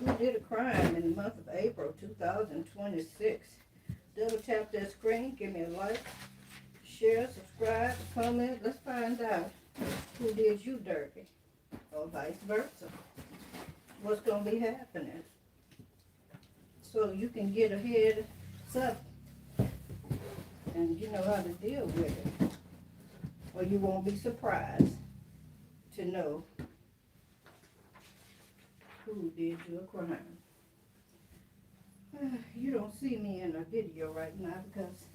who did a crime in the month of April 2026. Double tap that screen, give me a like, share, subscribe, comment. Let's find out who did you dirty, or vice versa. What's going to be happening, so you can get ahead up and you know how to deal with it, or you won't be surprised to know who did you a crime. You don't see me in a video right now because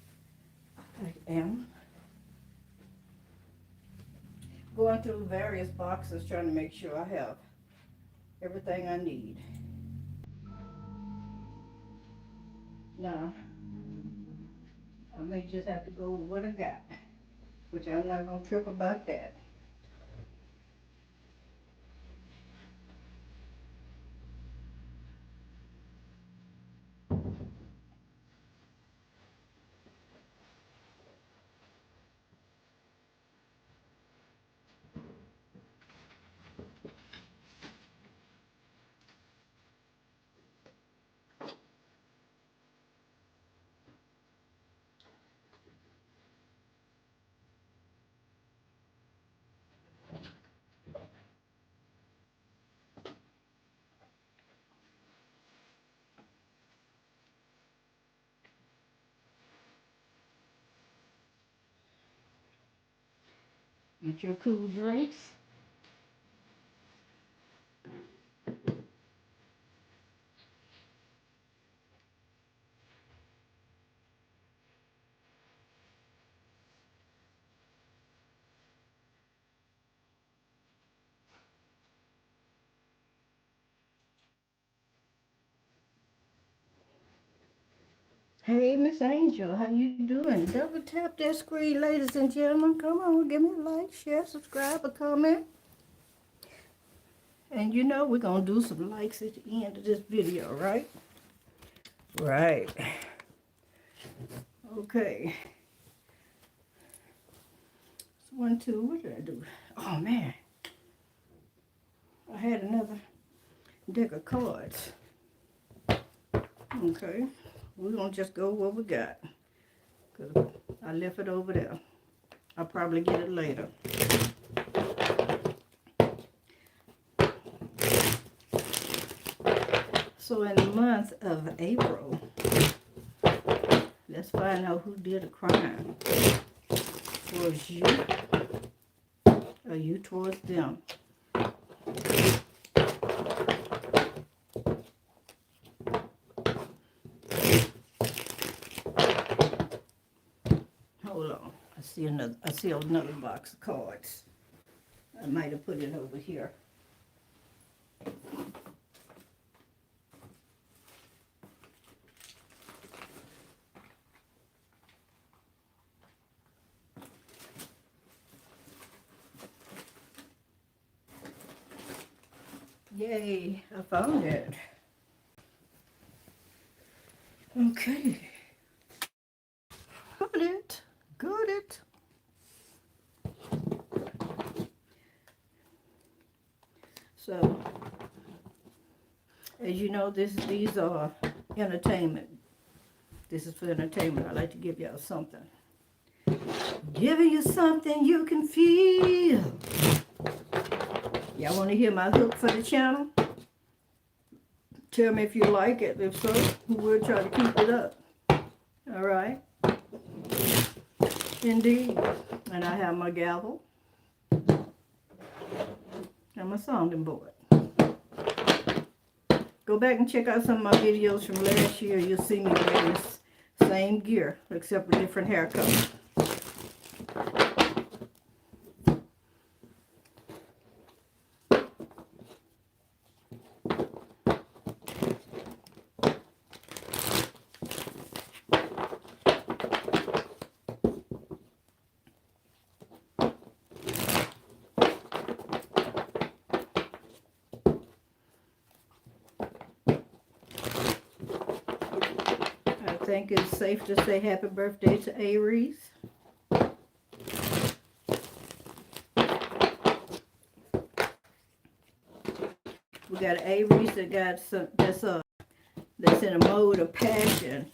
I am going through various boxes trying to make sure I have everything I need. Now, I may just have to go with what I got, which I'm not going to trip about that. Get your cool drinks. Hey, Miss Angel, how you doing? Double tap that screen, ladies and gentlemen. Come on, give me a like, share, subscribe, a comment. And you know we're going to do some likes at the end of this video, right? Right. Okay. So 1, 2, what did I do? Oh, man. I had another deck of cards. Okay. We're going to just go what we got. Because I left it over there. I'll probably get it later. So in the month of April, let's find out who did a crime. Was you or you towards them? Hold on. I see another box of cards. I might have put it over here. Yay, I found it. Okay. Got it. Got it. So, as you know, these are entertainment. This is for entertainment. I like to give y'all something. Giving you something you can feel. Y'all want to hear my hook for the channel? Tell me if you like it. If so, we'll try to keep it up. All right? Indeed. And I have my gavel and my sounding board. Go back and check out some of my videos from last year. You'll see me wearing this same gear, except with different hair colors. I think it's safe to say happy birthday to Aries. We got Aries that got some, that's in a mode of passion.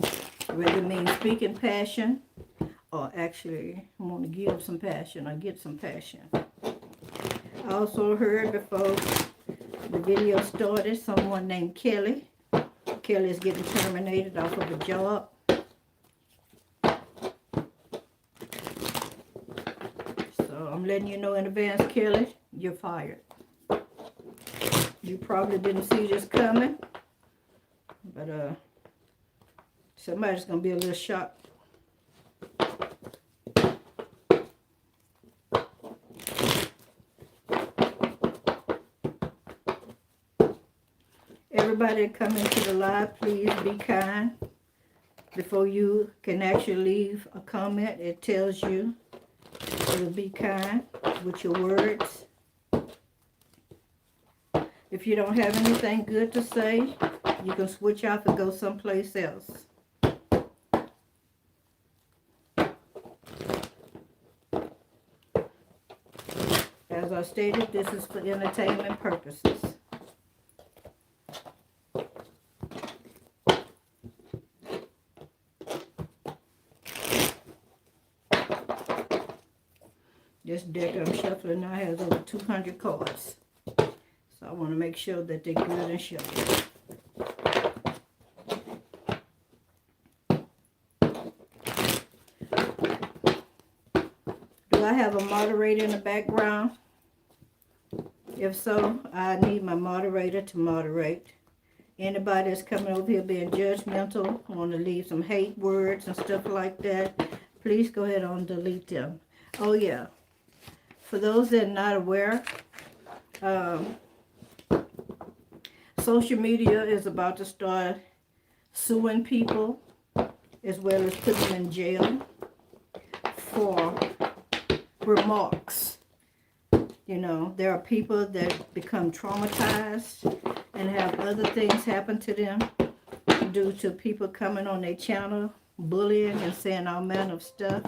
Whether it means speaking passion, or actually want to give some passion or get some passion. I also heard before the video started, someone named Kelly. Kelly is getting terminated off of a job. So I'm letting you know in advance, Kelly, you're fired. You probably didn't see this coming, but somebody's gonna be a little shocked. Everybody that come into the live, please be kind. Before you can actually leave a comment, it tells you to be kind with your words. If you don't have anything good to say, you can switch off and go someplace else. As I stated, this is for entertainment purposes. This deck I'm shuffling now has over 200 cards. So I want to make sure that they're good and shuffled. Do I have a moderator in the background? If so, I need my moderator to moderate. Anybody that's coming over here being judgmental, want to leave some hate words and stuff like that, please go ahead and delete them. Oh yeah. For those that are not aware, social media is about to start suing people as well as putting them in jail for remarks. You know, there are people that become traumatized and have other things happen to them due to people coming on their channel, bullying and saying all manner of stuff.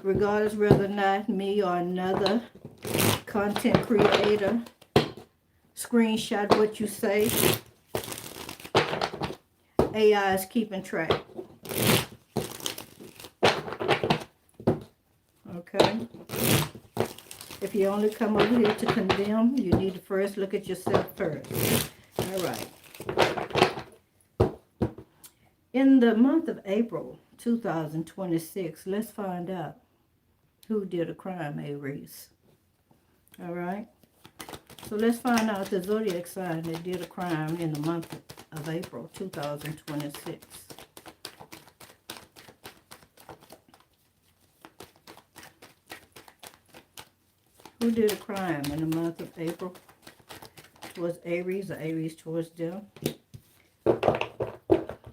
Regardless whether or not me or another content creator screenshot what you say, AI is keeping track. Okay? If you only come over here to condemn, you need to first look at yourself first. All right. In the month of April 2026, let's find out who did a crime, Aries. All right. So let's find out the zodiac sign that did a crime in the month of April 2026. Who did a crime in the month of April towards Aries or Aries towards them?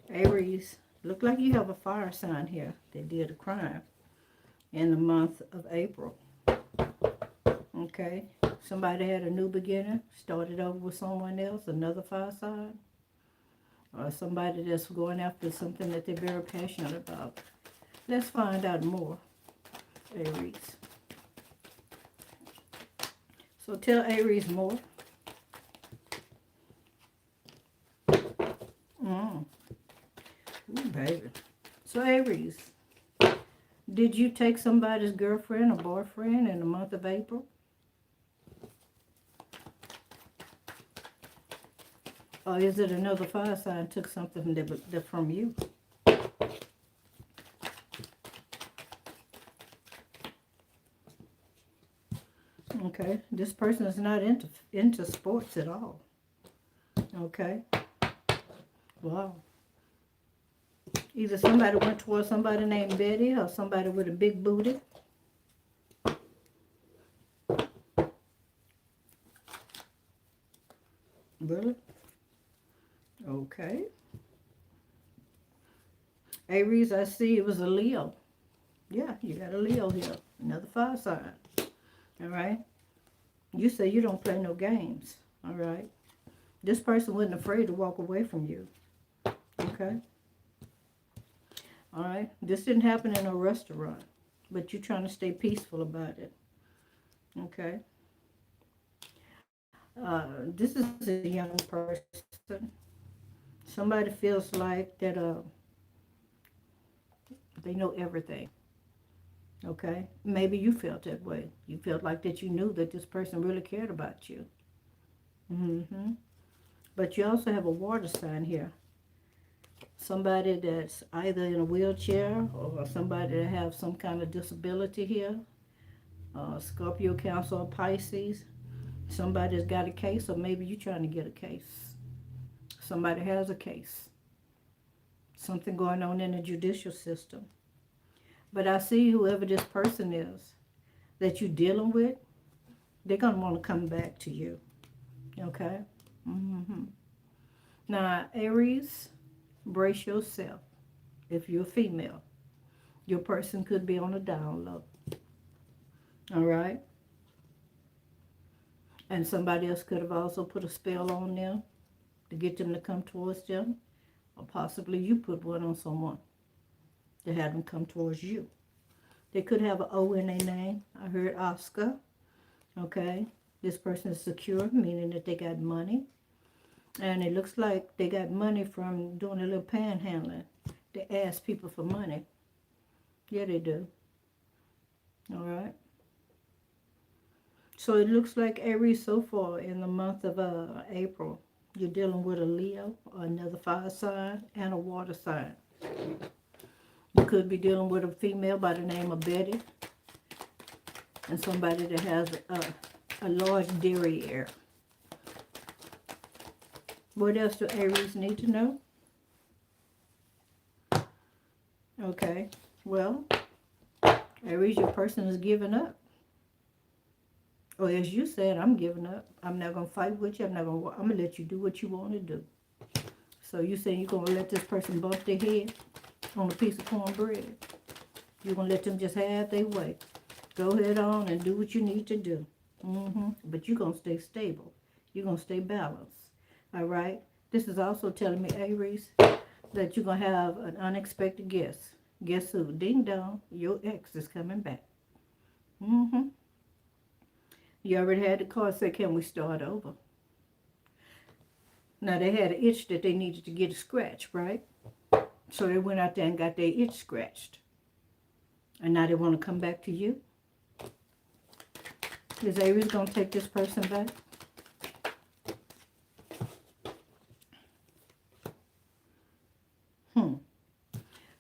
Aries, look like you have a fire sign here that did a crime in the month of April. Okay, somebody had a new beginning, started over with someone else, another fire sign, or somebody that's going after something that they're very passionate about. Let's find out more, Aries. So tell Aries more. Ooh, baby. So Aries, did you take somebody's girlfriend or boyfriend in the month of April? Or is it another fire sign took something that from you? Okay, this person is not into sports at all. Okay. Wow. Either somebody went towards somebody named Betty or somebody with a big booty. Really? Okay. Aries, I see it was a Leo. Yeah, you got a Leo here. Another fire sign. All right. You say you don't play no games. All right. This person wasn't afraid to walk away from you. Okay. All right. This didn't happen in a restaurant, but you're trying to stay peaceful about it. Okay. This is a young person. Somebody feels like that they know everything. Okay? Maybe you felt that way. You felt like that you knew that this person really cared about you. Mm-hmm. But you also have a water sign here. Somebody that's either in a wheelchair or somebody that have some kind of disability here. Scorpio, Cancer, or Pisces. Somebody's got a case, or maybe you're trying to get a case. Somebody has a case. Something going on in the judicial system. But I see whoever this person is that you're dealing with, they're going to want to come back to you. Okay? Mm-hmm. Now, Aries, brace yourself. If you're a female, your person could be on a down low. All right? And somebody else could have also put a spell on them to get them to come towards them. Or possibly you put one on someone to have them come towards you. They could have an O in their name. I heard Oscar. Okay? This person is secure, meaning that they got money. And it looks like they got money from doing a little panhandling. They ask people for money. Yeah, they do. All right? So it looks like Aries so far in the month of April, you're dealing with a Leo, another fire sign, and a water sign. You could be dealing with a female by the name of Betty and somebody that has a large derriere. What else do Aries need to know? Okay, well, Aries, your person is giving up. Or as you said, I'm giving up. I'm not going to fight with you. I'm going to let you do what you want to do. So you saying you're going to let this person bump their head on a piece of cornbread? You're going to let them just have their way. Go ahead on and do what you need to do. But you're going to stay stable. You're going to stay balanced. All right? This is also telling me, Aries, that you're going to have an unexpected guest. Guess who? Ding dong, your ex is coming back. You already had the card say, can we start over? Now, they had an itch that they needed to get a scratch, right? So they went out there and got their itch scratched. And now they want to come back to you? Is Aries going to take this person back?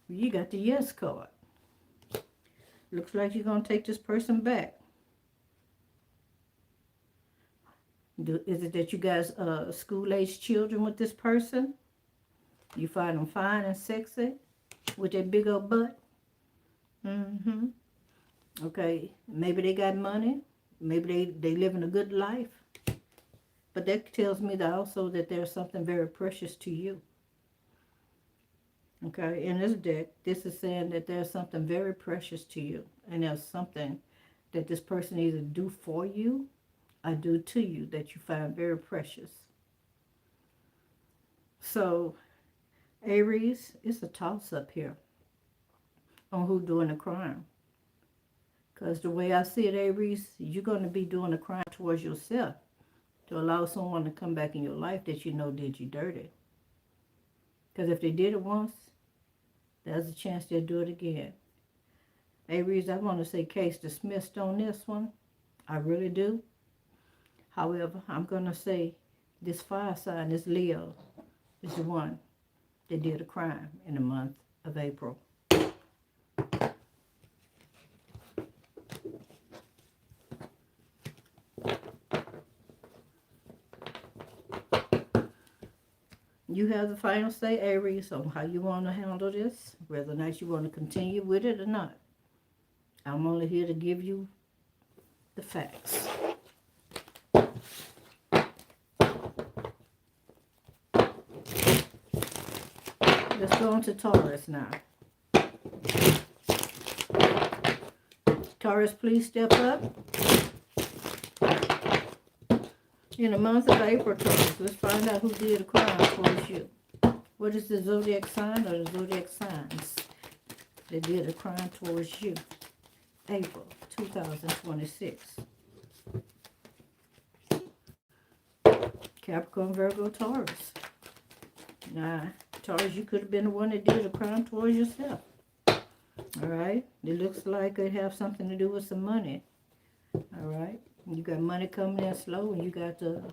You got the yes card. Looks like you're going to take this person back. Is it that you guys school-age children with this person? You find them fine and sexy with their big old butt? Okay, maybe they got money. Maybe they living a good life. But that tells me that also that there's something very precious to you. Okay, in this deck, this is saying that there's something very precious to you. And there's something that this person either do for you or do to you that you find very precious. So, Aries, it's a toss-up here on who's doing the crime. Because the way I see it, Aries, you're going to be doing a crime towards yourself to allow someone to come back in your life that you know did you dirty. Because if they did it once, there's a chance they'll do it again. Aries, I want to say case dismissed on this one. I really do. However, I'm going to say this fire sign, this Leo, is the one that did a crime in the month of April. You have the final say, Aries, on how you want to handle this, whether or not you want to continue with it or not. I'm only here to give you the facts. Let's go on to Taurus now. Taurus, please step up. In the month of April, Taurus, let's find out who did a crime towards you. What is the zodiac sign or the zodiac signs that did a crime towards you? April 2026. Capricorn, Virgo, Taurus. Now, Taurus, you could have been the one that did a crime towards yourself. All right? It looks like it have something to do with some money. All right? You got money coming in slow, and you got to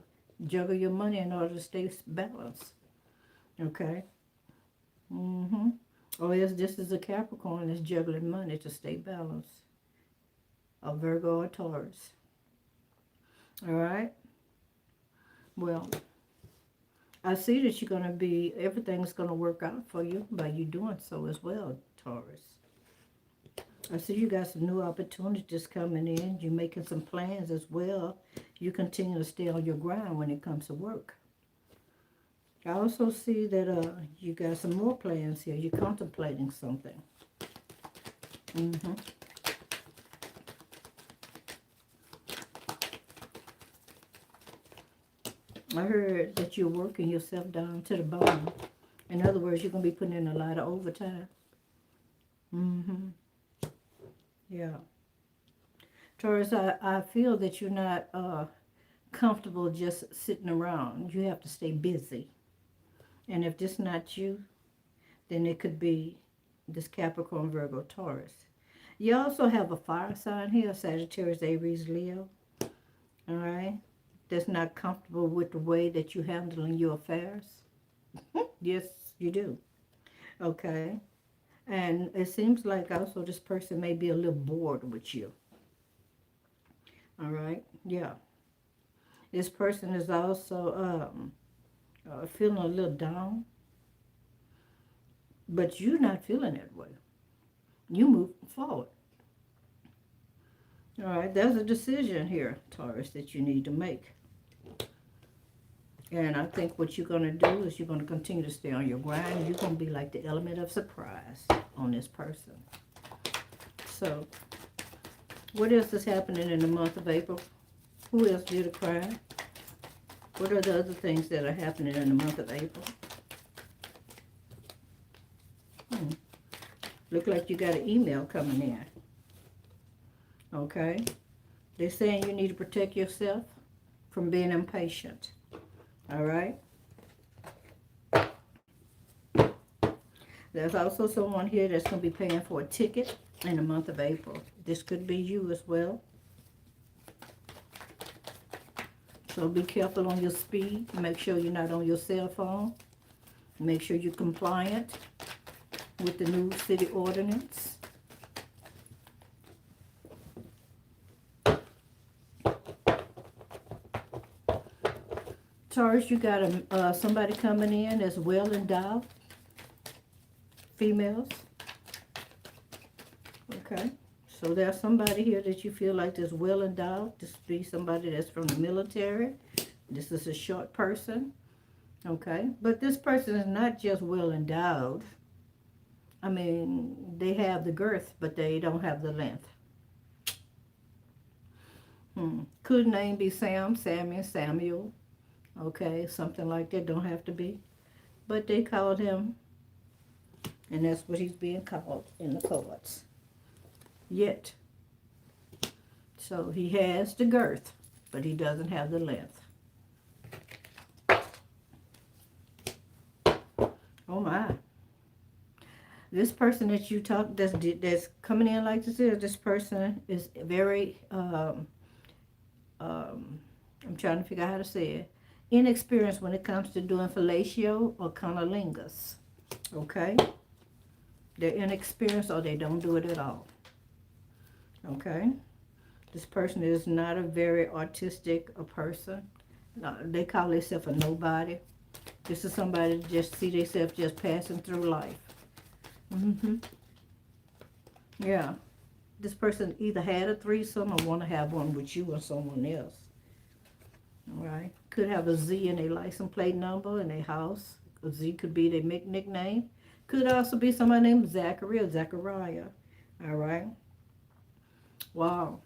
juggle your money in order to stay balanced. Okay? Mm-hmm. Or else this is a Capricorn that's juggling money to stay balanced. A Virgo or Taurus. All right? Well, I see that you're going to be, everything's going to work out for you by you doing so as well, Taurus. I see you got some new opportunities coming in. You're making some plans as well. You continue to stay on your grind when it comes to work. I also see that you got some more plans here. You're contemplating something. Mm-hmm. I heard that you're working yourself down to the bone. In other words, you're going to be putting in a lot of overtime. Mm-hmm. Yeah. Taurus, I feel that you're not comfortable just sitting around. You have to stay busy. And if this not you, then it could be this Capricorn, Virgo, Taurus. You also have a fire sign here, Sagittarius, Aries, Leo. All right? That's not comfortable with the way that you're handling your affairs. Yes, you do. Okay? And it seems like also this person may be a little bored with you. All right? Yeah. This person is also feeling a little down. But you're not feeling that way. You move forward. All right? There's a decision here, Taurus, that you need to make. And I think what you're going to do is you're going to continue to stay on your grind. You're going to be like the element of surprise on this person. So, what else is happening in the month of April? Who else did a crime? What are the other things that are happening in the month of April? Look like you got an email coming in. Okay? They're saying you need to protect yourself from being impatient. All right? There's also someone here that's going to be paying for a ticket in the month of April. This could be you as well. So be careful on your speed. Make sure you're not on your cell phone. Make sure you're compliant with the new city ordinance. Taurus, you got somebody coming in that's well endowed. Females. Okay. So there's somebody here that you feel like is well endowed. This could be somebody that's from the military. This is a short person. Okay. But this person is not just well endowed. I mean, they have the girth, but they don't have the length. Could name be Sam, Samuel, Samuel. Okay, something like that. Don't have to be. But they called him, and that's what he's being called in the cards. Yet. So he has the girth, but he doesn't have the length. Oh my. This person that you talk, that's coming in like this person is very, I'm trying to figure out how to say it, inexperienced when it comes to doing fellatio or cunnilingus. Okay? They're inexperienced or they don't do it at all. Okay? This person is not a very artistic person. No, they call themselves a nobody. This is somebody that just see themselves just passing through life. Yeah. This person either had a threesome or want to have one with you or someone else. All right. Could have a Z in their license plate number in their house. A Z could be their nickname. Could also be somebody named Zachary or Zachariah. All right. Wow.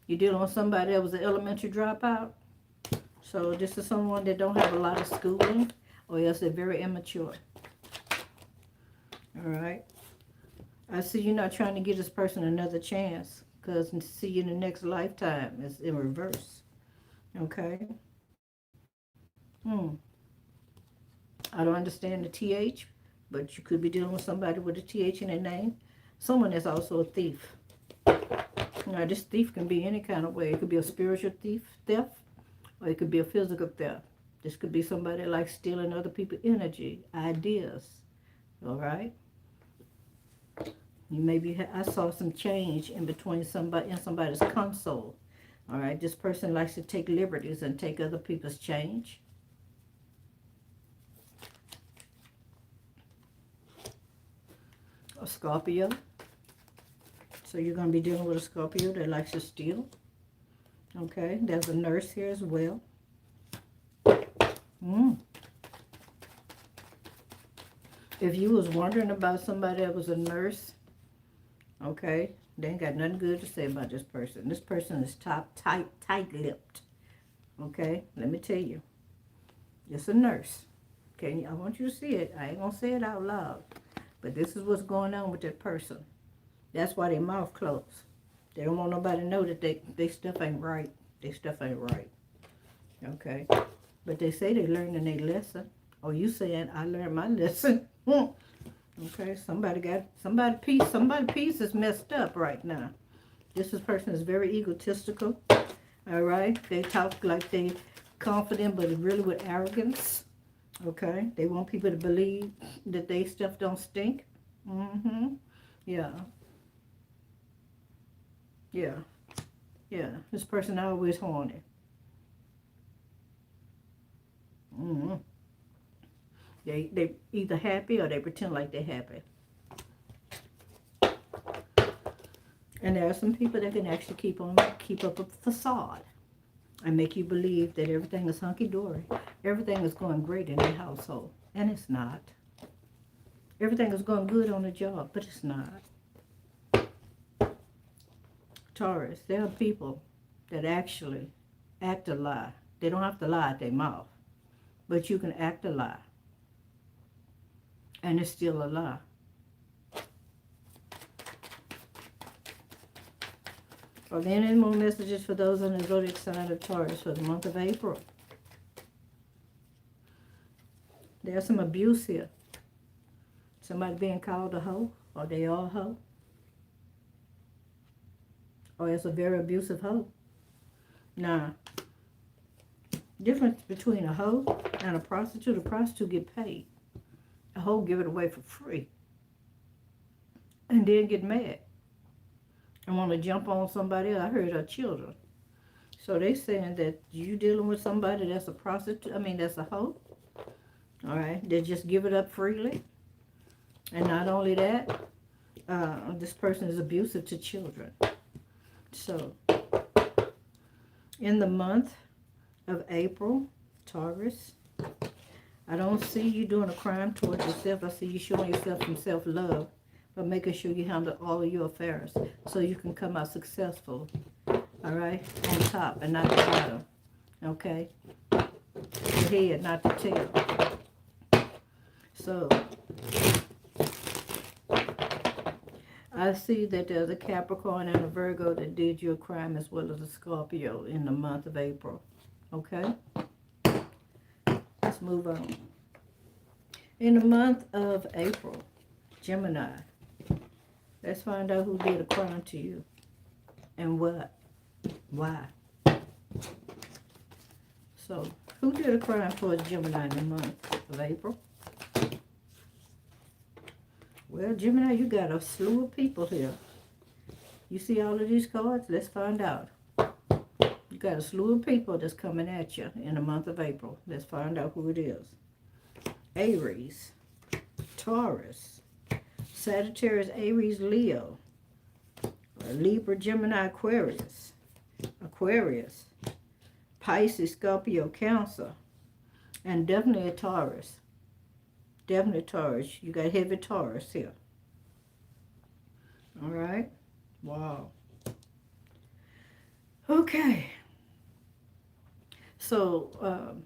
You're dealing with somebody that was an elementary dropout. So this is someone that don't have a lot of schooling, or else they're very immature. All right. I see you're not trying to give this person another chance, because see you in the next lifetime is in reverse. Okay. I don't understand the TH, but you could be dealing with somebody with a TH in their name. Someone that's also a thief. Now, this thief can be any kind of way. It could be a spiritual theft, or it could be a physical theft. This could be somebody like stealing other people's energy, ideas. All right? You maybe I saw some change in between somebody and somebody's console. All right? This person likes to take liberties and take other people's change. A Scorpio. So you're going to be dealing with a Scorpio that likes to steal. Okay, there's a nurse here as well. If you was wondering about somebody that was a nurse, okay, they ain't got nothing good to say about this person. This person is tight-lipped. Okay, let me tell you. It's a nurse. Okay, I want you to see it. I ain't going to say it out loud. But this is what's going on with that person. That's why their mouth closed. They don't want nobody to know that they stuff ain't right. They stuff ain't right. Okay? But they say they learning their lesson. Or you saying, I learned my lesson. Okay? Somebody piece is messed up right now. This person is very egotistical. All right? They talk like they confident, but really with arrogance. Okay? They want people to believe that they stuff don't stink. Yeah. Yeah. Yeah. This person always horny. They either happy or they pretend like they're happy. And there are some people that can actually keep up a facade and make you believe that everything is hunky-dory. Everything is going great in their household. And it's not. Everything is going good on the job, but it's not. Taurus, there are people that actually act a lie. They don't have to lie at their mouth, but you can act a lie, and it's still a lie. Are there any more messages for those on the zodiac sign of Taurus for the month of April? There's some abuse here. Somebody being called a hoe, or they are a hoe. Or it's a very abusive hoe. Now, difference between a hoe and a prostitute get paid. A hoe give it away for free. And then get mad. And want to jump on somebody else. I heard her children. So they saying that you dealing with somebody that's a prostitute, that's a hoe. All right, they just give it up freely. And not only that, this person is abusive to children. So, in the month of April, Taurus, I don't see you doing a crime towards yourself. I see you showing yourself some self-love, but making sure you handle all of your affairs so you can come out successful, all right, on top and not the bottom, okay? The head, not the tail. So, I see that there's a Capricorn and a Virgo that did you a crime, as well as a Scorpio in the month of April. Okay? Let's move on. In the month of April, Gemini. Let's find out who did a crime to you. And what? Why? So, who did a crime towards Gemini in the month of April? Well, Gemini, you got a slew of people here. You see all of these cards? Let's find out. You got a slew of people that's coming at you in the month of April. Let's find out who it is. Aries, Taurus, Sagittarius, Aries, Leo, Libra, Gemini, Aquarius, Pisces, Scorpio, Cancer, and definitely a Taurus. Definitely Taurus. You got heavy Taurus here. All right. Wow. Okay. So,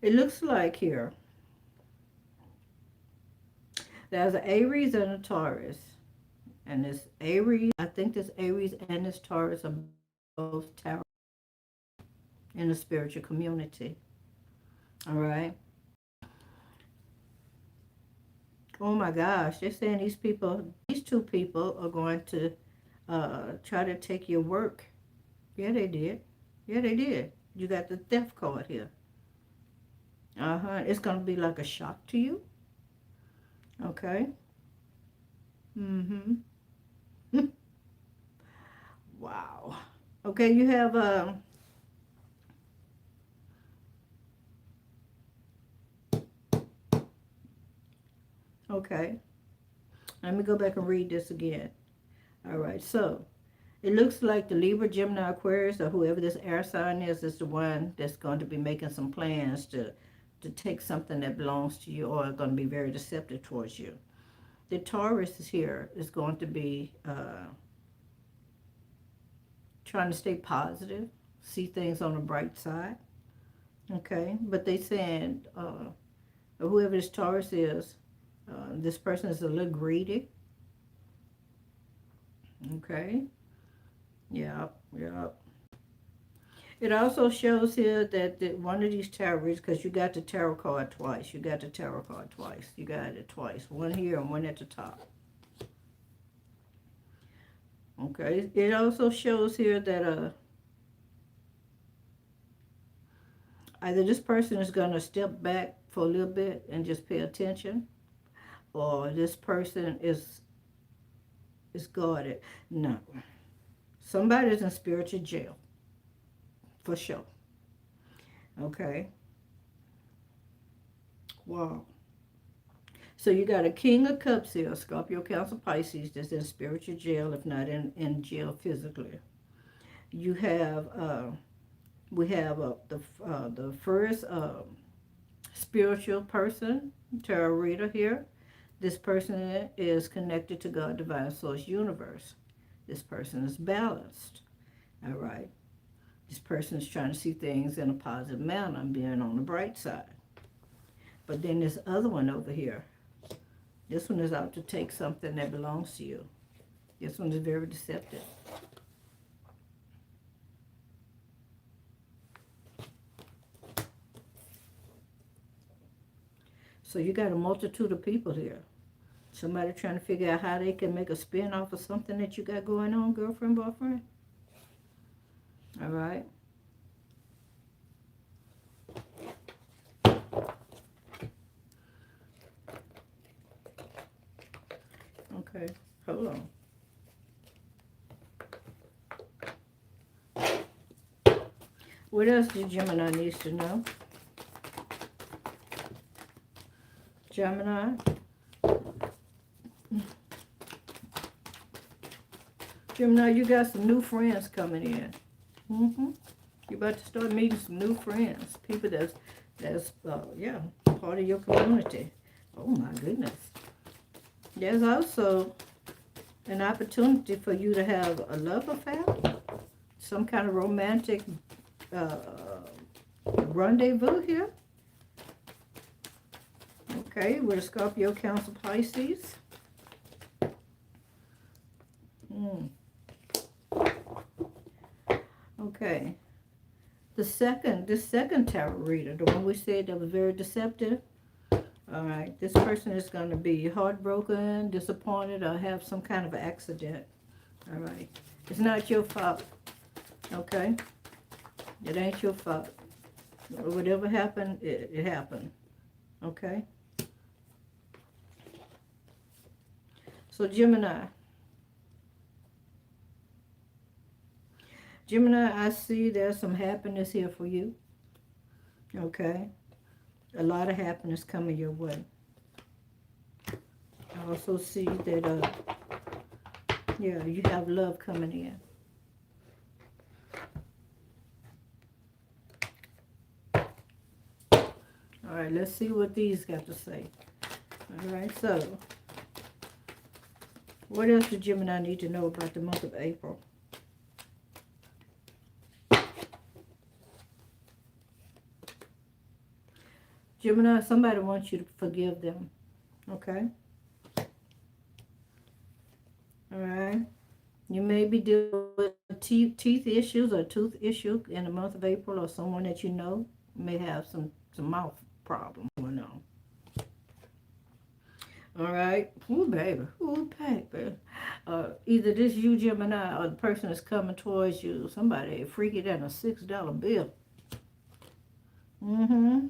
it looks like here there's an Aries and a Taurus. And this Aries, I think this Aries and this Taurus are tarot in the spiritual community. All right. Oh my gosh, they're saying these two people are going to try to take your work. Yeah, they did. Yeah, they did. You got the theft card here. It's going to be like a shock to you. Okay. Mm-hmm. Wow. Okay, you have okay. Let me go back and read this again. All right, so it looks like the Libra, Gemini, Aquarius, or whoever this air sign is the one that's going to be making some plans to take something that belongs to you, or going to be very deceptive towards you. The Taurus is here is going to be trying to stay positive, see things on the bright side. Okay, but they saying whoever this Taurus is, this person is a little greedy. Okay. Yep. It also shows here that one of these tarot readers, because you got the tarot card twice. You got it twice. One here and one at the top. Okay. It also shows here that either this person is going to step back for a little bit and just pay attention, or this person is guarded. No. Somebody's in spiritual jail. For sure. Okay. Wow. So you got a King of Cups here, Scorpio, Cancer, Pisces, that's in spiritual jail, if not in jail physically. You have, we have the first spiritual person, tarot reader here. This person is connected to God, Divine Source, Universe. This person is balanced. All right. This person is trying to see things in a positive manner and being on the bright side. But then this other one over here, this one is out to take something that belongs to you. This one is very deceptive. So you got a multitude of people here. Somebody trying to figure out how they can make a spin off of something that you got going on, girlfriend, boyfriend. All right. Okay, hold on. What else do Gemini needs to know? Gemini. Gemini, you got some new friends coming in. You're about to start meeting some new friends. People that's part of your community. Oh my goodness. There's also an opportunity for you to have a love affair. Some kind of romantic rendezvous here. Okay, with a Scorpio, Cancer, Pisces. Okay. This second tarot reader, the one we said that was very deceptive. All right, this person is going to be heartbroken, disappointed, or have some kind of accident. All right. It's not your fault. Okay? It ain't your fault. Whatever happened, it happened. Okay? So Gemini. Gemini, I see there's some happiness here for you. Okay? A lot of happiness coming your way. I also see that, you have love coming in. All right, let's see what these got to say. All right, so what else does Gemini need to know about the month of April? Gemini, somebody wants you to forgive them, okay? All right? You may be dealing with teeth issues or tooth issue in the month of April, or someone that you know may have some mouth problem going on. All right. Ooh, baby. Ooh, baby. Either this you, Gemini, or the person that's coming towards you, somebody freaky than a $6 bill. Mm-hmm.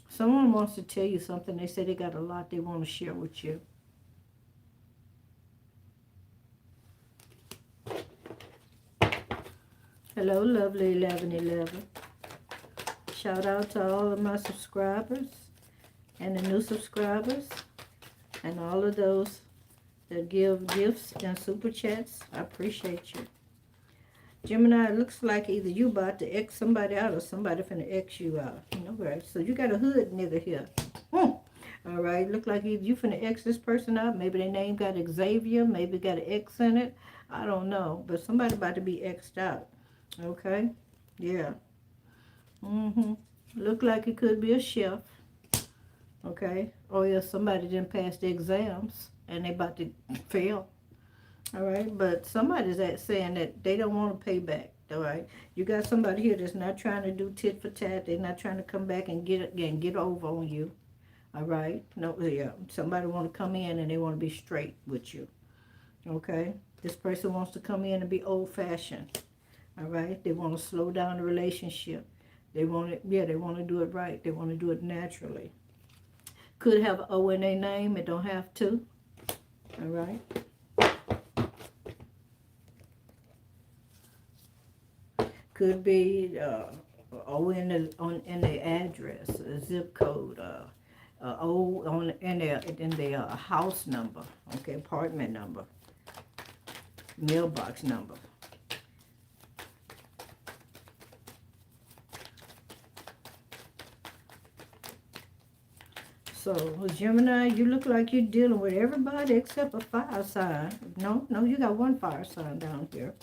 Someone wants to tell you something. They say they got a lot they want to share with you. Hello, lovely 1111. Shout out to all of my subscribers and the new subscribers and all of those that give gifts and super chats. I appreciate you. Gemini, it looks like either you about to X somebody out or somebody finna X you out. Right? So you got a hood nigga here. All right. Look like either you finna X this person out. Maybe their name got Xavier. Maybe got an X in it. I don't know. But somebody about to be X'd out. Okay. Yeah. Look like it could be a chef. Okay. Oh yeah, somebody didn't pass the exams and they about to fail. All right, but somebody's saying that they don't want to pay back. All right, you got somebody here that's not trying to do tit for tat. They're not trying to come back and get over on you. All right, no, yeah, somebody want to come in and they want to be straight with you. Okay, this person wants to come in and be old-fashioned. All right, they want to slow down the relationship. They want it, yeah, they want to do it right. They want to do it naturally. Could have an O in their name. It don't have to. All right. Could be O in the address, a zip code, O in the house number, okay, apartment number, mailbox number. So Gemini, you look like you're dealing with everybody except a fire sign. No, you got one fire sign down here.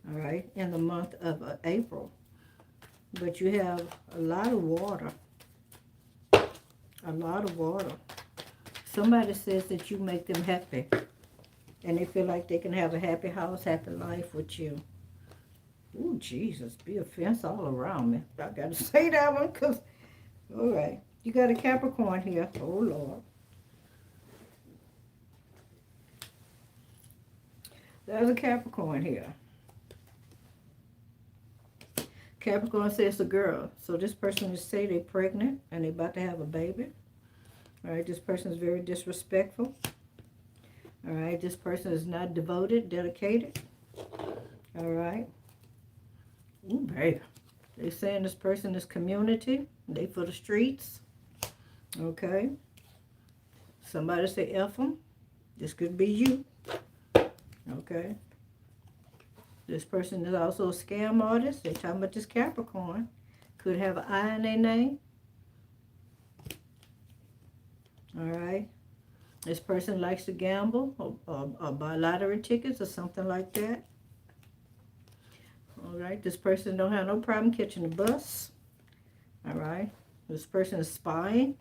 All right, in the month of April. But you have a lot of water. A lot of water. Somebody says that you make them happy. And they feel like they can have a happy house, happy life with you. Ooh, Jesus, be a fence all around me. I got to say that one because, all right. You got a Capricorn here. Oh, Lord. There's a Capricorn here. Capricorn says it's a girl. So this person is say they're pregnant and they're about to have a baby. All right, this person is very disrespectful. All right, this person is not devoted, dedicated. All right. Ooh, baby. They're saying this person is community. They for the streets. Okay. Somebody say F them. This could be you. Okay. This person is also a scam artist. They're talking about this Capricorn. Could have an I in their name. All right. This person likes to gamble or buy lottery tickets or something like that. All right. This person don't have no problem catching the bus. All right. This person is spying.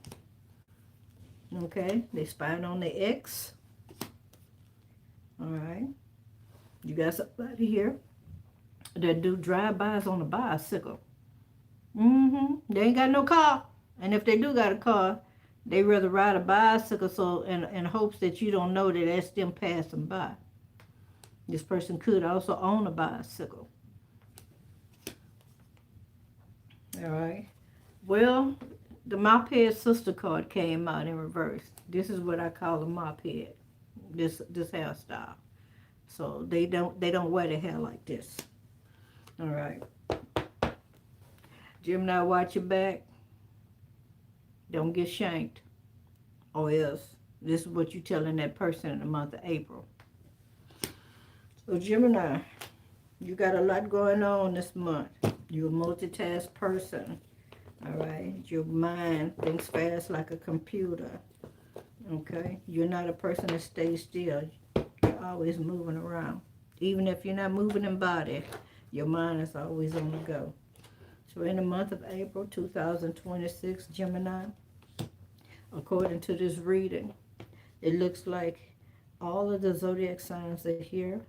Okay. They spying on their ex. All right. You got somebody here that do drive-bys on a bicycle. They ain't got no car. And if they do got a car, they rather ride a bicycle so in hopes that you don't know that that's them passing by. This person could also own a bicycle. All right. Well, the moped sister card came out in reverse. This is what I call a moped. This hairstyle. So they don't wear their hair like this. All right. Gemini, watch your back. Don't get shanked. Or else this is what you're telling that person in the month of April. So Gemini, you got a lot going on this month. You're a multitask person. All right. Your mind thinks fast like a computer. Okay. You're not a person that stays still. You're always moving around. Even if you're not moving in body, your mind is always on the go. So in the month of April 2026, Gemini, according to this reading, it looks like all of the zodiac signs are here.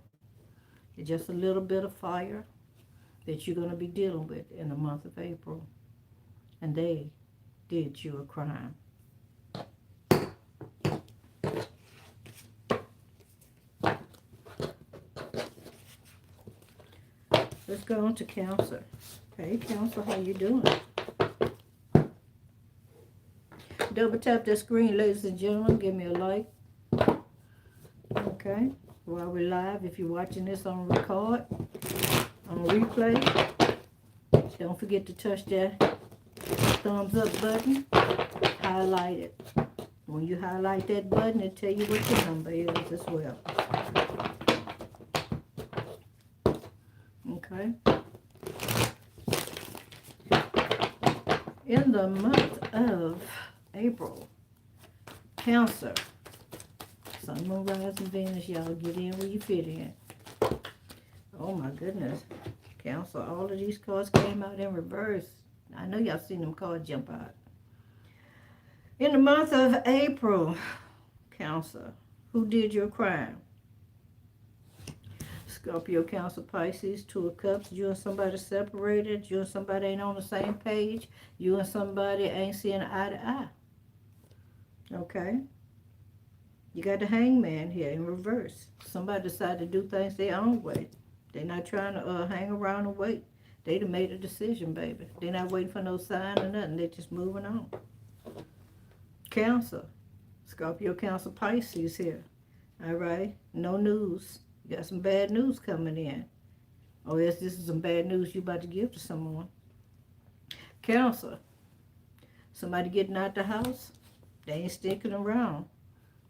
It's just a little bit of fire that you're going to be dealing with in the month of April. And they did you a crime. Let's go on to Cancer. Hey, Cancer, how you doing? Double tap that screen, ladies and gentlemen. Give me a like. Okay. While we're live, if you're watching this on record, on replay, don't forget to touch that thumbs up button. Highlight it. When you highlight that button, it'll tell you what your number is as well. Okay. In the month of April, Cancer, Sun, Moon, Rising, Venus, y'all get in where you fit in. Oh my goodness. Cancer, all of these cards came out in reverse. I know y'all seen them cards jump out. In the month of April, Cancer, who did your crime? Scorpio, Cancer, Pisces, Two of Cups. You and somebody separated. You and somebody ain't on the same page. You and somebody ain't seeing eye to eye. Okay? You got the Hangman here in reverse. Somebody decided to do things their own way. They're not trying to hang around and wait. They done made a decision, baby. They're not waiting for no sign or nothing. They're just moving on. Cancer. Scorpio, Cancer, Pisces here. All right? No news. You got some bad news coming in. Oh, yes, this is some bad news you about to give to someone. Cancer. Somebody getting out the house. They ain't sticking around.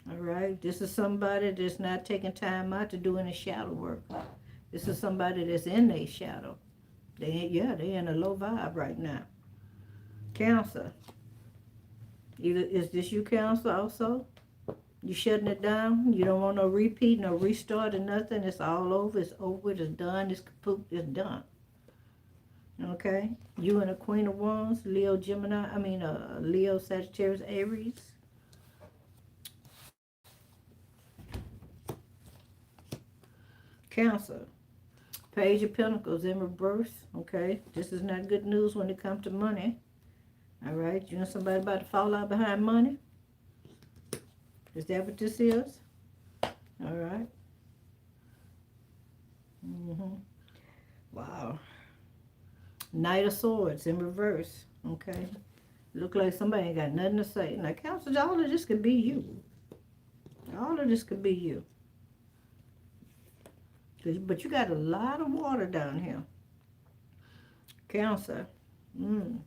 All right? This is somebody that's not taking time out to do any shadow work. This is somebody that's in their shadow. They in a low vibe right now. Cancer. Either is this you, Cancer, also? You shutting it down? You don't want no repeat, no restart or nothing? It's all over. It's over. It's done. It's kaput. It's done. Okay? You and the Queen of Wands, Leo, Gemini, Leo, Sagittarius, Aries. Cancer. Page of Pentacles in reverse. Okay? This is not good news when it comes to money. All right? You and somebody about to fall out behind money? Is that what this is? All right. Wow. Knight of Swords in reverse. Okay. Look like somebody ain't got nothing to say. Now, Cancer, all of this could be you. All of this could be you. But you got a lot of water down here. Cancer. All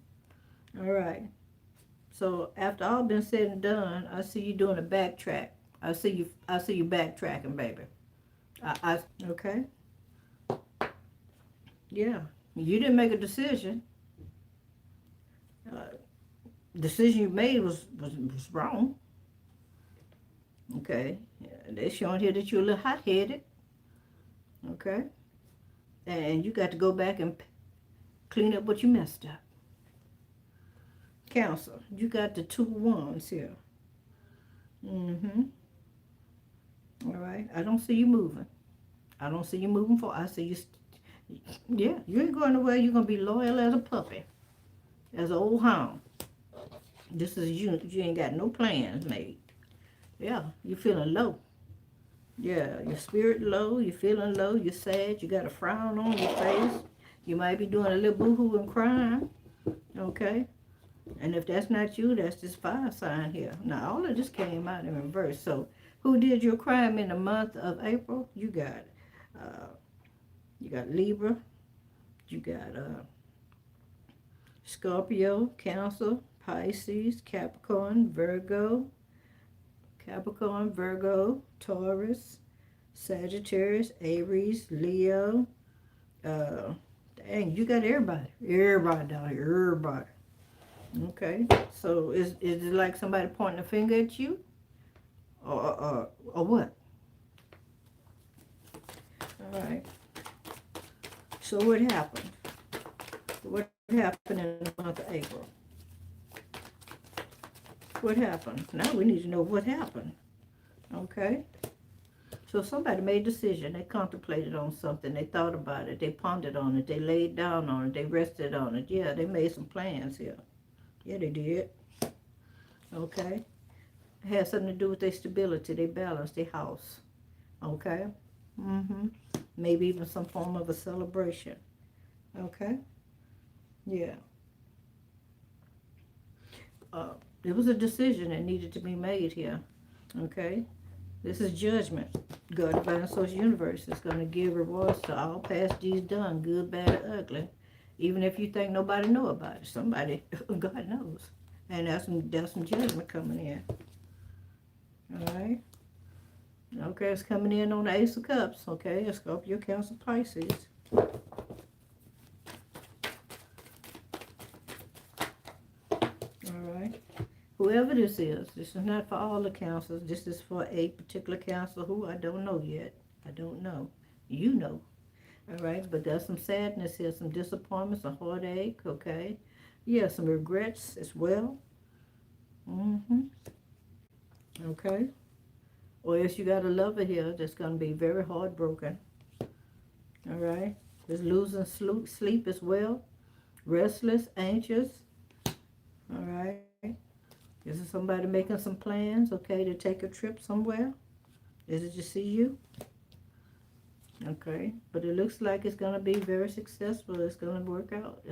right. So after all been said and done, I see you doing a backtrack. I see you backtracking, baby. Okay. Yeah. You didn't make a decision. Decision you made was wrong. Okay. Yeah, they're showing here that you're a little hot-headed. Okay. And you got to go back and clean up what you messed up. Cancer, you got the 2 wands here. All right. I don't see you moving. I don't see you moving forward. I see you. You ain't going nowhere. You're going to be loyal as a puppy. As an old hound. This is you. You ain't got no plans made. Yeah. You're feeling low. Yeah. Your spirit low. You're feeling low. You're sad. You got a frown on your face. You might be doing a little boo-hoo and crying. Okay. And if that's not you, that's this fire sign here. Now, all of this came out in reverse. So, who did your crime in the month of April? You got Libra. You got Scorpio, Cancer, Pisces, Capricorn, Virgo, Taurus, Sagittarius, Aries, Leo. Dang, you got everybody. Everybody down here. Everybody. Okay, so is it like somebody pointing a finger at you? Or what? All right. So what happened? What happened in the month of April? What happened? Now we need to know what happened. Okay. So somebody made a decision. They contemplated on something. They thought about it. They pondered on it. They laid down on it. They rested on it. Yeah, they made some plans here. Yeah, they did. Okay. It had something to do with their stability, their balance, their house. Okay. Maybe even some form of a celebration. Okay. Yeah. There was a decision that needed to be made here. Okay. This is judgment. God, divine source, universe is going to give rewards to all past deeds done, good, bad, or ugly. Even if you think nobody know about it, somebody, God knows. And that's some judgment coming in. All right. Okay, it's coming in on the Ace of Cups. Okay, it's Scorpio, Cancer, Pisces. All right. Whoever this is not for all the cancers. This is for a particular cancer who I don't know yet. I don't know. You know. All right, but there's some sadness here, some disappointment, some heartache, okay? Yeah, some regrets as well. Okay. Or else you got a lover here that's going to be very heartbroken. All right. There's losing sleep as well. Restless, anxious. All right. Is it somebody making some plans, okay, to take a trip somewhere? Is it to see you? Okay. But it looks like it's going to be very successful. It's going to work out.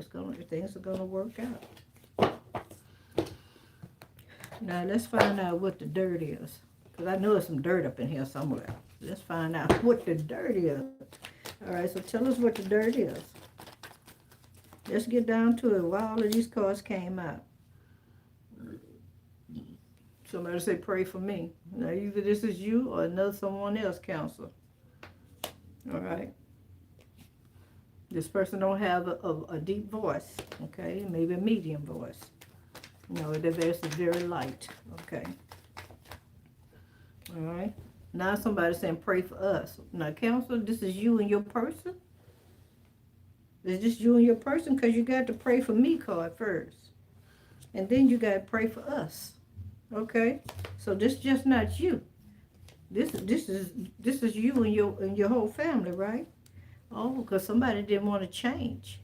Things are going to work out. Now, let's find out what the dirt is. Because I know there's some dirt up in here somewhere. Let's find out what the dirt is. All right, so tell us what the dirt is. Let's get down to it. Why all of these cards came out. Somebody say, pray for me. Now, either this is you or another someone else, Counselor. All right. This person don't have a deep voice, okay? Maybe a medium voice. No, their voice is very light, okay? All right. Now somebody's saying, pray for us. Now, Counselor, this is you and your person? Is this you and your person? Because you got to pray for me card first. And then you got to pray for us. Okay? So this is just not you. This is you and your whole family, right? Oh, because somebody didn't want to change.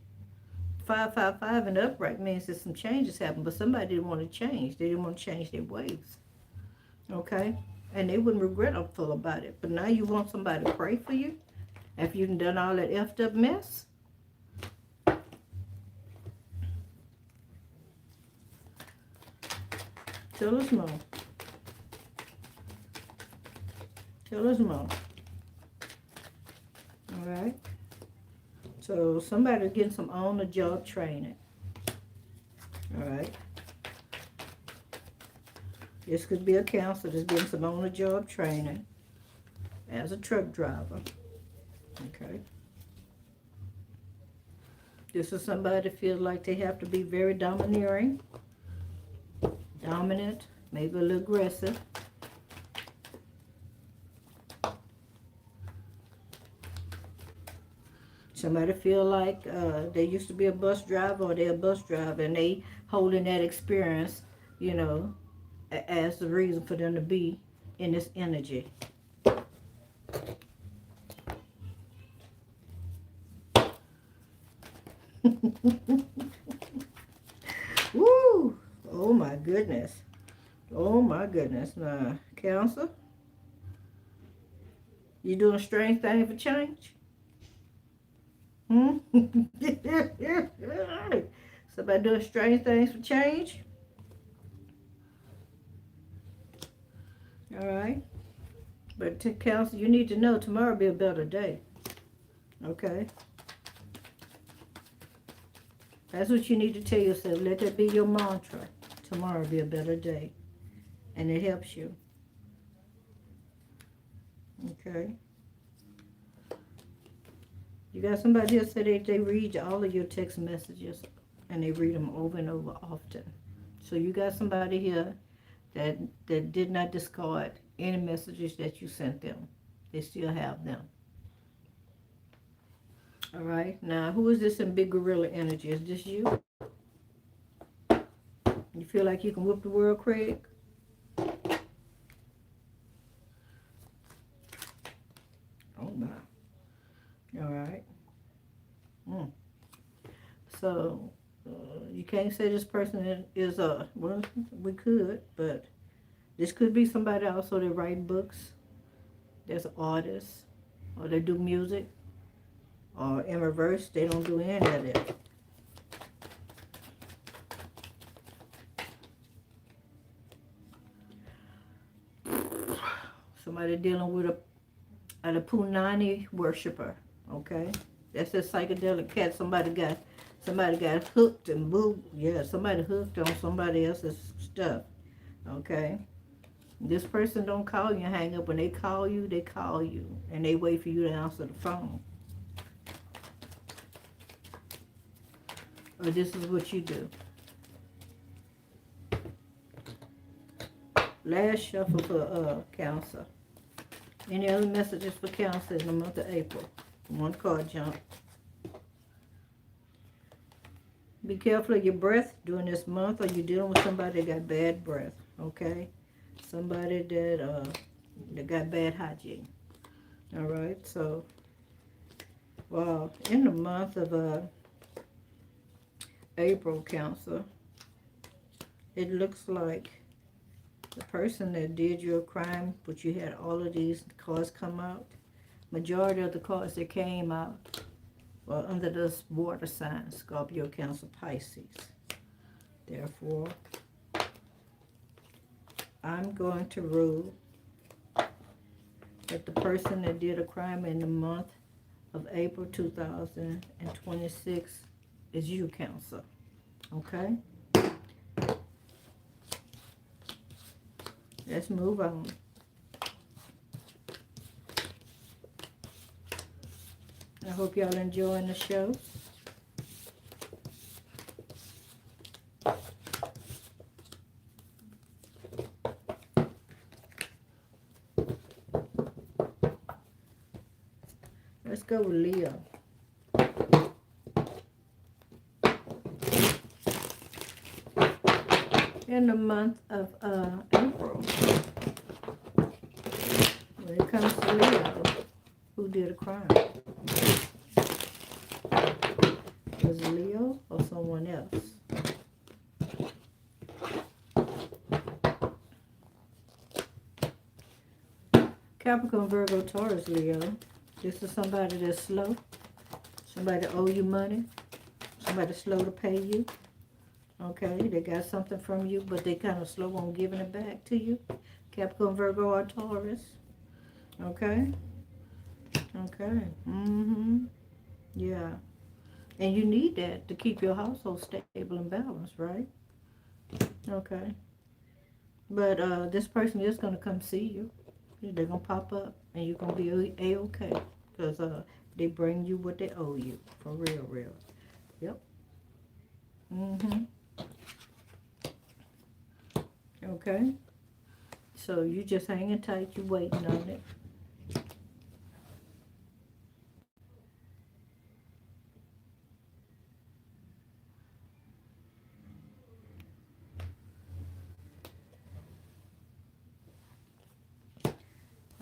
555 and upright means that some changes happened, but somebody didn't want to change. They didn't want to change their ways. Okay? And they wouldn't regretful about it. But now you want somebody to pray for you after you've done all that effed up mess? Tell us more. Tell us more. All right? So somebody's getting some on-the-job training. All right? This could be a counselor that's getting some on-the-job training as a truck driver. Okay? This is somebody that feels like they have to be very domineering, dominant, maybe a little aggressive. Somebody feel like they used to be a bus driver or they're a bus driver and they holding that experience, you know, as the reason for them to be in this energy. Woo! Oh my goodness. Oh my goodness. Now, Cancer, you doing a strange thing for change? Somebody doing strange things for change? All right. But to Counsel, you need to know tomorrow will be a better day. Okay? That's what you need to tell yourself. Let that be your mantra. Tomorrow will be a better day. And it helps you. Okay? You got somebody here say they read all of your text messages and they read them over and over often. So you got somebody here that did not discard any messages that you sent them. They still have them. All right. Now, who is this in big gorilla energy? Is this you? You feel like you can whoop the world, Craig? All right. So you can't say this person is a, well, we could, but this could be somebody also that write books. There's an artist, or they do music, or in reverse, they don't do any of that. Somebody dealing with a Punani worshiper, okay? That's a psychedelic cat. Somebody got hooked and moved. Yeah, somebody hooked on somebody else's stuff, okay? This person don't call you and hang up. When they call you, and they wait for you to answer the phone. Or this is what you do. Last shuffle for Cancer. Any other messages for Cancer in the month of April? One card jump. Be careful of your breath during this month, or you're dealing with somebody that got bad breath, okay? Somebody that got bad hygiene. All right, so, well, in the month of April, Cancer, it looks like the person that did your crime, but you had all of these cards come out, majority of the cards that came out were under this water sign, Scorpio, Cancer, Pisces. Therefore, I'm going to rule that the person that did a crime in the month of April 2026 is you, Cancer. Okay? Let's move on. I hope y'all enjoying the show. Let's go with Leo. In the month of April, when it comes to Leo, who did a crime? Was it Leo or someone else? Capricorn, Virgo, Taurus, Leo. This is somebody that's slow. Somebody that owe you money. Somebody slow to pay you. Okay, they got something from you, but they kind of slow on giving it back to you. Capricorn, Virgo, or Taurus. Okay. Okay. Yeah. And you need that to keep your household stable and balanced, right? Okay. But this person is going to come see you. They're going to pop up, and you're going to be A-okay. Because they bring you what they owe you. For real, real. Yep. Okay. So you just hanging tight. You waiting on it.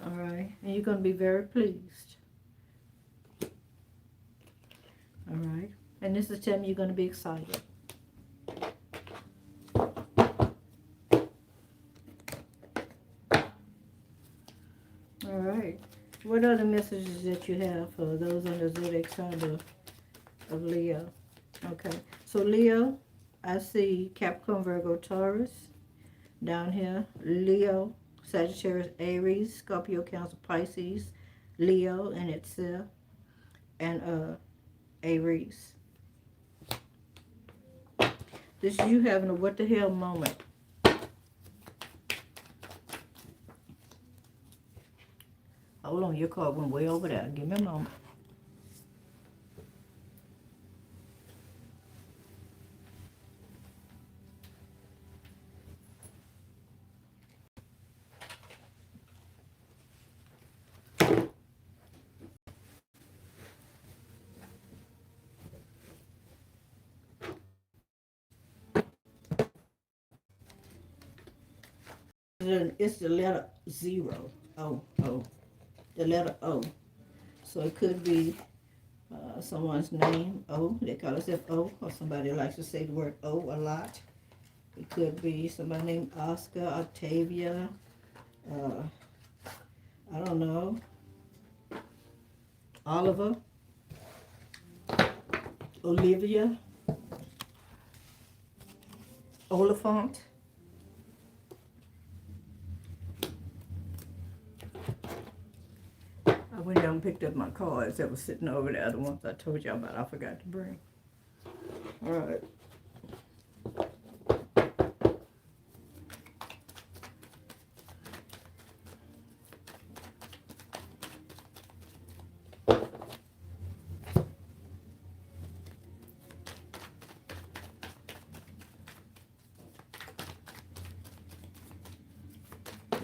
All right. And you're going to be very pleased. All right. And this is telling me you're going to be excited. All right. What other messages that you have for those on the zodiac sign of Leo? Okay. So Leo, I see Capricorn, Virgo, Taurus. Down here, Leo, Sagittarius, Aries, Scorpio, Cancer, Pisces, Leo in itself, and Aries. This is you having a what the hell moment. Hold on, your card went way over there. Give me a moment. It's the letter 0. The letter O. So it could be Someone's name, O, they call themselves O, or somebody likes to say the word O a lot. It could be somebody named Oscar, Octavia, uh, I don't know, Oliver, Olivia, Oliphant. I went down and picked up my cards that was sitting over there, the ones I told you about I forgot to bring. All right.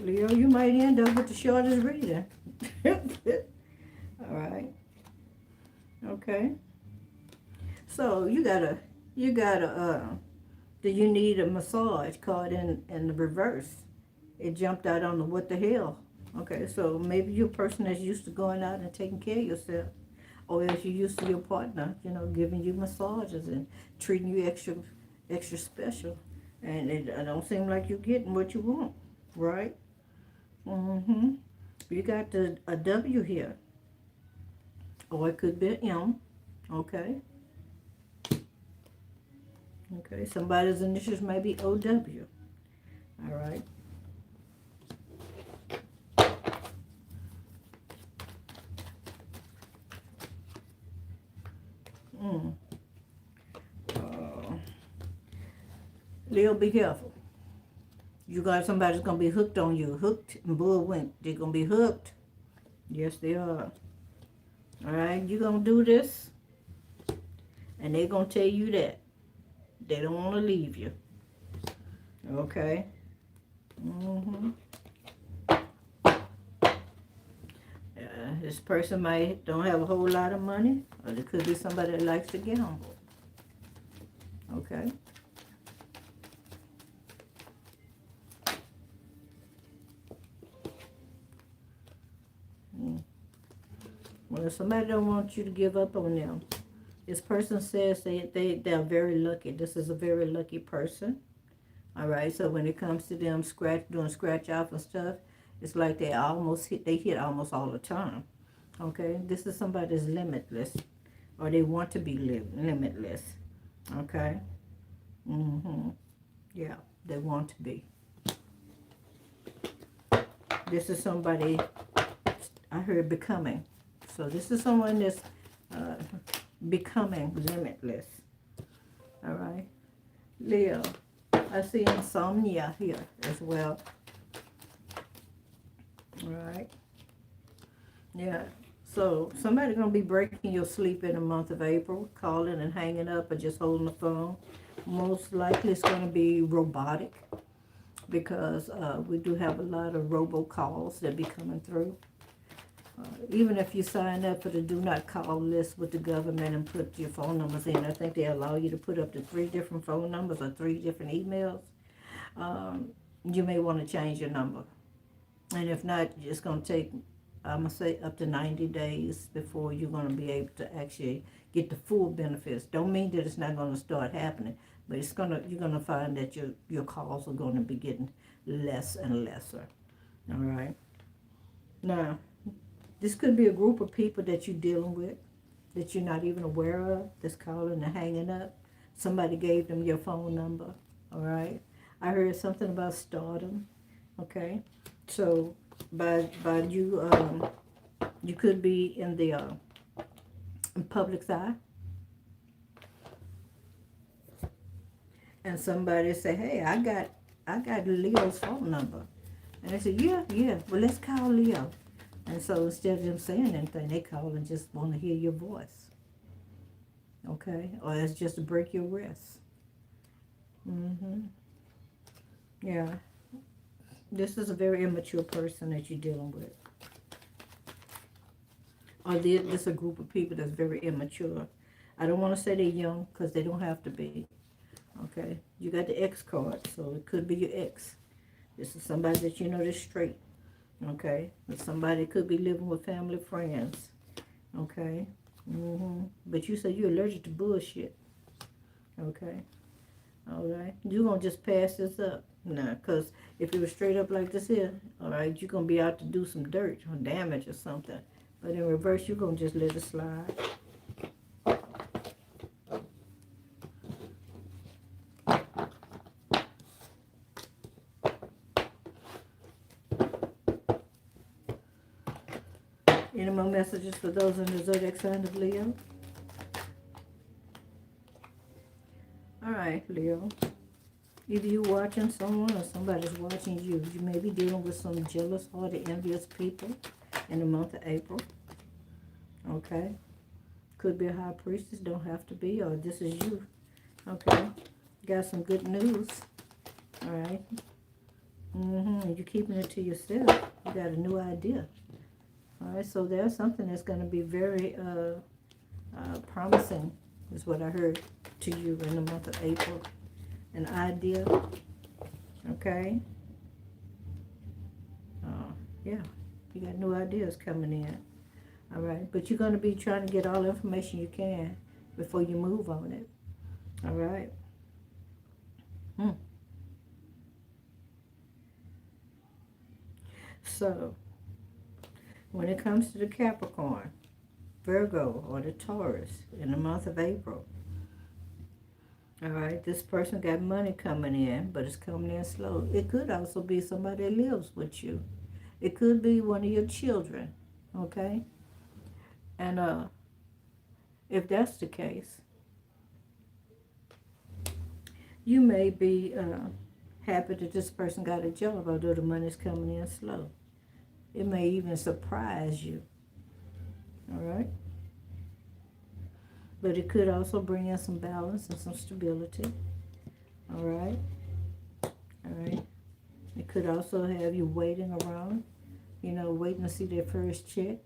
Leo, you might end up with the shortest reading. All right. Okay. So you gotta, do you need a massage card in the reverse? It jumped out on the what the hell. Okay, so maybe you're a person that's used to going out and taking care of yourself. Or if you're used to your partner, giving you massages and treating you extra special. And it don't seem like you're getting what you want, right? Mm-hmm. You got a W here. Or it could be an M. Okay. Okay, somebody's initials may be OW. All right. Leo, be careful. You got somebody's going to be hooked on you. Hooked and bull wink. They're going to be hooked. Yes, they are. All right, you're going to do this. And they're going to tell you that. They don't want to leave you. Okay. Mm-hmm. This person don't have a whole lot of money. Or it could be somebody that likes to gamble. Okay. Well, if somebody don't want you to give up on them, this person says they're very lucky. This is a very lucky person. All right, so when it comes to them doing scratch off and stuff, it's like they hit almost all the time. Okay, this is somebody that's limitless, or they want to be limitless. Okay. Yeah, they want to be. This is somebody, I heard, becoming. So this is someone that's becoming limitless. All right. Leo, I see insomnia here as well. All right. Yeah. So somebody's going to be breaking your sleep in the month of April, calling and hanging up or just holding the phone. Most likely it's going to be robotic because we do have a lot of robocalls that be coming through. Even if you sign up for the do not call list with the government and put your phone numbers in, I think they allow you to put up to 3 different phone numbers or 3 different emails. You may want to change your number. And if not, it's going to take, I'm going to say, up to 90 days before you're going to be able to actually get the full benefits. Don't mean that it's not going to start happening, but you're going to find that your calls are going to be getting less and lesser. All right? Now, this could be a group of people that you're dealing with that you're not even aware of, that's calling and hanging up. Somebody gave them your phone number, all right? I heard something about stardom, okay? So by you, you could be in the in public's eye. And somebody say, hey, I got Leo's phone number. And they say, yeah, well, let's call Leo. And so instead of them saying anything, they call and just want to hear your voice. Okay? Or it's just to break your rest. Yeah. This is a very immature person that you're dealing with. Or this is a group of people that's very immature. I don't want to say they're young because they don't have to be. Okay? You got the X card, so it could be your ex. This is somebody that you know that's straight. Okay, and somebody could be living with family friends. Okay, But you say you're allergic to bullshit. Okay. All right. You're going to just pass this up. Nah, because if it was straight up like this here, all right, you're going to be out to do some dirt or damage or something. But in reverse, you're going to just let it slide. Any more messages for those in the zodiac sign of Leo? All right, Leo. Either you watching someone or somebody's watching you. You may be dealing with some jealous, haughty, envious people in the month of April. Okay. Could be a high priestess. Don't have to be. Or this is you. Okay. Got some good news. All right. You're keeping it to yourself. You got a new idea. All right. So there's something that's going to be very promising, is what I heard to you in the month of April. An idea. Okay. Yeah. You got new ideas coming in. All right. But you're going to be trying to get all the information you can before you move on it. All right. So, when it comes to the Capricorn, Virgo, or the Taurus in the month of April, all right, this person got money coming in, but it's coming in slow. It could also be somebody that lives with you. It could be one of your children, okay? And if that's the case, you may be happy that this person got a job, although the money's coming in slow. It may even surprise you, all right? But it could also bring in some balance and some stability, all right? All right. It could also have you waiting around, waiting to see their first check.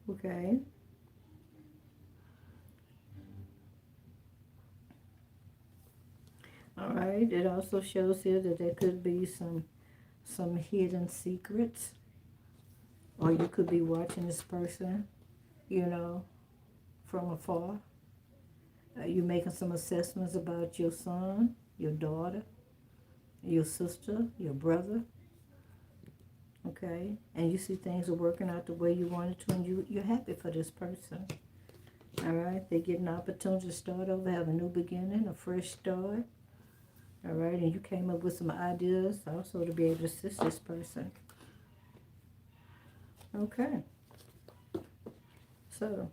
Okay. All right. It also shows here that there could be some hidden secrets, or you could be watching this person, from afar. You're making some assessments about your son, your daughter, your sister, your brother. Okay? And you see things are working out the way you wanted to, and you're happy for this person. All right? They get an opportunity to start over, have a new beginning, a fresh start. All right? And you came up with some ideas also to be able to assist this person. Okay. So,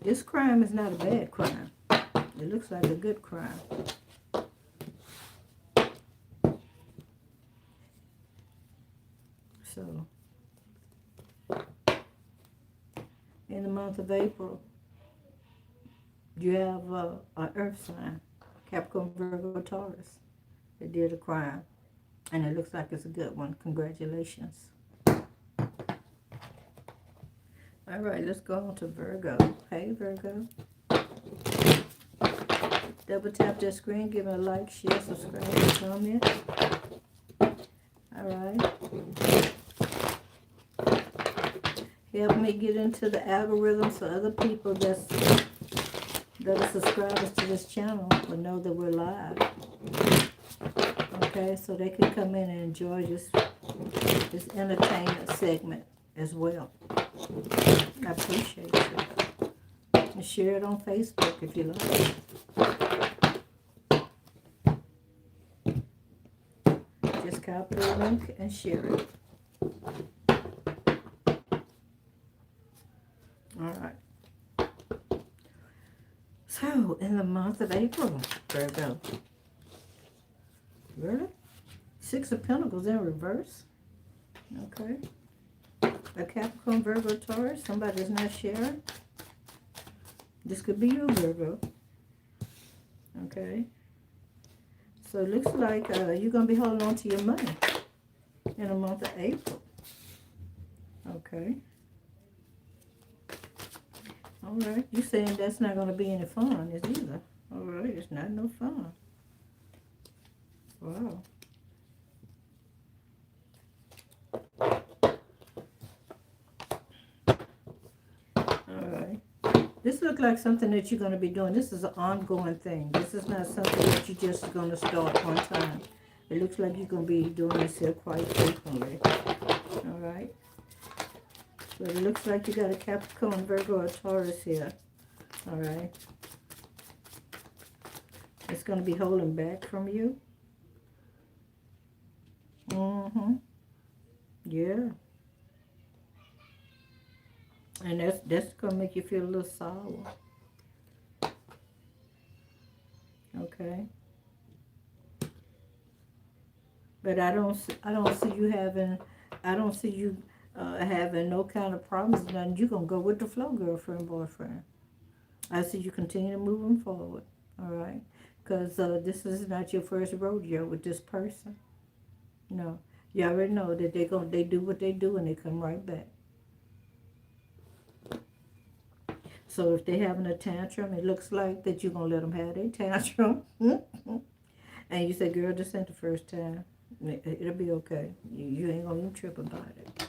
this crime is not a bad crime. It looks like a good crime. So, in the month of April, you have an earth sign, Capricorn, Virgo, Taurus, that did a crime. And it looks like it's a good one. Congratulations. All right, let's go on to Virgo. Hey, Virgo. Double tap that screen, give it a like, share, subscribe, and comment. All right. Help me get into the algorithm so other people that are subscribers to this channel will know that we're live. Okay, so they can come in and enjoy this entertainment segment as well. I appreciate you. And share it on Facebook if you like. Just copy the link and share it. All right. So, in the month of April, Virgo. Really? Six of Pentacles in reverse. Okay. A Capricorn, Virgo, Taurus. Somebody's not sharing. This could be you, Virgo. Okay. So it looks like you're going to be holding on to your money in the month of April. Okay. All right. You're saying that's not going to be any fun, is either. All right. It's not no fun. Wow. This looks like something that you're going to be doing. This is an ongoing thing. This is not something that you're just going to start one time. It looks like you're going to be doing this here quite frequently. All right. But it looks like you got a Capricorn, Virgo, or Taurus here. All right. It's going to be holding back from you. Yeah. And that's going to make you feel a little sour. Okay. But I don't see you having, having no kind of problems. Nothing. You're going to go with the flow, girlfriend, boyfriend. I see you continue moving forward. All right. Because this is not your first rodeo with this person. No. You already know that they do what they do and they come right back. So if they're having a tantrum, it looks like that you're going to let them have their tantrum. And you say, girl, this ain't the first time. It'll be okay. You ain't going to even trip about it.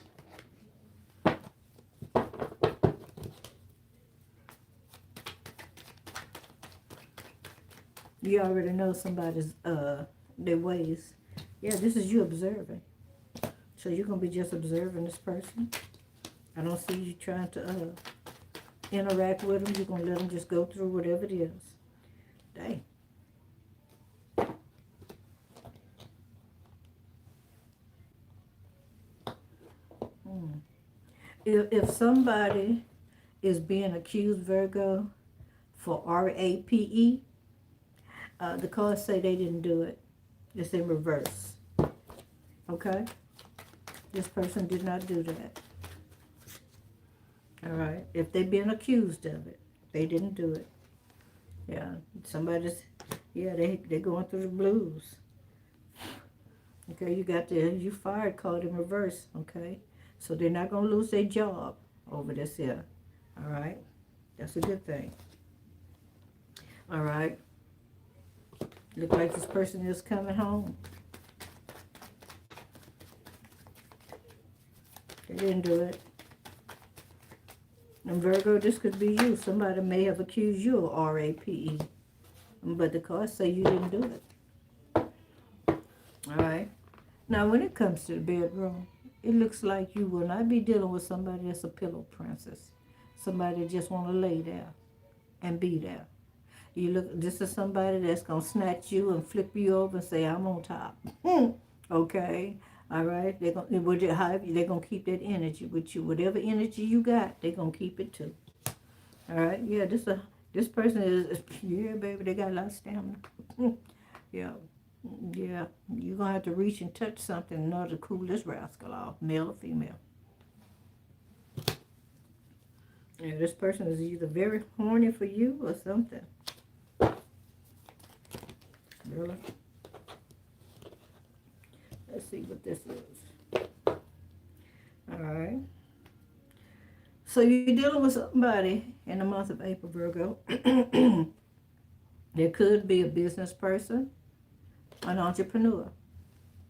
You already know somebody's, their ways. Yeah, this is you observing. So you're going to be just observing this person. I don't see you trying to interact with them. You're going to let them just go through whatever it is. Dang. If somebody is being accused, Virgo, for RAPE, the cards say they didn't do it. It's in reverse. Okay? This person did not do that. All right? If they've been accused of it, they didn't do it. Yeah, somebody's, yeah, they're going through the blues. Okay, you got the you fired card in reverse, okay? So they're not going to lose their job over this here. All right? That's a good thing. All right? Look like this person is coming home. They didn't do it. And Virgo, this could be you. Somebody may have accused you of RAPE. But the cards say you didn't do it. All right? Now, when it comes to the bedroom, it looks like you will not be dealing with somebody that's a pillow princess. Somebody that just want to lay there and be there. This is somebody that's going to snatch you and flip you over and say, I'm on top. Okay? All right? They're going to keep that energy with you. Whatever energy you got, they're going to keep it too. All right? Yeah, this person is, yeah, baby, they got a lot of stamina. Yeah. Yeah. You're going to have to reach and touch something in order to cool this rascal off, male or female. Yeah, this person is either very horny for you or something. Really? Let's see what this is. All right. So you're dealing with somebody in the month of April, Virgo. There could be a business person, an entrepreneur.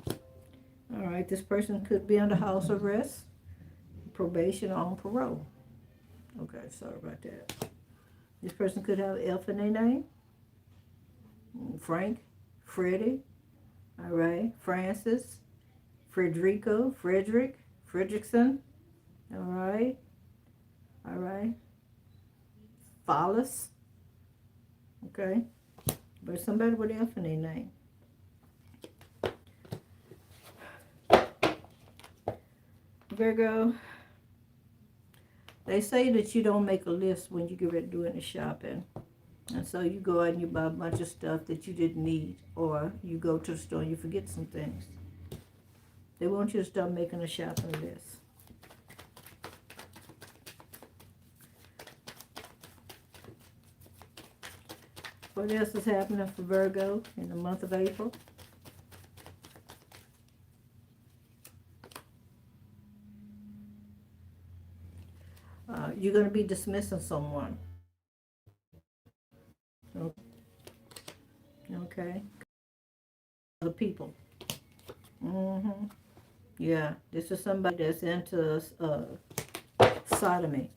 All right. This person could be under house arrest, probation, or on parole. Okay, sorry about that. This person could have F in their name. Frank, Freddie, all right, Francis, Frederico, Frederick, Fredrickson, all right, Follis, okay, but somebody with F in their name. Virgo, they say that you don't make a list when you get ready to do any shopping. And so you go out and you buy a bunch of stuff that you didn't need, or you go to the store and you forget some things. They want you to start making a shopping list. What else is happening for Virgo in the month of April? You're going to be dismissing someone. Okay. Other people. Yeah, this is somebody that's into sodomy.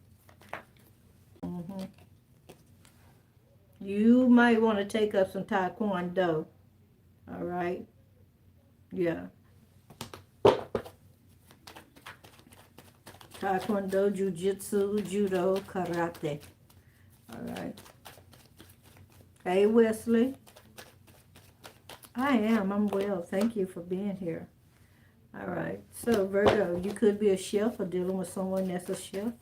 You might want to take up some taekwondo. All right? Yeah. Taekwondo, jiu-jitsu, judo, karate. All right. Hey, Wesley. I'm well. Thank you for being here. All right. So, Virgo, you could be a chef or dealing with someone that's a chef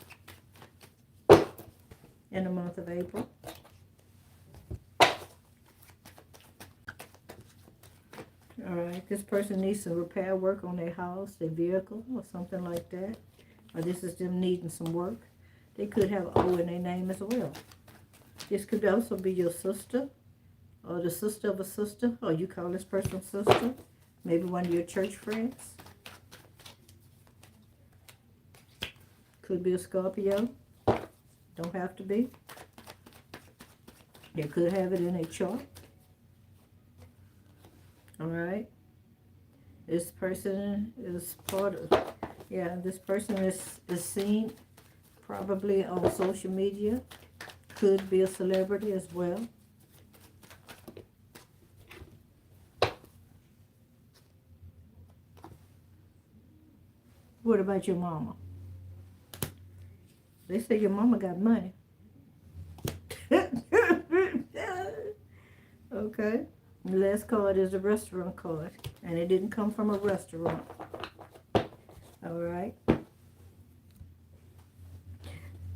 in the month of April. All right. This person needs some repair work on their house, their vehicle, or something like that. Or this is them needing some work. They could have O in their name as well. This could also be your sister, or the sister of a sister, or you call this person sister. Maybe one of your church friends. Could be a Scorpio. Don't have to be. They could have it in a chart. All right. This person is part of, this person is seen probably on social media. Could be a celebrity as well. What about your mama? They say your mama got money. Okay. The last card is a restaurant card. And it didn't come from a restaurant. Alright.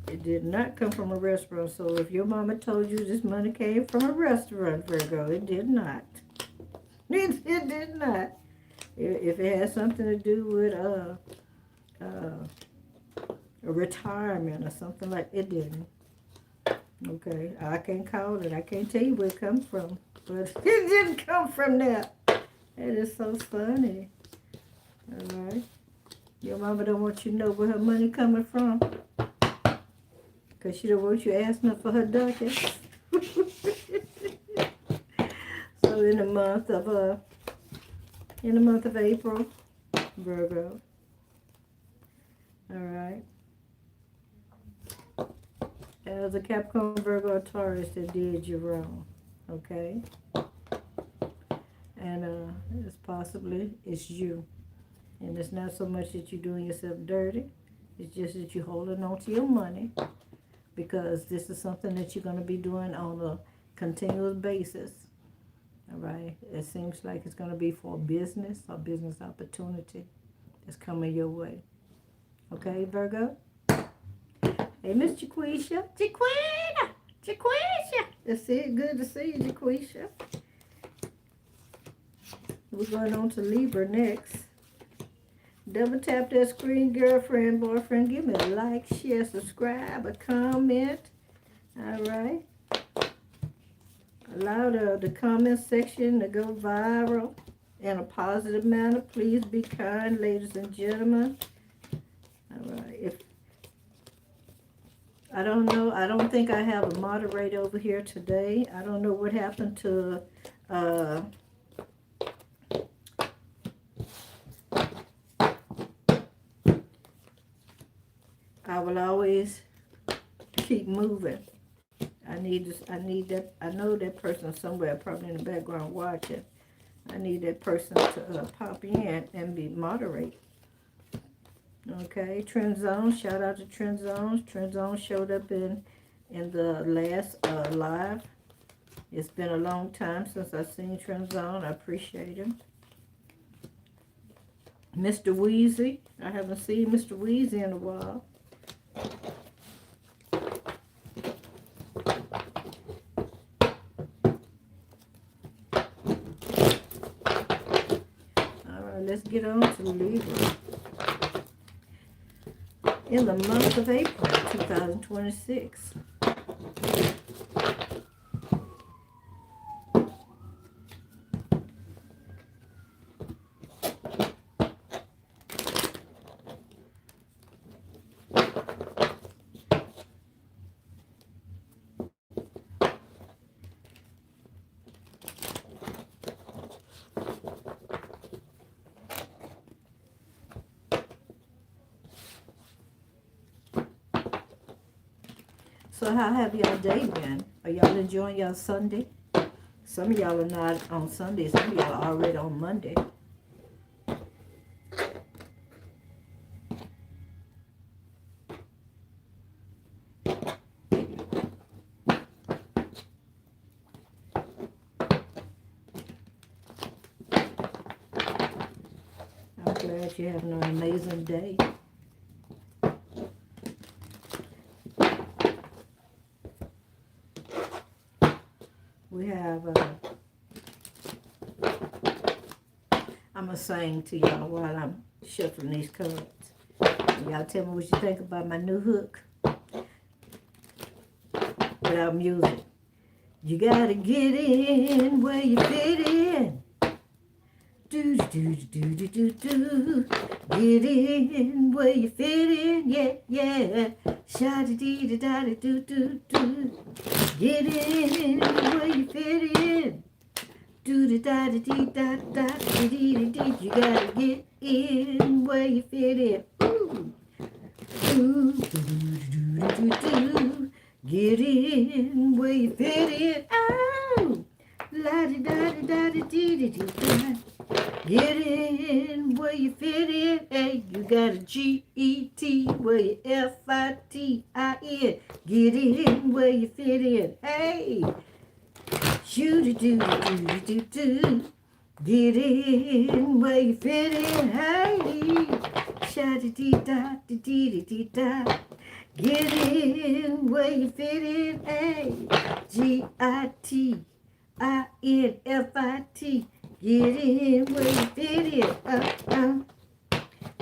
It did not come from a restaurant. So if your mama told you this money came from a restaurant, Virgo, it did not. It did not. If it has something to do with a retirement or something like it didn't. Okay, I can't call it. I can't tell you where it comes from, but it didn't come from there. That is so funny. All right, your mama don't want you to know where her money coming from, cause she don't want you asking her for her ducats. So in the month of April, Virgo. All right. As a Capricorn, Virgo, or Taurus that did you wrong, okay? And it's you. And it's not so much that you're doing yourself dirty. It's just that you're holding on to your money because this is something that you're going to be doing on a continuous basis, all right? It seems like it's going to be for business or business opportunity that's coming your way, okay, Virgo? Hey, Miss Jaquisha. Jaquisha. That's it. Good to see you, Jaquisha. We're going on to Libra next. Double tap that screen, girlfriend, boyfriend. Give me a like, share, subscribe, a comment. All right. Allow the comment section to go viral in a positive manner. Please be kind, ladies and gentlemen. All right. I don't know. I don't think I have a moderator over here today. I don't know what happened to I will always keep moving. I need that. I know that person somewhere, probably in the background watching. I need that person to pop in and be moderate. Okay, Trend Zone, shout out to Trend Zones. Trend Zone showed up in the last live. It's been a long time since I've seen Trend Zone. I appreciate him. Mr. Wheezy, I haven't seen Mr. Wheezy in a while. All right, let's get on to Libra. In the month of April 2026. So how have y'all day been? Are y'all enjoying y'all Sunday? Some of y'all are not on Sunday. Some of y'all are already on Monday. I'm glad you're having an amazing day. We have, I'm going to sing to y'all while I'm shuffling these cards. Y'all tell me what you think about my new hook without music. You got to get in where you fit in. Do, do, do, do, do, do. Get in where you fit in, yeah, yeah. Sha-da-dee-da-da-do-do-do. Get in where you fit in. Do-da-da-da-dee-da-da-dee-dee-dee. You gotta get in where you fit in. Ooh. Ooh. Do-do-do-do-do-do. Get in where you fit in. Oh. La-di-da-di-da-di-dee-dee-dee-da. Get in where you fit in. Hey, you got a G-E-T where you F-I-T-I-N. Get in where you fit in. Hey, shoo-doo-doo-doo-doo-doo. Get in where you fit in. Hey, sha-dee-dee-da-dee-dee-dee-da. Get in where you fit in. Hey, G-I-T-I-N-F-I-T. Get in where you fit in.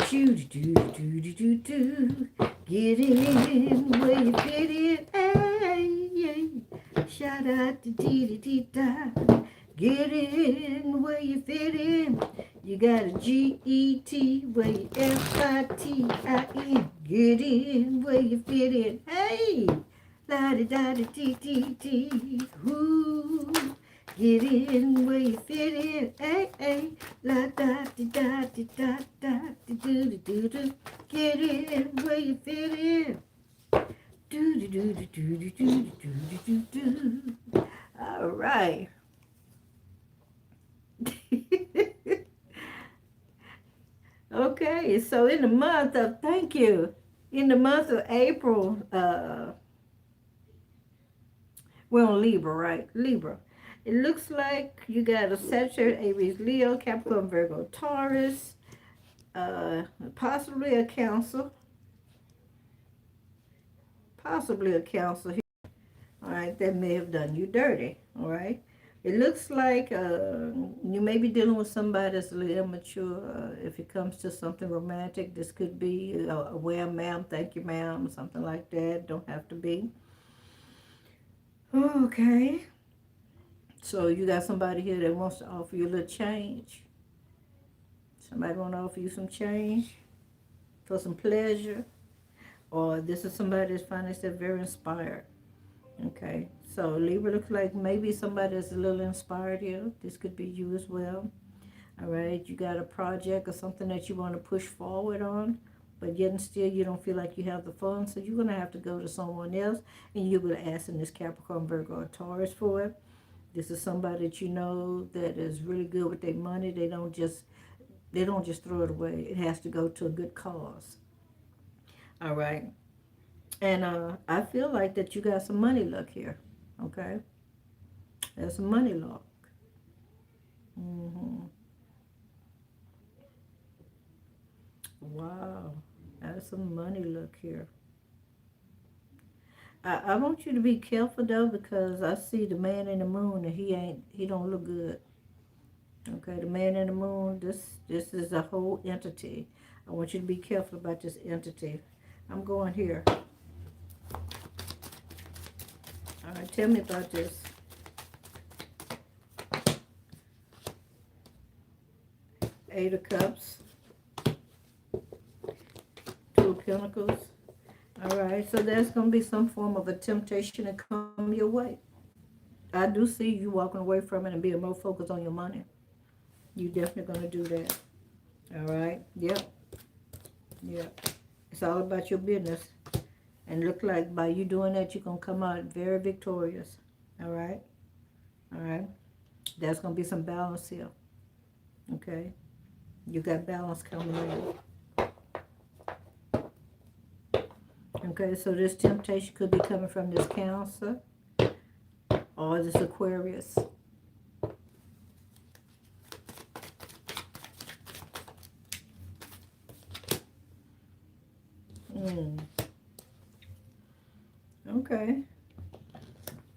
Shoo-doo-doo-doo-doo-doo. Get in where you fit in. Hey, yeah. Sha-da-dee-dee-dee-da. Get in where you fit in. You got a G-E-T where you F-I-T-I-N. Get in where you fit in. Hey, la-di-da-di-dee-dee-dee. Ooh. Get in where you fit in. Hey, hey. La-da-di-da-di-da-da-di-do-do-do-do. Get in where you fit in. Do-do-do-do-do-do-do-do-do-do. All right. Okay, so in the month of, thank you, in the month of April, we're on Libra, right? Libra. It looks like you got a Sagittarius, Aries, Leo, Capricorn, Virgo, Taurus, possibly a Cancer. Possibly a Cancer here. All right, that may have done you dirty. All right. It looks like you may be dealing with somebody that's a little immature. If it comes to something romantic, this could be a well, ma'am, thank you, ma'am, something like that. Don't have to be. Okay. So you got somebody here that wants to offer you a little change. Somebody want to offer you some change for some pleasure. Or this is somebody that's finding themselves very inspired. Okay, so Libra looks like maybe somebody that's a little inspired here. This could be you as well. All right, you got a project or something that you want to push forward on, but yet and still you don't feel like you have the funds, so you're going to have to go to someone else, and you're going to ask in this Capricorn, Virgo, or Taurus for it. This is somebody that you know that is really good with their money. They don't just throw it away. It has to go to a good cause. All right. And I feel like that you got some money luck here, okay? There's some money luck. Wow, there's some money luck here. I want you to be careful, though, because I see the man in the moon, and he don't look good. Okay, the man in the moon, this is a whole entity. I want you to be careful about this entity. I'm going here. All right, tell me about this. Eight of Cups. Two of Pentacles. All right, so there's going to be some form of a temptation to come your way. I do see you walking away from it and being more focused on your money. You're definitely going to do that. All right, yep. It's all about your business. And look like by you doing that, you're going to come out very victorious. All right? All right? There's going to be some balance here. Okay? You got balance coming in. Okay, so this temptation could be coming from this Cancer or this Aquarius. Okay.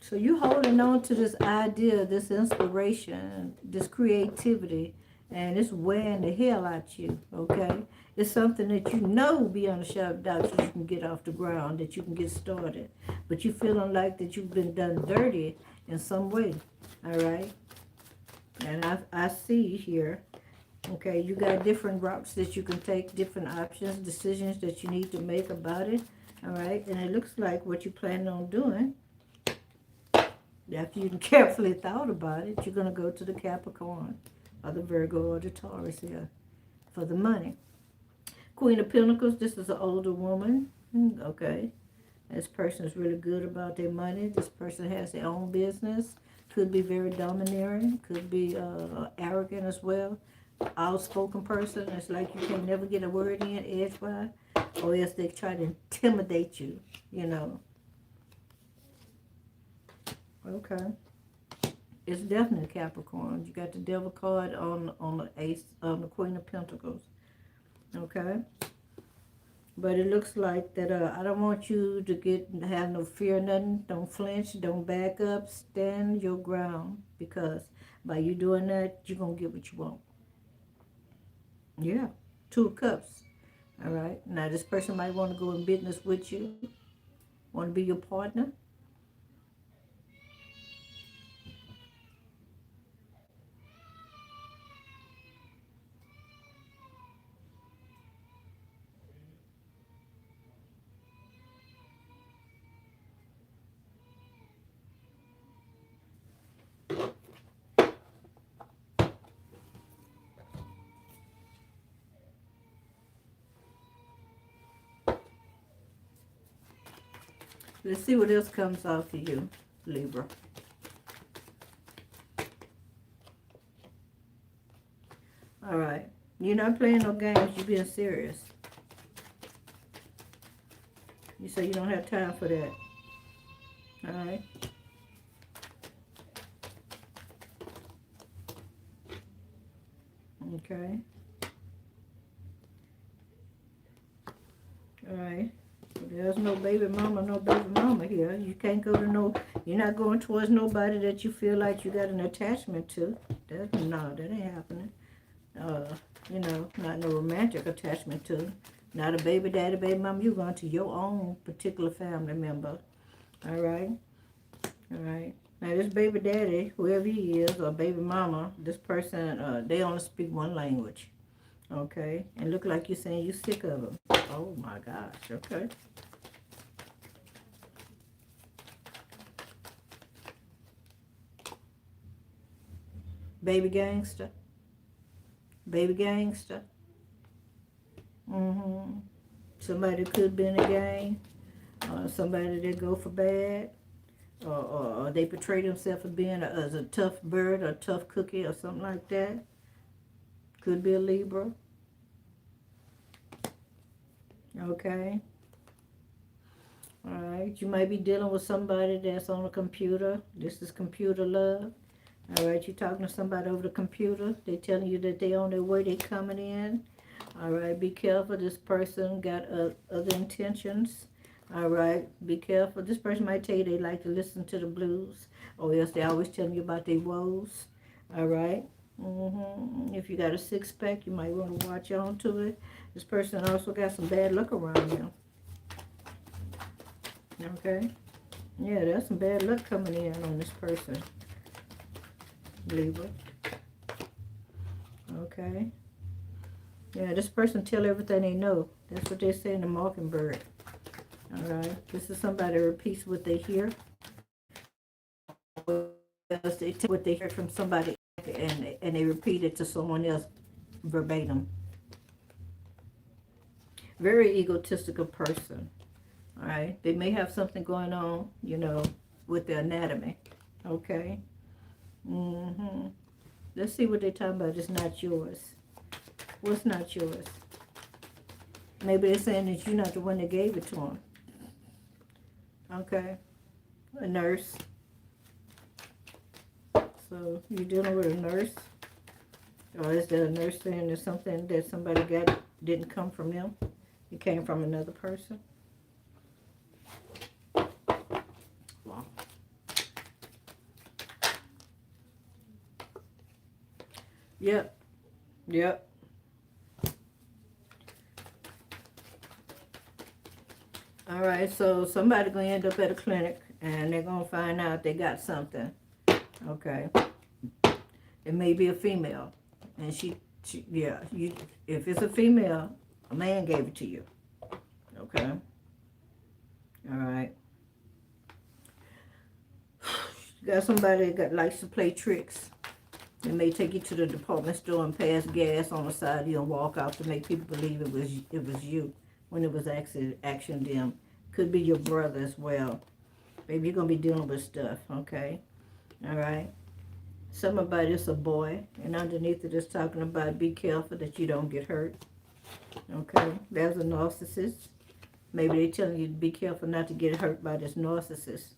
So you holding on to this idea, this inspiration, this creativity, and it's wearing the hell out you, okay? It's something that you know beyond a shadow of doubt you can get off the ground, that you can get started. But you feeling like that you've been done dirty in some way, all right? And I see here, okay, you got different routes that you can take, different options, decisions that you need to make about it, all right? And it looks like what you plan on doing, after you carefully thought about it, you're going to go to the Capricorn or the Virgo or the Taurus here for the money. Queen of Pentacles, this is an older woman, okay? This person is really good about their money. This person has their own business. Could be very domineering. Could be arrogant as well. Outspoken person. It's like you can never get a word in edgewise. Or else they try to intimidate you, you know. Okay. It's definitely Capricorn. You got the Devil card on the Ace, on the Queen of Pentacles. Okay. But it looks like that I don't want you to have no fear, nothing. Don't flinch. Don't back up. Stand your ground. Because by you doing that, you're going to get what you want. Yeah. 2 of Cups. All right. Now, this person might want to go in business with you. Want to be your partner. Let's see what else comes out for you, Libra. All right. You're not playing no games. You're being serious. You say you don't have time for that. All right. Okay. All right. There's no baby mama here. You can't go to you're not going towards nobody that you feel like you got an attachment to. No, that ain't happening. You know, not no romantic attachment to. Not a baby daddy, baby mama. You're going to your own particular family member. All right? All right. Now, this baby daddy, whoever he is, or baby mama, this person, they only speak one language. Okay? And look like you're saying you're sick of them. Oh, my gosh. Okay. Baby gangster. Baby gangster. Somebody could be in a gang. Somebody that go for bad. Or they portray themselves as being as a tough bird or tough cookie or something like that. Could be a Libra. Okay. All right. You might be dealing with somebody that's on a computer. This is computer love. All right. You're talking to somebody over the computer. They're telling you that they on their way. They coming in. All right. Be careful. This person got other intentions. All right. Be careful. This person might tell you they like to listen to the blues. Or else they always telling you about their woes. All right. If you got a six-pack, you might want to watch on to it. This person also got some bad luck around them. Okay? Yeah, there's some bad luck coming in on this person. Libra. Okay? Yeah, this person tell everything they know. That's what they say in the Mockingbird. Alright? This is somebody that repeats what they hear. They take what they hear from somebody and they repeat it to someone else verbatim. Very egotistical person. All right. They may have something going on, you know, with their anatomy. Okay. Mm-hmm. Let's see what they're talking about. It's not yours. What's not yours? Maybe they're saying that you're not the one that gave it to them. Okay. A nurse. So you're dealing with a nurse? Or is there a nurse saying there's something that somebody got didn't come from them? It came from another person? Wow. Yep. Yep. All right, so somebody gonna end up at a clinic and they're gonna find out they got something. Okay. It may be a female. And she yeah, if it's a female, a man gave it to you. Okay. All right. You got somebody that likes to play tricks. They may take you to the department store and pass gas on the side of you and walk out to make people believe it was you when it was actually them. Could be your brother as well. Maybe you're going to be dealing with stuff, okay? All right? Somebody is a boy, and underneath it is talking about be careful that you don't get hurt. Okay? There's a narcissist. Maybe they're telling you to be careful not to get hurt by this narcissist.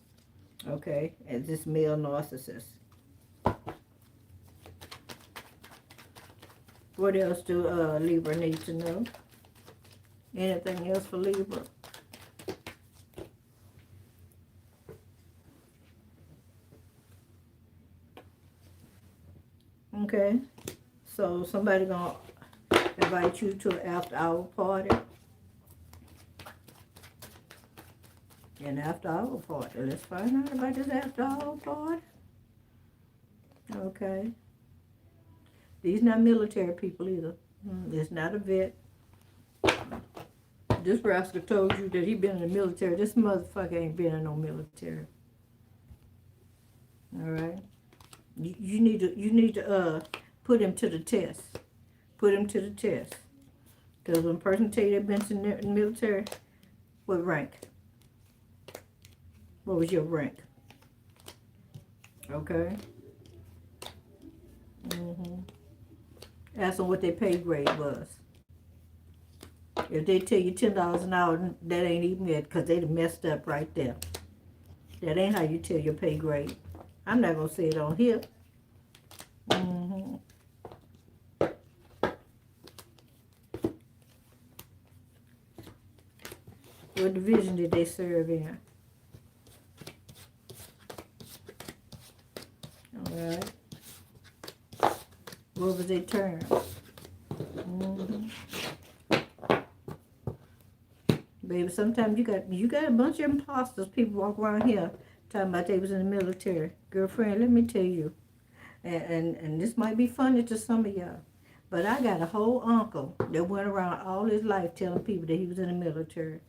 Okay? And this male narcissist. What else do Libra need to know? Anything else for Libra? Okay, so somebody gonna invite you to an after-hour party. An after-hour party. Let's find out about this after-hour party. Okay. These not military people either. It's not a vet. This rascal told you that he been in the military. This motherfucker ain't been in no military. All right. You need to put him to the test. Put him to the test. Because when a person tell you they've been in the military, what rank? What was your rank? Okay. Ask them what their pay grade was. If they tell you $10 an hour, that ain't even it, because they done messed up right there. That ain't how you tell your pay grade. I'm not going to say it on here. What division did they serve in? All right. What was their term? Baby, sometimes you got a bunch of imposters. People walk around here talking about they was in the military. Girlfriend, let me tell you, and this might be funny to some of y'all, but I got a whole uncle that went around all his life telling people that he was in the military.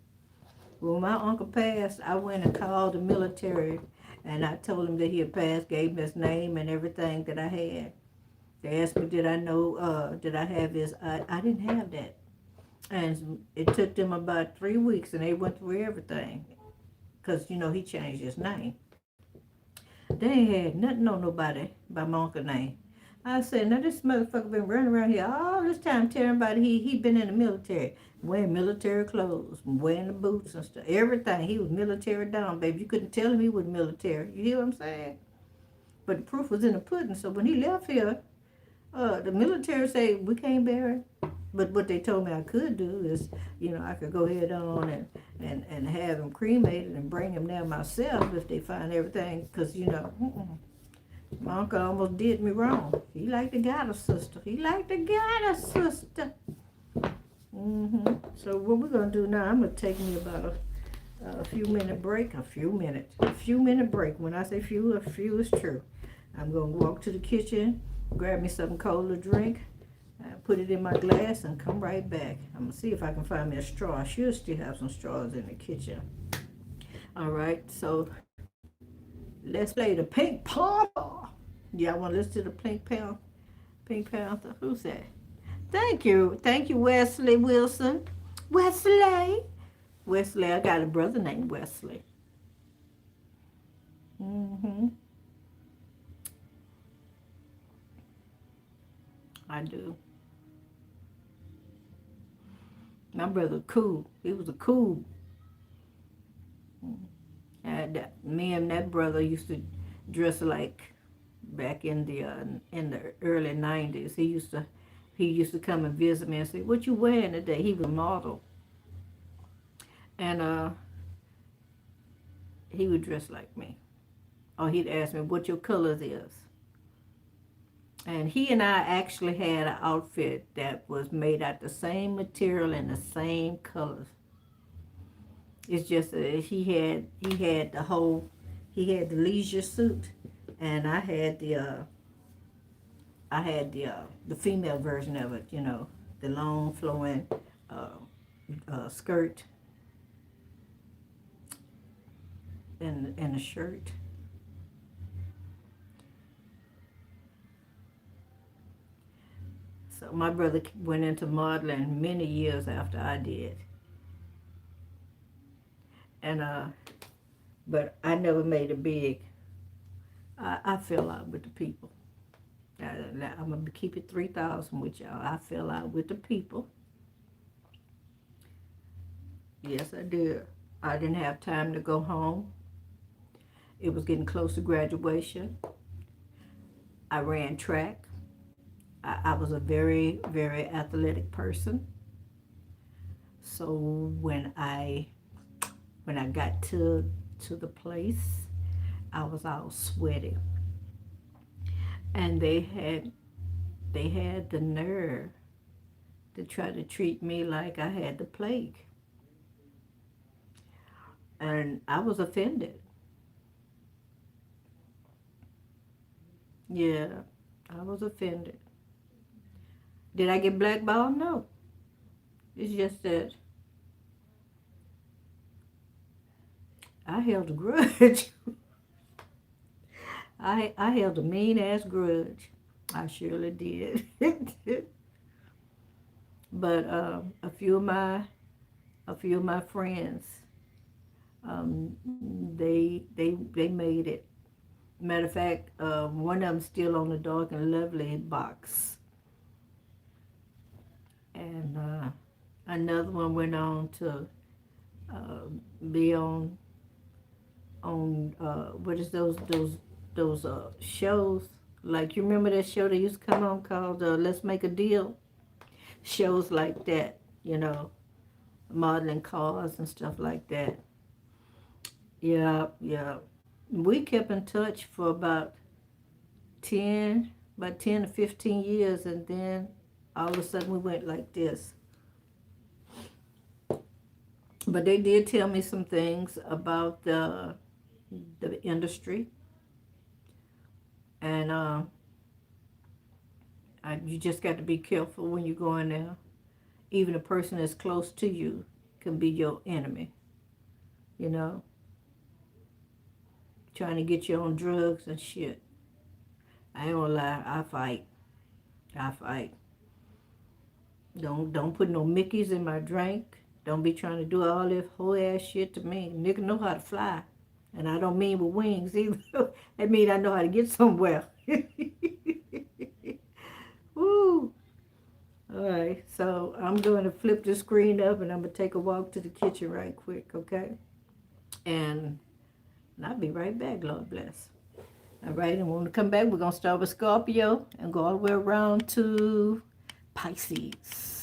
When my uncle passed, I went and called the military, and I told him that he had passed, gave him his name and everything that I had. They asked me, did I know, did I have his, I didn't have that. And it took them about 3 weeks, and they went through everything. Because, you know, he changed his name. They ain't had nothing on nobody by my uncle's name. I said, now this motherfucker been running around here all this time telling everybody he been in the military. Wearing military clothes, wearing the boots and stuff. Everything. He was military down, baby. You couldn't tell him he was military. You hear what I'm saying? But the proof was in the pudding. So when he left here, the military said, we can't bear it. But what they told me I could do is, you know, I could go ahead on and have him cremated and bring him there myself if they find everything. Because, you know, my uncle almost did me wrong. He liked to got a sister. He liked to got a sister. So what we're going to do now, I'm going to take me about a few minute break. A few minute break. When I say a few is true. I'm going to walk to the kitchen, grab me something cold to drink, put it in my glass, and come right back. I'm going to see if I can find me a straw. I should still have some straws in the kitchen. All right, so let's play the Pink Panther. Y'all want to listen to the Pink Panther? Pink Panther? Who's that? Thank you, Wesley Wilson. Wesley Wesley, I got a brother named Wesley. I do. My brother cool. He was a cool. And me and that brother used to dress like back in the early 90s. He used to come and visit me and say, "What you wearing today?" He was a model. And he would dress like me. Or he'd ask me what your colors is. And he and I actually had an outfit that was made out the same material and the same colors. It's just he had the leisure suit, and I had the female version of it, you know, the long flowing skirt and a shirt. So my brother went into modeling many years after I did. And but I never made it big. I fell out with the people. I'm gonna keep it 3,000 with y'all. I fell out with the people. Yes, I did. I didn't have time to go home. It was getting close to graduation. I ran track. I was a very, very athletic person. So when I got to the place, I was all sweaty. And they had the nerve to try to treat me like I had the plague. And I was offended. Yeah, I was offended. Did I get blackballed? No. It's just that I held a grudge. I held a mean-ass grudge. I surely did. But a few of my friends, they made it. Matter of fact, one of them still on the Dark and Lovely box, and another one went on to be on what is those shows? Like, you remember that show that used to come on called Let's Make a Deal? Shows like that, you know, modeling cars and stuff like that. Yeah. We kept in touch for about 10 to 15 years, and then all of a sudden we went like this. But they did tell me some things about the industry, and you just got to be careful when you go in there. Even a person that's close to you can be your enemy, you know, trying to get you on drugs and shit. I ain't gonna lie, I fight. Don't put no Mickeys in my drink. Don't be trying to do all this whole ass shit to me. Nigga know how to fly. And I don't mean with wings either. I mean I know how to get somewhere. Woo! Alright, so I'm going to flip the screen up and I'm going to take a walk to the kitchen right quick, okay? And I'll be right back, Lord bless. Alright, and when we come back, we're going to start with Scorpio and go all the way around to Pisces.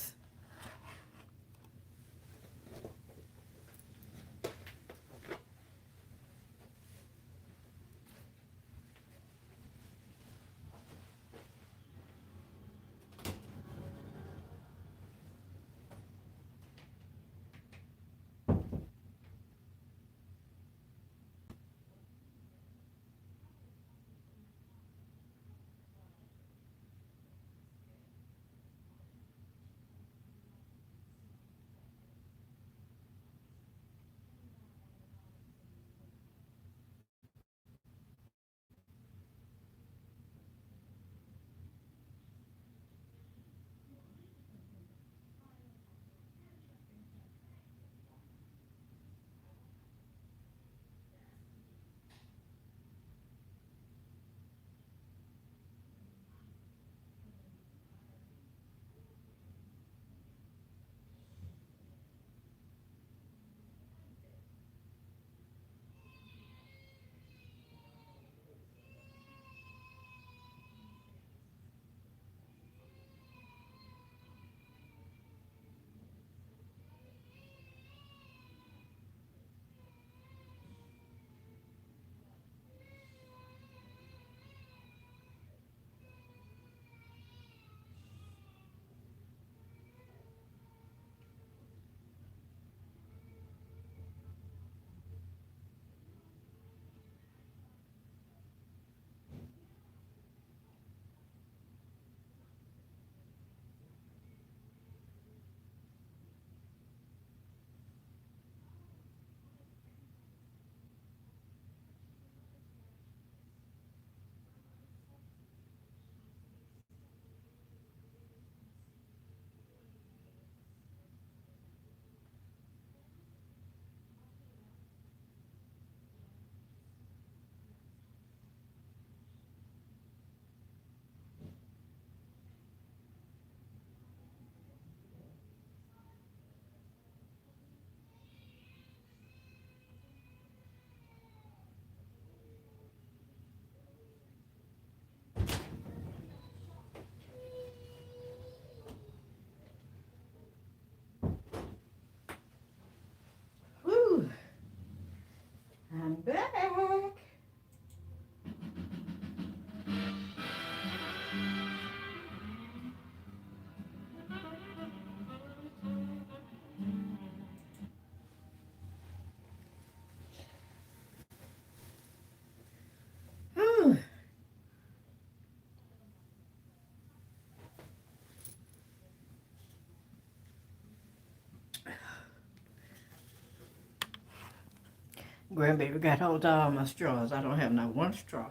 Grandbaby got hold of all my straws. I don't have not one straw.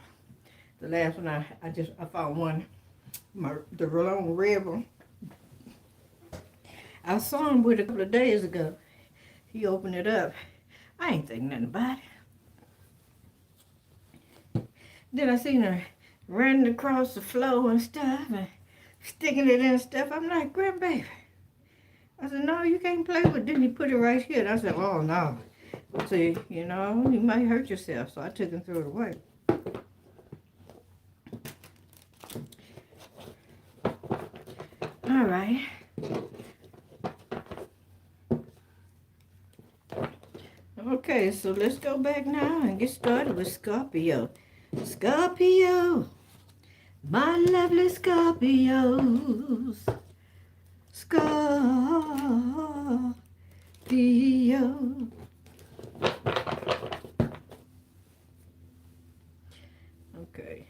The last one I found one, the long red one. I saw him with a couple of days ago. He opened it up. I ain't thinking nothing about it. Then I seen her running across the floor and stuff and sticking it in stuff. I'm like, grandbaby. I said, no, you can't play with it. Then he put it right here. And I said, oh, no. See, you know, you might hurt yourself. So I took and threw it away. All right. Okay, so let's go back now and get started with Scorpio. Scorpio, my lovely Scorpios. Scorpio. Okay.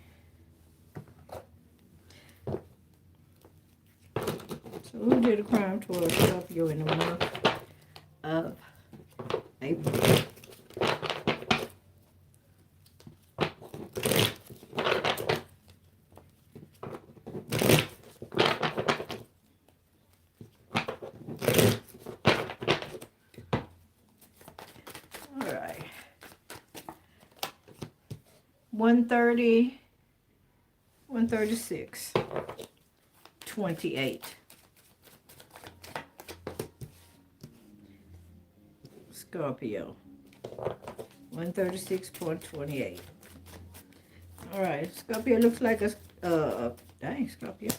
So who did a crime towards Scorpio in the month of April? All right. 130, 136, 28. Scorpio. 136.28. All right, Scorpio looks like a, dang, Scorpio.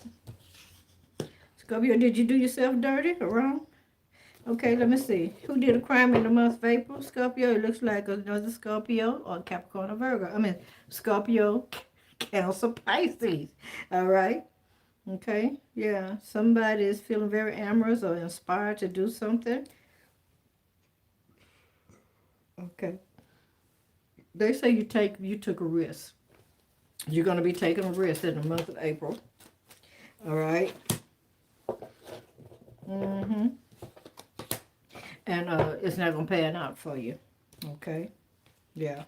Scorpio, did you do yourself dirty or wrong? Okay, let me see. Who did a crime in the month of April? Scorpio, it looks like another Scorpio or Capricorn or Virgo. I mean, Scorpio, Cancer, Pisces. All right. Okay, yeah. Somebody is feeling very amorous or inspired to do something. Okay. They say you took a risk. You're going to be taking a risk in the month of April. All right. Mm-hmm. And it's not going to pan out for you. Okay. Yeah.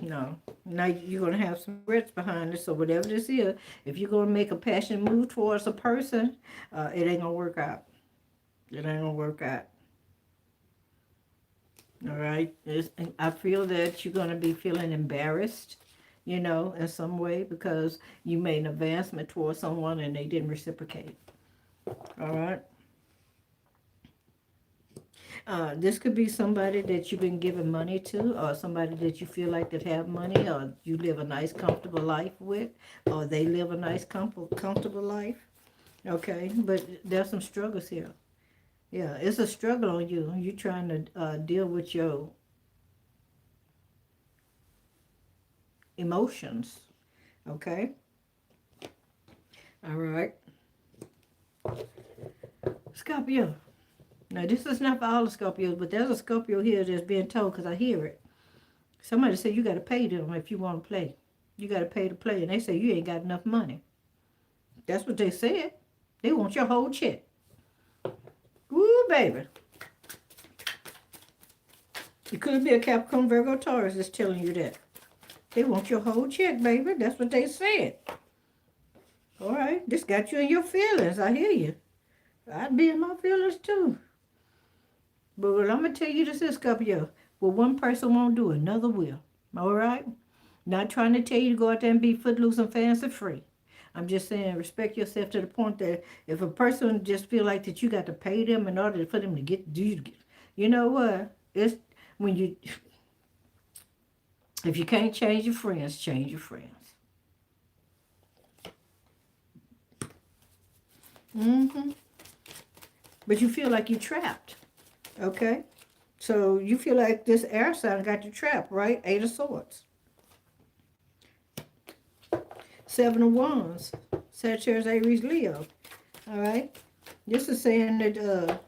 No. Now you're going to have some regrets behind it. So whatever this is, if you're going to make a passionate move towards a person, it ain't going to work out. It ain't going to work out. All right. I feel that you're going to be feeling embarrassed, you know, in some way because you made an advancement towards someone and they didn't reciprocate. All right. This could be somebody that you've been giving money to, or somebody that you feel like that have money, or you live a nice, comfortable life with, or they live a nice, comfortable life. Okay, but there's some struggles here. Yeah, it's a struggle on you. You're trying to deal with your emotions. Okay? All right. Scorpio. Now, this is not for all the Scorpios, but there's a Scorpio here that's being told because I hear it. Somebody said you got to pay them if you want to play. You got to pay to play. And they say you ain't got enough money. That's what they said. They want your whole check. Woo, baby. It could be a Capricorn, Virgo, Taurus that's telling you that. They want your whole check, baby. That's what they said. All right. This got you in your feelings. I hear you. I'd be in my feelings too. But what I'm going to tell you this is, Scorpio. What one person won't do, another will. All right? Not trying to tell you to go out there and be footloose and fancy free. I'm just saying respect yourself to the point that if a person just feel like that you got to pay them in order for them to get, you know what? It's when you, if you can't change your friends, change your friends. Mm-hmm. But you feel like you're trapped. Okay? So you feel like this air sign got you trapped, right? 8 of Swords. 7 of Wands. Sagittarius, Aries, Leo. All right? This is saying that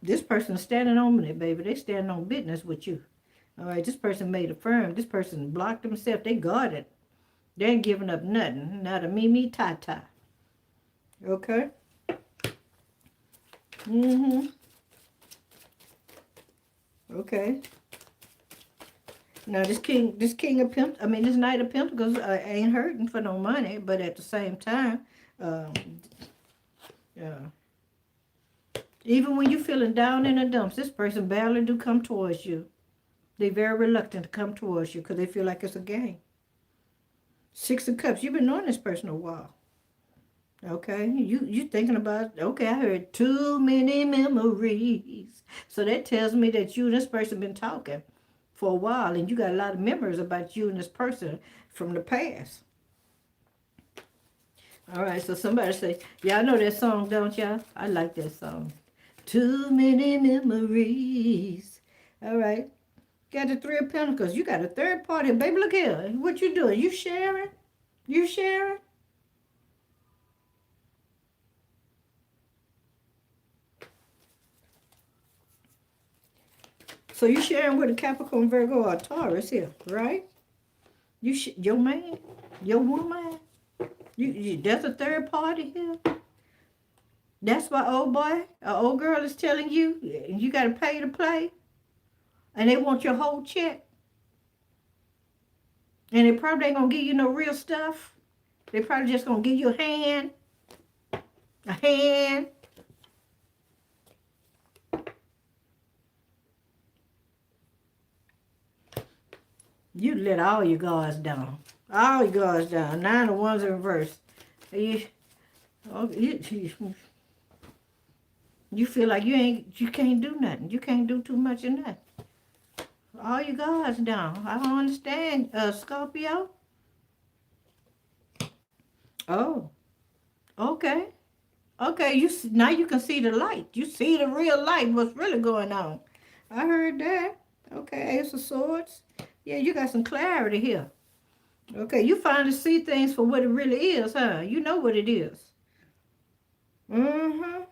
this person's standing on it, baby. They standing on business with you. All right? This person made a firm. This person blocked themselves. They guarded. They ain't giving up nothing. Not a me, ta-ta. Okay? Mm-hmm. Okay. Now this king of pentacles, this knight of pentacles ain't hurting for no money, but at the same time, um, even when you're feeling down in the dumps, this person barely do come towards you. They're very reluctant to come towards you because they feel like it's a game. Six of Cups, you've been knowing this person a while. Okay, you thinking about, okay, I heard too many memories. So that tells me that you and this person been talking for a while, and you got a lot of memories about you and this person from the past. All right, so somebody say, y'all know that song, don't y'all? I like that song. Too many memories. All right. Got the Three of Pentacles. You got a third party. Baby, look here. What you doing? You sharing? You sharing? So you sharing with a Capricorn, Virgo, or Taurus here, right? Your man, your woman. That's a third party here. That's why old boy, or old girl is telling you, you got to pay to play. And they want your whole check. And they probably ain't going to give you no real stuff. They probably just going to give you a hand. A hand. You let all your guards down. All your guards down. 9 of Wands in reverse. You feel like you can't do nothing. You can't do too much in that. All your guards down. I don't understand, Scorpio. Oh, okay. Okay, now you can see the light. You see the real light, what's really going on. I heard that. Okay, Ace of Swords. Yeah, you got some clarity here. Okay, you finally see things for what it really is, huh? You know what it is. Mm-hmm.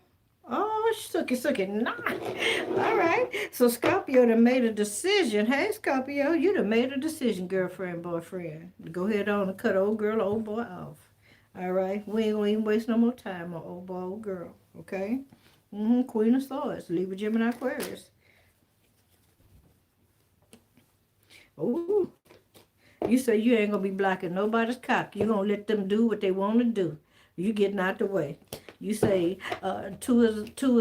Oh, sucky, nah. All right. So Scorpio done made a decision. Hey, Scorpio, you done made a decision, girlfriend, boyfriend. Go ahead on and cut old girl, old boy off. All right. We ain't gonna even waste no more time on old boy, old girl. Okay? Queen of Swords. Libra, Gemini, Aquarius. Ooh. You say you ain't gonna be blocking nobody's cock. You gonna let them do what they want to do. You getting out the way. You say two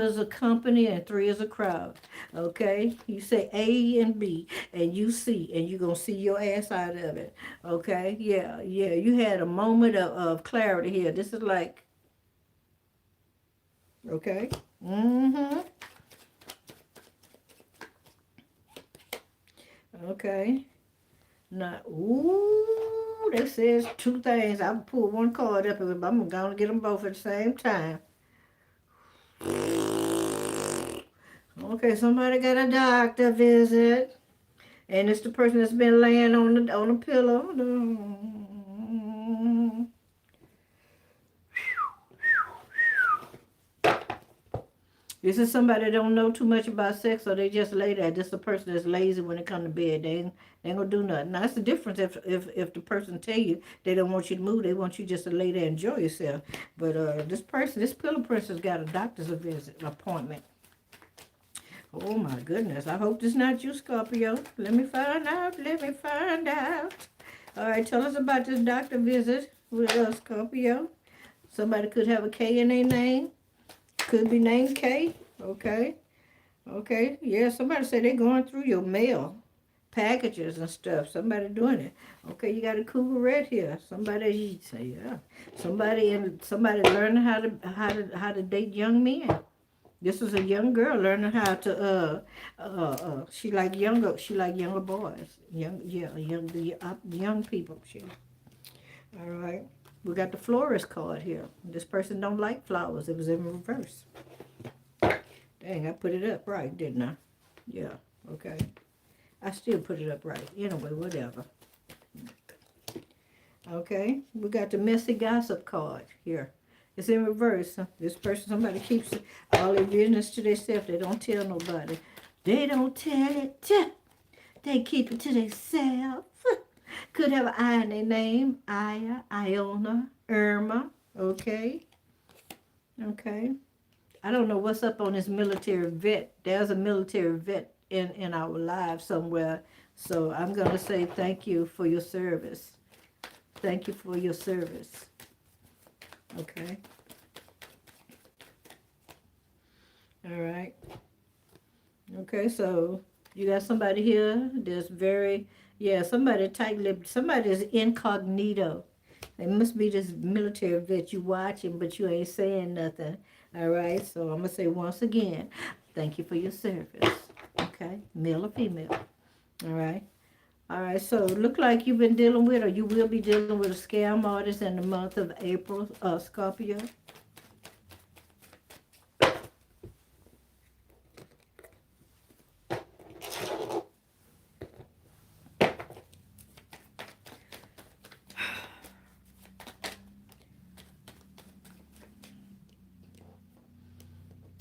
is a company and 3 is a crowd. Okay? You say A and B and you C, and you gonna see your ass out of it. Okay? Yeah. You had a moment of clarity here. This is like, okay? Okay. Now, ooh, that says 2 things. I pull one card up, and I'm going to get them both at the same time. Okay, somebody got a doctor visit, and it's the person that's been laying on the pillow. This is somebody that don't know too much about sex, or they just lay there. This is a person that's lazy when it come to bed. They ain't gonna do nothing. Now, that's the difference if the person tell you they don't want you to move. They want you just to lay there and enjoy yourself. But this pillow princess got a doctor's appointment. Oh, my goodness. I hope this is not you, Scorpio. Let me find out. All right, tell us about this doctor visit with Scorpio. Somebody could have a K in their name. Could be named K. Okay. Yeah, somebody said they're going through your mail. Packages and stuff. Somebody doing it. Okay, you got a cougar red here. Somebody say, yeah. Somebody learning how to date young men. This is a young girl learning how to she like younger boys. Young people. All right. We got the florist card here. This person don't like flowers. It was in reverse. Dang, I put it up right, didn't I? Yeah, okay. I still put it up right. Anyway, whatever. Okay, we got the messy gossip card here. It's in reverse. This person, somebody keeps all their business to themselves. They don't tell nobody. They don't tell it. They keep it to themselves. Could have an I in their name. Aya, Iona, Irma. Okay. I don't know what's up on this military vet. There's a military vet in our lives somewhere. So I'm going to say thank you for your service. Thank you for your service. Okay. All right. Okay, so you got somebody here that's very, yeah, somebody tight-lipped, somebody is incognito. It must be this military vet you watching, but you ain't saying nothing. All right, so I'm going to say once again, thank you for your service. Okay, male or female. All right. All right, so look like you've been dealing with, or you will be dealing with a scam artist in the month of April, Scorpio.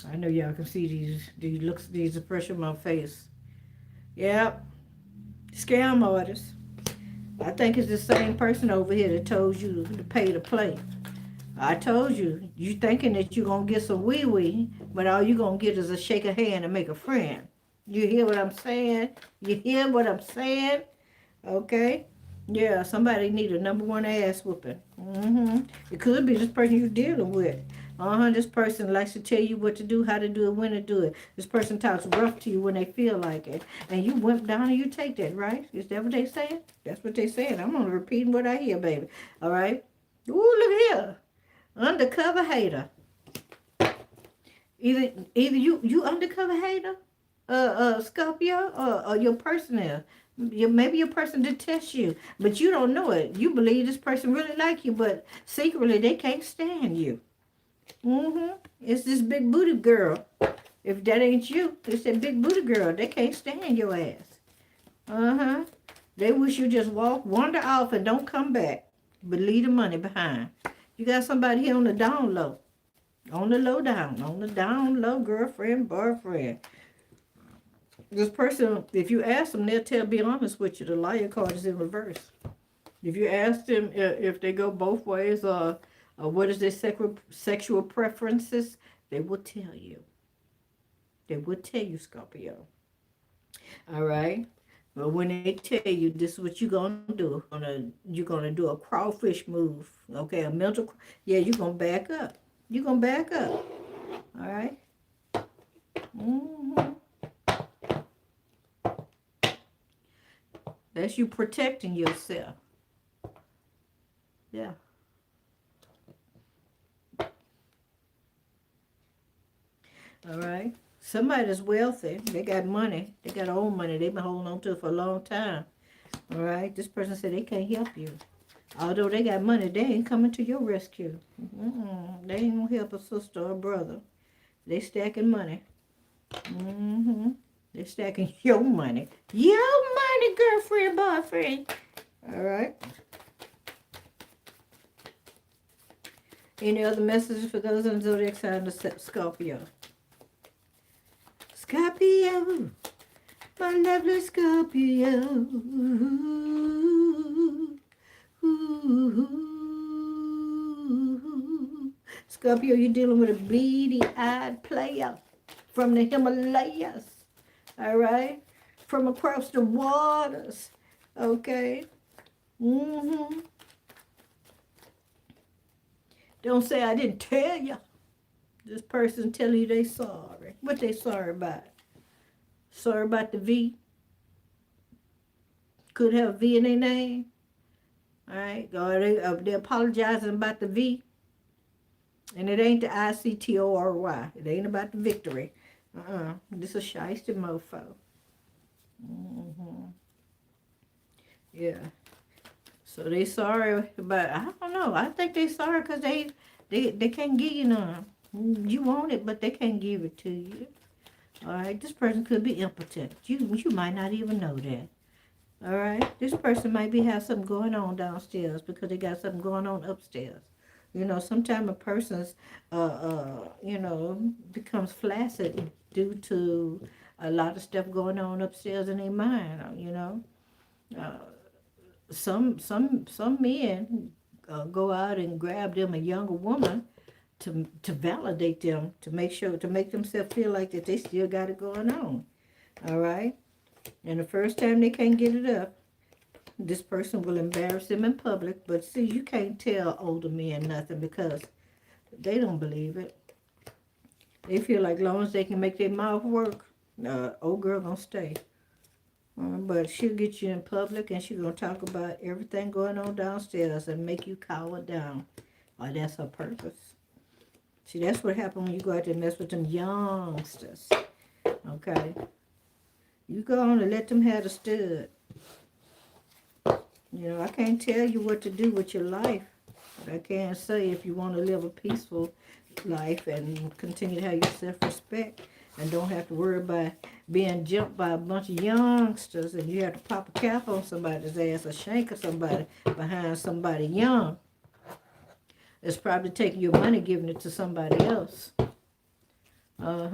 I know y'all can see these looks, these expressions on my face. Yep, scam artist. I think it's the same person over here that told you to pay to play. I told you, you thinking that you're going to get some wee-wee, but all you're going to get is a shake of hand and make a friend. You hear what I'm saying? You hear what I'm saying? Okay? Yeah, somebody need a #1 ass whooping. It could be this person you're dealing with. This person likes to tell you what to do, how to do it, when to do it. This person talks rough to you when they feel like it. And you wimp down and you take that, right? Is that what they saying? That's what they saying. I'm only repeating what I hear, baby. All right? Ooh, look here. Undercover hater. Either you undercover hater, Scorpio, or your person is. Maybe your person detests you, but you don't know it. You believe this person really like you, but secretly they can't stand you. It's this big booty girl. If that ain't you, it's that big booty girl. They can't stand your ass. They wish you just wander off and don't come back, but leave the money behind. You got somebody here on the down low. On the low down. On the down low, girlfriend, boyfriend. This person, if you ask them, they'll be honest with you. The liar card is in reverse. If you ask them if they go both ways or what is their sexual preferences, they will tell you. They will tell you, Scorpio. All right? But when they tell you this is what you're going to do, you're going to do a crawfish move. Okay, a mental, yeah, you're going to back up. You're going to back up. All right? That's you protecting yourself. Yeah. All right. Somebody that's wealthy. They got money. They got own money. They've been holding on to it for a long time. All right. This person said they can't help you. Although they got money, they ain't coming to your rescue. They ain't gonna help a sister or brother. They stacking money. They stacking your money. Your money, girlfriend, boyfriend. All right. Any other messages for those in the zodiac sign of Scorpio? Scorpio, my lovely Scorpio. Scorpio, you're dealing with a beady-eyed player from the Himalayas. All right? From across the waters. Okay? Don't say I didn't tell you. This person telling you they sorry. What they sorry about? Sorry about the V. Could have a V in their name. All right? Or they're apologizing about the V. And it ain't the ICTORY. It ain't about the victory. This is a shiesty mofo. Yeah. So they sorry, but I don't know. I think they sorry because they can't give you none. You want it, but they can't give it to you. All right. This person could be impotent. You might not even know that. All right. This person might have something going on downstairs because they got something going on upstairs. You know, sometimes a person's, becomes flaccid due to a lot of stuff going on upstairs in their mind. You know, some men go out and grab them a younger woman to validate them, to make themselves feel like that they still got it going on. All right? And the first time they can't get it up, this person will embarrass them in public. But see, you can't tell older men nothing because they don't believe it. They feel like as long as they can make their mouth work, old girl gonna stay. But she'll get you in public and she's gonna talk about everything going on downstairs and make you cower down. Oh, that's her purpose. See, that's what happens when you go out there and mess with them youngsters. Okay? You go on and let them have the stud. You know, I can't tell you what to do with your life. But I can say if you want to live a peaceful life and continue to have your self-respect and don't have to worry about being jumped by a bunch of youngsters and you have to pop a cap on somebody's ass or shank or somebody behind somebody young. It's probably taking your money, giving it to somebody else. Or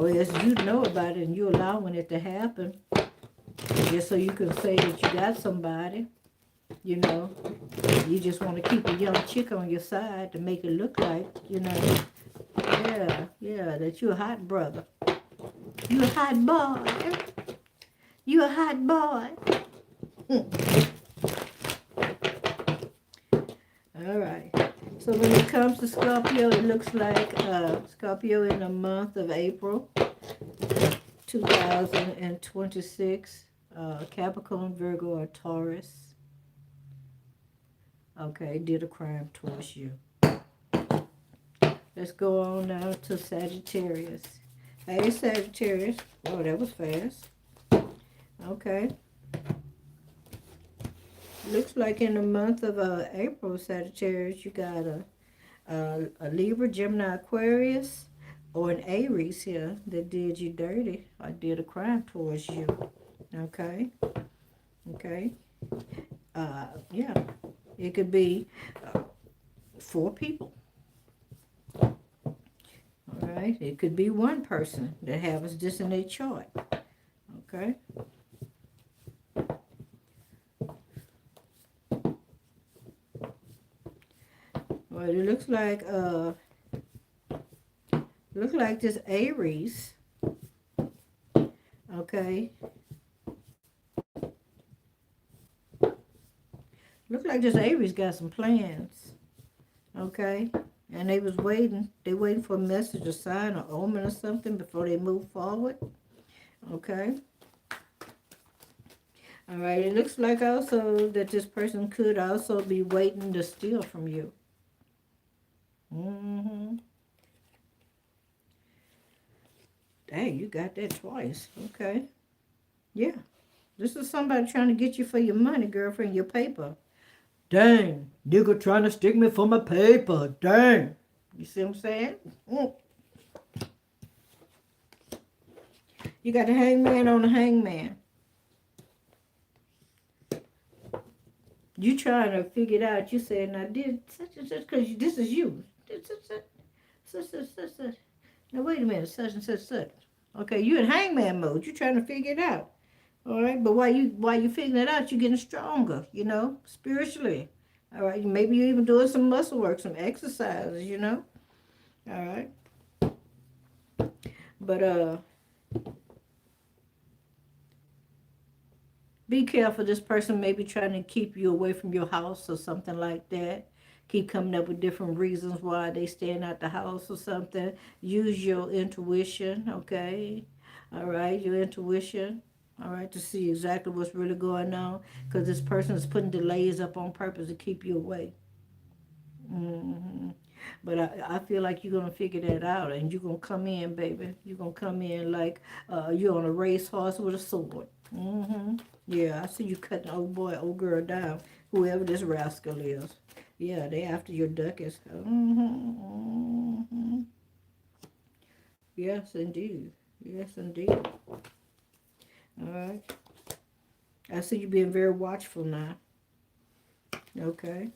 as you know about it and you're allowing it to happen just so you can say that you got somebody. You know, you just want to keep a young chick on your side to make it look like, you know, yeah, that you're a hot brother. You a hot boy. You a hot boy. All right. So when it comes to Scorpio, it looks like Scorpio in the month of April 2026. Capricorn, Virgo, or Taurus. Okay, did a crime towards you. Let's go on now to Sagittarius. Hey, Sagittarius. Oh, that was fast. Okay. Looks like in the month of April, Sagittarius, you got a Libra, Gemini, Aquarius, or an Aries here that did you dirty or did a crime towards you. Okay. Okay. Yeah. It could be 4 people. All right. It could be one person that has this in their chart. Okay. Well, it looks like this Aries. Okay. Look like this Aries got some plans, okay? And they waiting for a message, a sign, or omen or something before they move forward, okay? All right, it looks like also that this person could also be waiting to steal from you. Dang, you got that twice, okay? Yeah, this is somebody trying to get you for your money, girlfriend, your paper. Dang, nigga trying to stick me for my paper. Dang. You see what I'm saying? You got the hangman on the hangman. You trying to figure it out. You saying, now, did such and such, because this is you. Such. Now, wait a minute, such and such. Okay, you in hangman mode. You trying to figure it out. All right, but while you figuring it out, you're getting stronger, you know, spiritually. All right, maybe you're even doing some muscle work, some exercises, you know. All right. But be careful. This person may be trying to keep you away from your house or something like that. Keep coming up with different reasons why they staying out the house or something. Use your intuition, okay? All right, your intuition. All right, to see exactly what's really going on, because this person is putting delays up on purpose to keep you away. But I feel like you're going to figure that out, and you're going to come in, baby. You're going to come in like you're on a racehorse with a sword. Yeah, I see you cutting old boy, old girl down, whoever this rascal is. Yeah, they after your ducats. Yes, indeed. Yes, indeed. All right. I see you being very watchful now. Okay.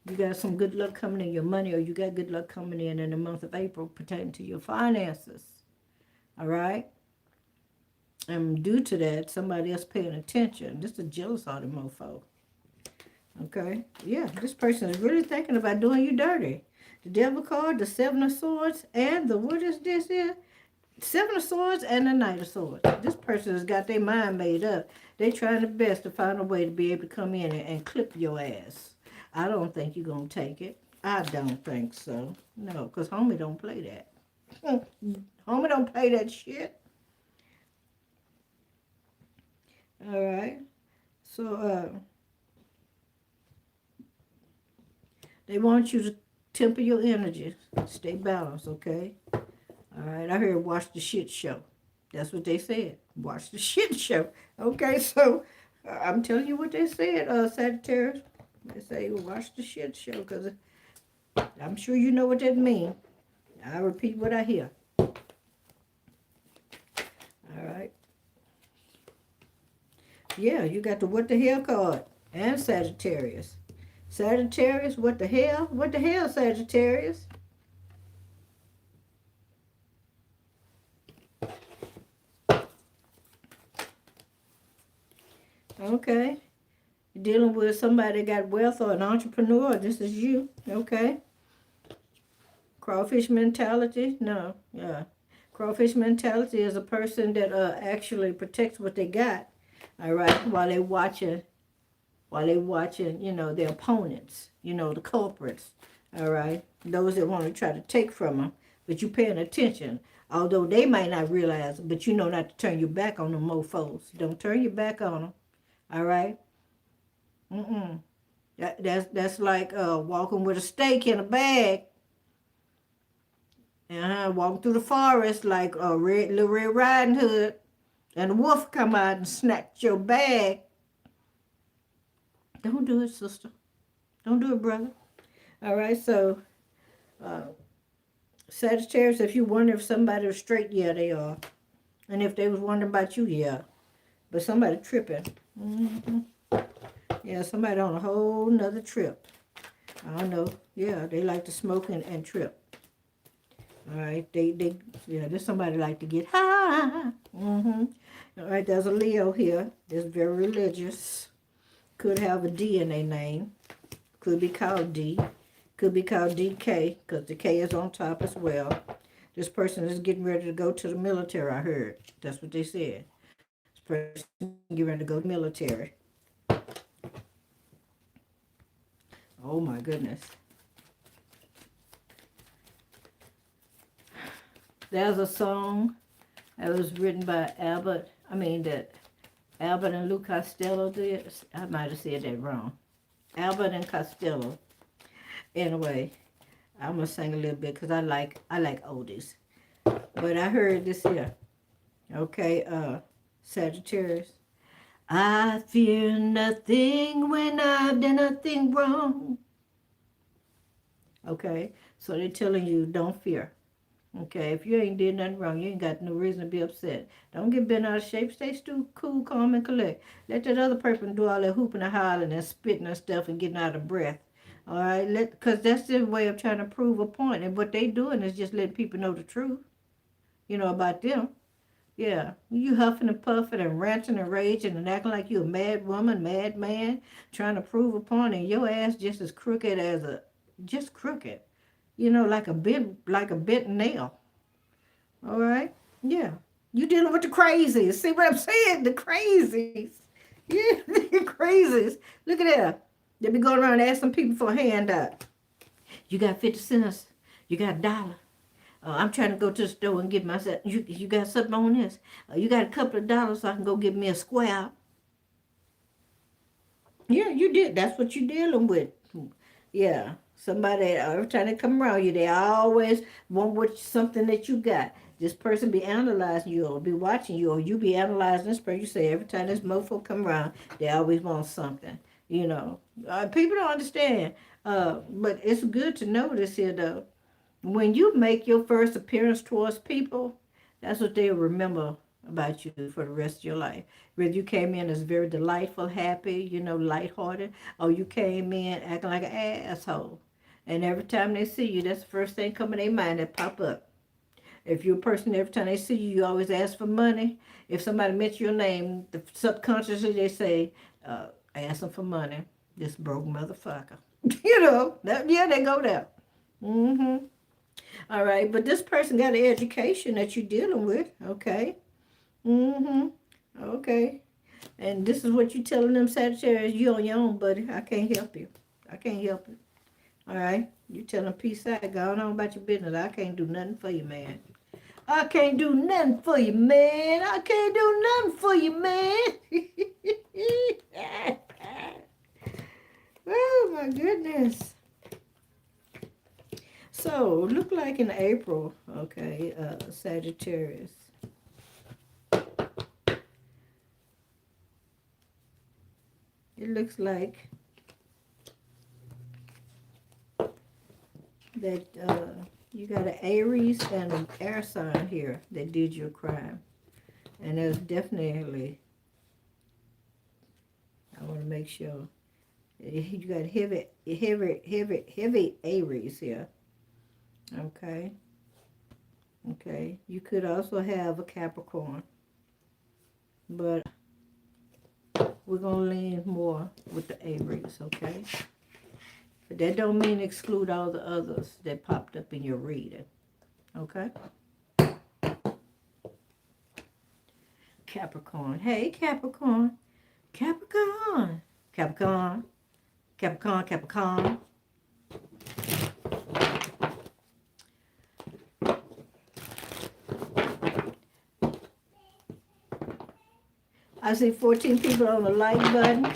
You got some good luck coming in your money, or you got good luck coming in the month of April pertaining to your finances. All right. And due to that, somebody else paying attention. This is a jealous-hearted mofo. Okay. Yeah, this person is really thinking about doing you dirty. The Devil card, the 7 of Swords, and the, what is this here? Seven of Swords and the Knight of Swords. This person has got their mind made up. They're trying their best to find a way to be able to come in and clip your ass. I don't think you're going to take it. I don't think so. No, because homie don't play that. Homie don't play that shit. All right. So, they want you to temper your energy. Stay balanced, okay? All right. I heard watch the shit show. That's what they said. Watch the shit show. Okay, so I'm telling you what they said, Sagittarius. They say watch the shit show because I'm sure you know what that means. I repeat what I hear. All right. Yeah, you got the what the hell card and Sagittarius. Sagittarius, what the hell? What the hell, Sagittarius? Okay. You're dealing with somebody that got wealth or an entrepreneur. This is you. Okay. Crawfish mentality? No. Yeah. Crawfish mentality is a person that actually protects what they got. All right. While they watching, you know, their opponents, you know, the culprits. All right. Those that want to try to take from them. But you paying attention. Although they might not realize it, but you know not to turn your back on them mofos. Don't turn your back on them. All right? That's like walking with a steak in a bag. Walking through the forest like a little Red Riding Hood. And the wolf come out and snatch your bag. Don't do it, sister. Don't do it, brother. All right, so Sagittarius, if you wonder if somebody was straight, yeah, they are. And if they was wondering about you, yeah. But somebody tripping. Yeah, somebody on a whole nother trip. I don't know. Yeah, they like to smoke and trip. All right, there's somebody like to get high. All right, there's a Leo here. That's very religious. Could have a D in their name. Could be called D. Could be called DK, because the K is on top as well. This person is getting ready to go to the military, I heard. That's what they said. This person is getting ready to go to the military. Oh, my goodness. There's a song that was written by Albert and Lou Costello did. I might have said that wrong. Albert and Costello. Anyway, I'm going to sing a little bit because I like oldies. But I heard this here. Okay, Sagittarius. I fear nothing when I've done nothing wrong. Okay, so they're telling you don't fear. Okay, if you ain't did nothing wrong, you ain't got no reason to be upset. Don't get bent out of shape. Stay cool, calm, and collect. Let that other person do all that hooping and hollering and spitting and stuff and getting out of breath. All right, because that's their way of trying to prove a point. And what they doing is just letting people know the truth, you know, about them. Yeah, you huffing and puffing and ranting and raging and acting like you a mad woman, mad man, trying to prove a point, and your ass just as crooked as just crooked. You know, like a bent nail. All right? Yeah. You dealing with the crazies. See what I'm saying? The crazies. Yeah, the crazies. Look at that. They be going around asking people for a handout. You got 50 cents. You got $1. I'm trying to go to the store and get myself. You got something on this? You got a couple of dollars so I can go get me a square. Yeah, you did. That's what you're dealing with. Yeah. Somebody, every time they come around you, they always want something that you got. This person be analyzing you or be watching you, or you be analyzing this person. You say every time this mofo come around, they always want something. You know, people don't understand. But it's good to know this here, though. When you make your first appearance towards people, that's what they'll remember about you for the rest of your life. Whether you came in as very delightful, happy, you know, lighthearted, or you came in acting like an asshole. And every time they see you, that's the first thing coming in their mind that pop up. If you're a person, every time they see you, you always ask for money. If somebody mentions your name, subconsciously they say, ask them for money. This broke motherfucker. You know, yeah, they go there. All right, but this person got an education that you're dealing with, okay? Mm-hmm. Okay. And this is what you telling them, Sagittarius, you on your own, buddy. I can't help you. I can't help it. All right? You tell them peace out. Go on about your business. I can't do nothing for you, man. I can't do nothing for you, man. I can't do nothing for you, man. Oh, my goodness. So, look like in April, okay, Sagittarius. It looks like that you got an Aries and an air sign here that did your crime. And there's definitely, I want to make sure, you got heavy Aries here. Okay. Okay. You could also have a Capricorn. But we're going to lean more with the Aries, okay? But that don't mean exclude all the others that popped up in your reading, okay? Capricorn. Hey, Capricorn. Capricorn. Capricorn. Capricorn, Capricorn. I see 14 people on the like button.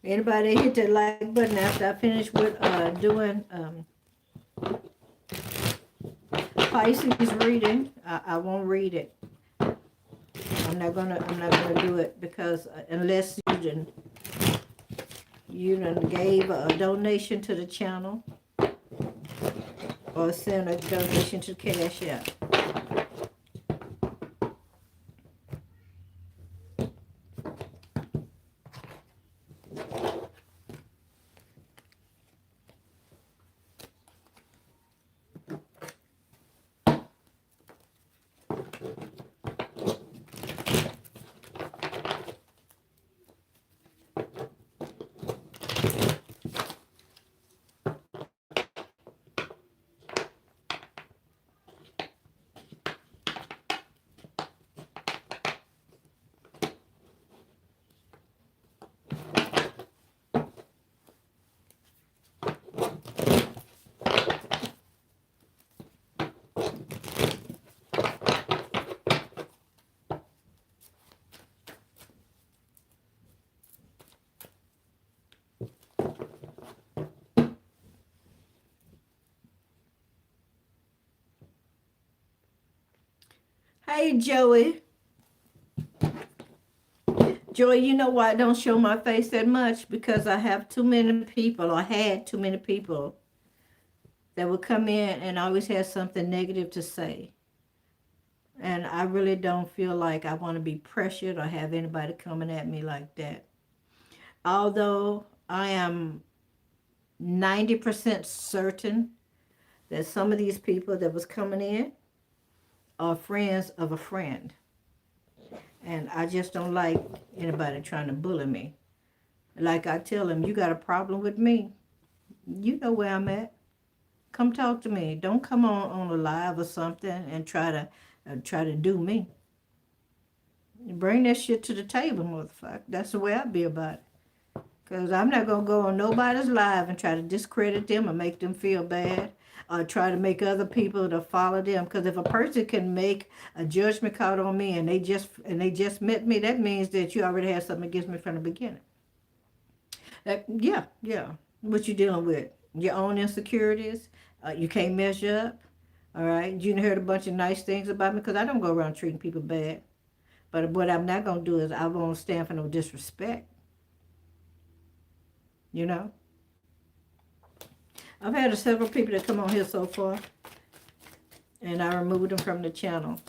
Anybody hit that like button after I finish with doing Pisces reading? I won't read it. I'm not gonna do it because unless you done gave a donation to the channel or send a donation to Cash App. Hey, Joey. Joey, you know why I don't show my face that much? Because I have too many people, or had too many people, that would come in and always have something negative to say. And I really don't feel like I want to be pressured or have anybody coming at me like that. Although I am 90% certain that some of these people that was coming in are friends of a friend. And I just don't like anybody trying to bully me. Like I tell them, you got a problem with me, you know where I'm at. Come talk to me. Don't come on a live or something and try to do me. Bring that shit to the table, motherfucker. That's the way I be about it. Because I'm not going to go on nobody's live and try to discredit them or make them feel bad or try to make other people to follow them. Because if a person can make a judgment call on me and they just met me, that means that you already have something against me from the beginning. Yeah. What you dealing with? Your own insecurities? You can't measure up? All right? You heard a bunch of nice things about me because I don't go around treating people bad. But what I'm not going to do is I won't stand for no disrespect. You know? I've had several people that come on here so far, and I removed them from the channel.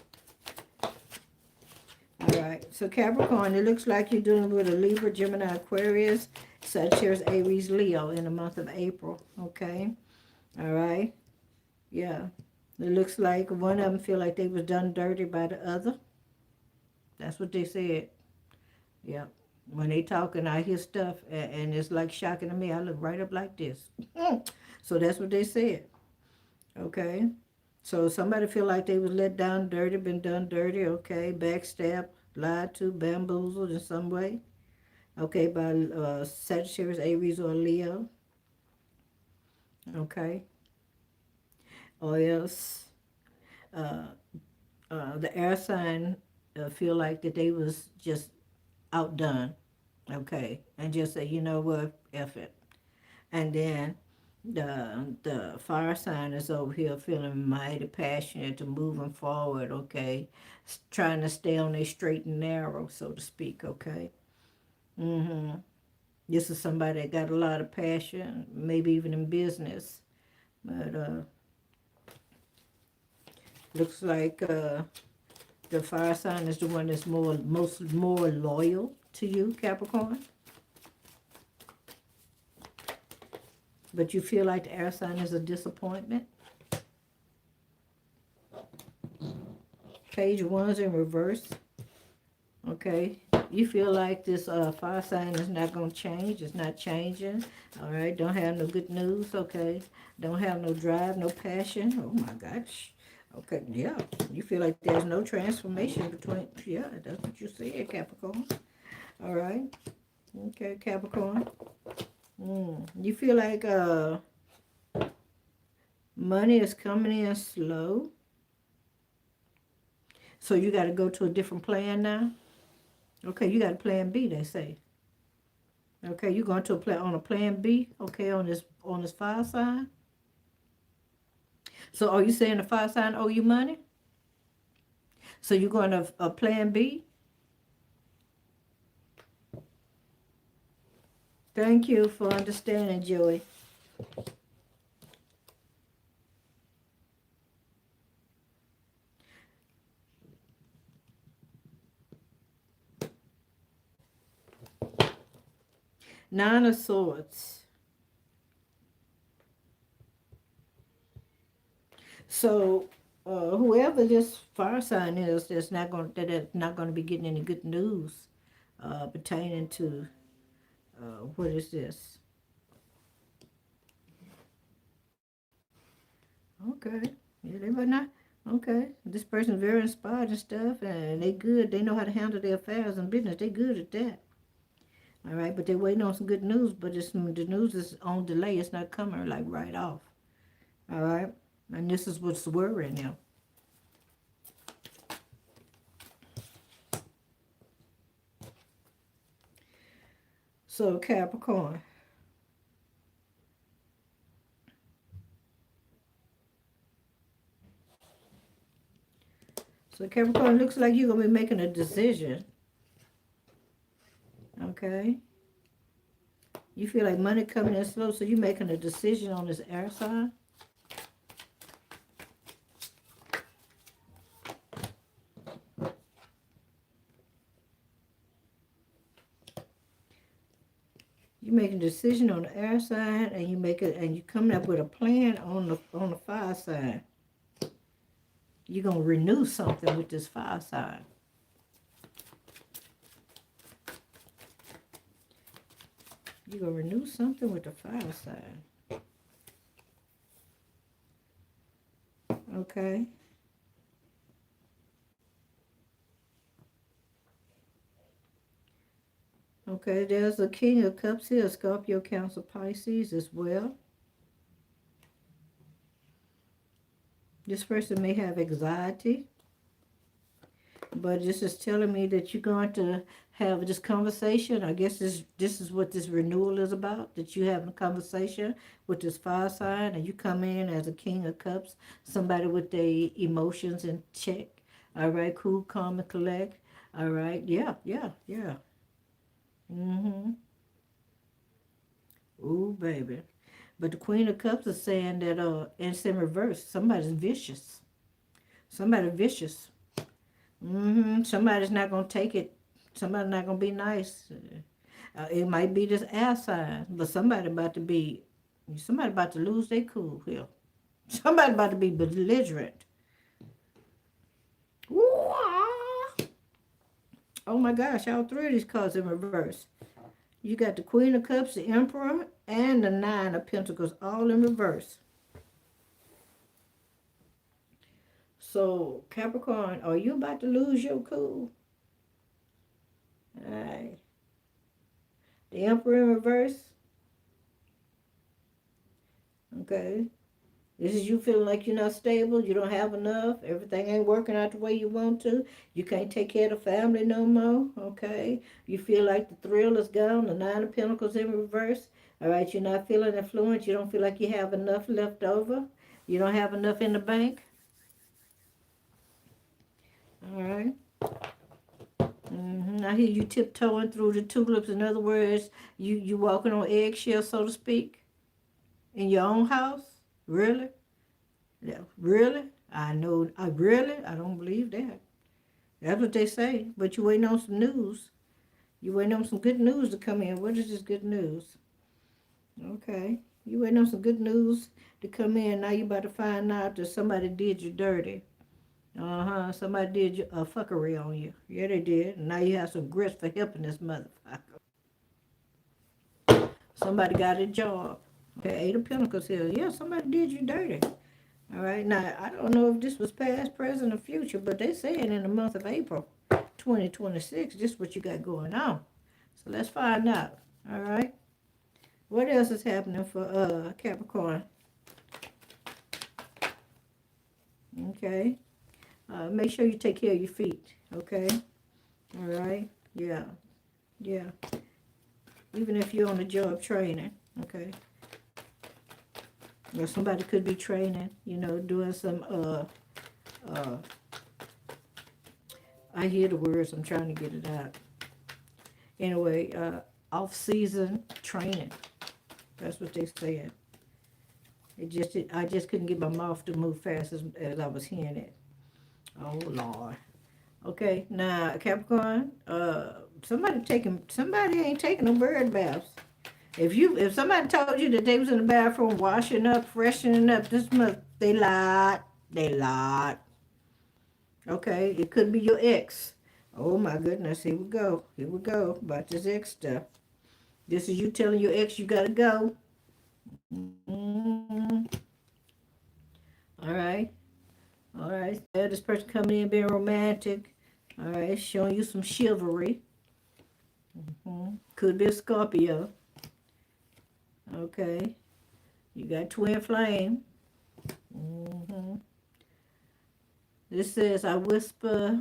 All right. So Capricorn, it looks like you're dealing with a Libra, Gemini, Aquarius, Sagittarius, Aries, Leo in the month of April. Okay? All right? Yeah. It looks like one of them feel like they was done dirty by the other. That's what they said. Yeah. When they talking, I hear stuff, and it's like shocking to me. I look right up like this. So that's what they said. Okay. So somebody feel like they was let down dirty, been done dirty, okay, backstabbed, lied to, bamboozled in some way, okay, by Sagittarius, Aries, or Leo, okay, or else uh, the air sign feel like that they was just outdone, okay, and just say, you know what, F it. And then the fire sign is over here feeling mighty passionate to moving forward, okay? Trying to stay on a straight and narrow, so to speak, okay? Mm-hmm. This is somebody that got a lot of passion, maybe even in business. But looks like the fire sign is the one that's more loyal to you, Capricorn. But you feel like the air sign is a disappointment. Page 1's in reverse. Okay. You feel like this fire sign is not going to change. It's not changing. All right. Don't have no good news. Okay. Don't have no drive, no passion. Oh, my gosh. Okay. Yeah. You feel like there's no transformation between. Yeah, that's what you said, Capricorn. All right. Okay, Capricorn. You feel like money is coming in slow. So you got to go to a different plan now? Okay, you got a plan B, they say. Okay, you going to on a plan B, okay, on this fire sign? So are you saying the fire sign owe you money? So you're going to a plan B? Thank you for understanding, Joey. Nine of Swords. So whoever this fire sign is, that's not going to be getting any good news pertaining to what is this? Okay, yeah, they might not. Okay, this person's very inspired and stuff, and they good. They know how to handle their affairs and business. They good at that. All right, but they're waiting on some good news, but the news is on delay. It's not coming like right off. All right, and this is what's worrying them. So Capricorn. So Capricorn, looks like you're gonna be making a decision. Okay. You feel like money coming in slow, so you're making a decision on this air sign. You making a decision on the air sign, and you coming up with a plan on the fire sign. You're gonna renew something with this fire sign. You're gonna renew something with the fire sign. Okay. Okay, there's a King of Cups here, Scorpio, Cancer, Pisces as well. This person may have anxiety, but this is telling me that you're going to have this conversation. I guess this is what this renewal is about, that you having a conversation with this fire sign, and you come in as a King of Cups, somebody with their emotions in check. All right, cool, calm, and collect. All right, yeah. Ooh, baby. But the Queen of Cups is saying that it's in reverse. Somebody's vicious. Somebody vicious. Somebody's not gonna take it. Somebody's not gonna be nice. It might be this air sign, but somebody about to lose their cool here. Somebody about to be belligerent. Ooh, ah. Oh my gosh, all three of these cards in reverse. You got the Queen of Cups, the Emperor, and the Nine of Pentacles, all in reverse. So, Capricorn, are you about to lose your cool? All right. The Emperor in reverse. Okay. This is you feeling like you're not stable, you don't have enough, everything ain't working out the way you want to, you can't take care of the family no more, okay? You feel like the thrill is gone, the Nine of Pentacles in reverse, all right? You're not feeling influence, you don't feel like you have enough left over, you don't have enough in the bank, all right? I hear you tiptoeing through the tulips. In other words, you walking on eggshells, so to speak, in your own house, really? Yeah, really? I know. I really? I don't believe that. That's what they say. But you waiting on some news. You waiting on some good news to come in. What is this good news? Okay. You waiting on some good news to come in. Now you about to find out that somebody did you dirty. Somebody did you a fuckery on you. Yeah, they did. And now you have some grits for helping this motherfucker. Somebody got a job. Okay, Eight of Pentacles here. Yeah, somebody did you dirty. All right, now, I don't know if this was past, present, or future, but they said in the month of April 2026, this is what you got going on. So let's find out, all right? What else is happening for Capricorn? Okay. Make sure you take care of your feet, okay? All right? Yeah. Even if you're on the job training, okay? Or somebody could be training, doing some, I hear the words, I'm trying to get it out. Anyway, off-season training. That's what they said. I just couldn't get my mouth to move fast as I was hearing it. Oh, Lord. Okay, now, Capricorn, somebody ain't taking no bird baths. If somebody told you that they was in the bathroom washing up, freshening up this month, they lied. Okay, it could be your ex. Oh my goodness, here we go. About this ex stuff. This is you telling your ex you gotta go. All right. This person coming in being romantic. All right, showing you some chivalry. Could be a Scorpio. Okay, you got twin flame. This says, I whisper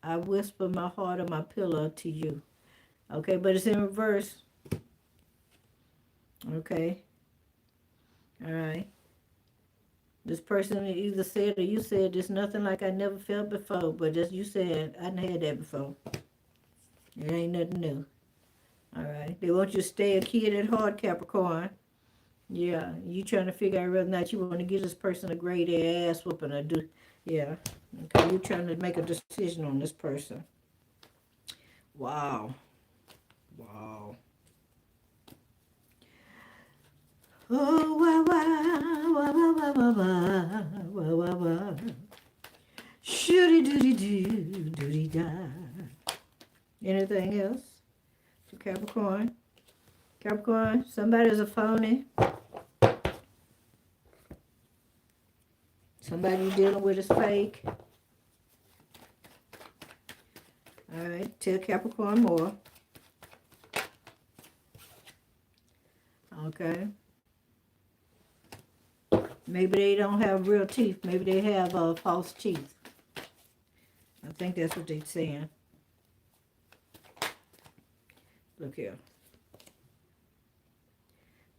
my heart on my pillow to you. Okay, but it's in reverse. Okay. All right. This person either said or you said, there's nothing like I never felt before, but as you said, I done had that before. It ain't nothing new. All right. They want you to stay a kid at heart, Capricorn. Yeah, you trying to figure out whether or not you want to give this person a great ass whooping or do. Yeah. Okay, you're trying to make a decision on this person. Wow. Oh, wow. Shooty-dooty-doo-dooty-da. Anything else for Capricorn? Capricorn, somebody's a phony. Somebody you're dealing with is fake. All right, tell Capricorn more. Okay. Maybe they don't have real teeth. Maybe they have false teeth. I think that's what they're saying. Look here.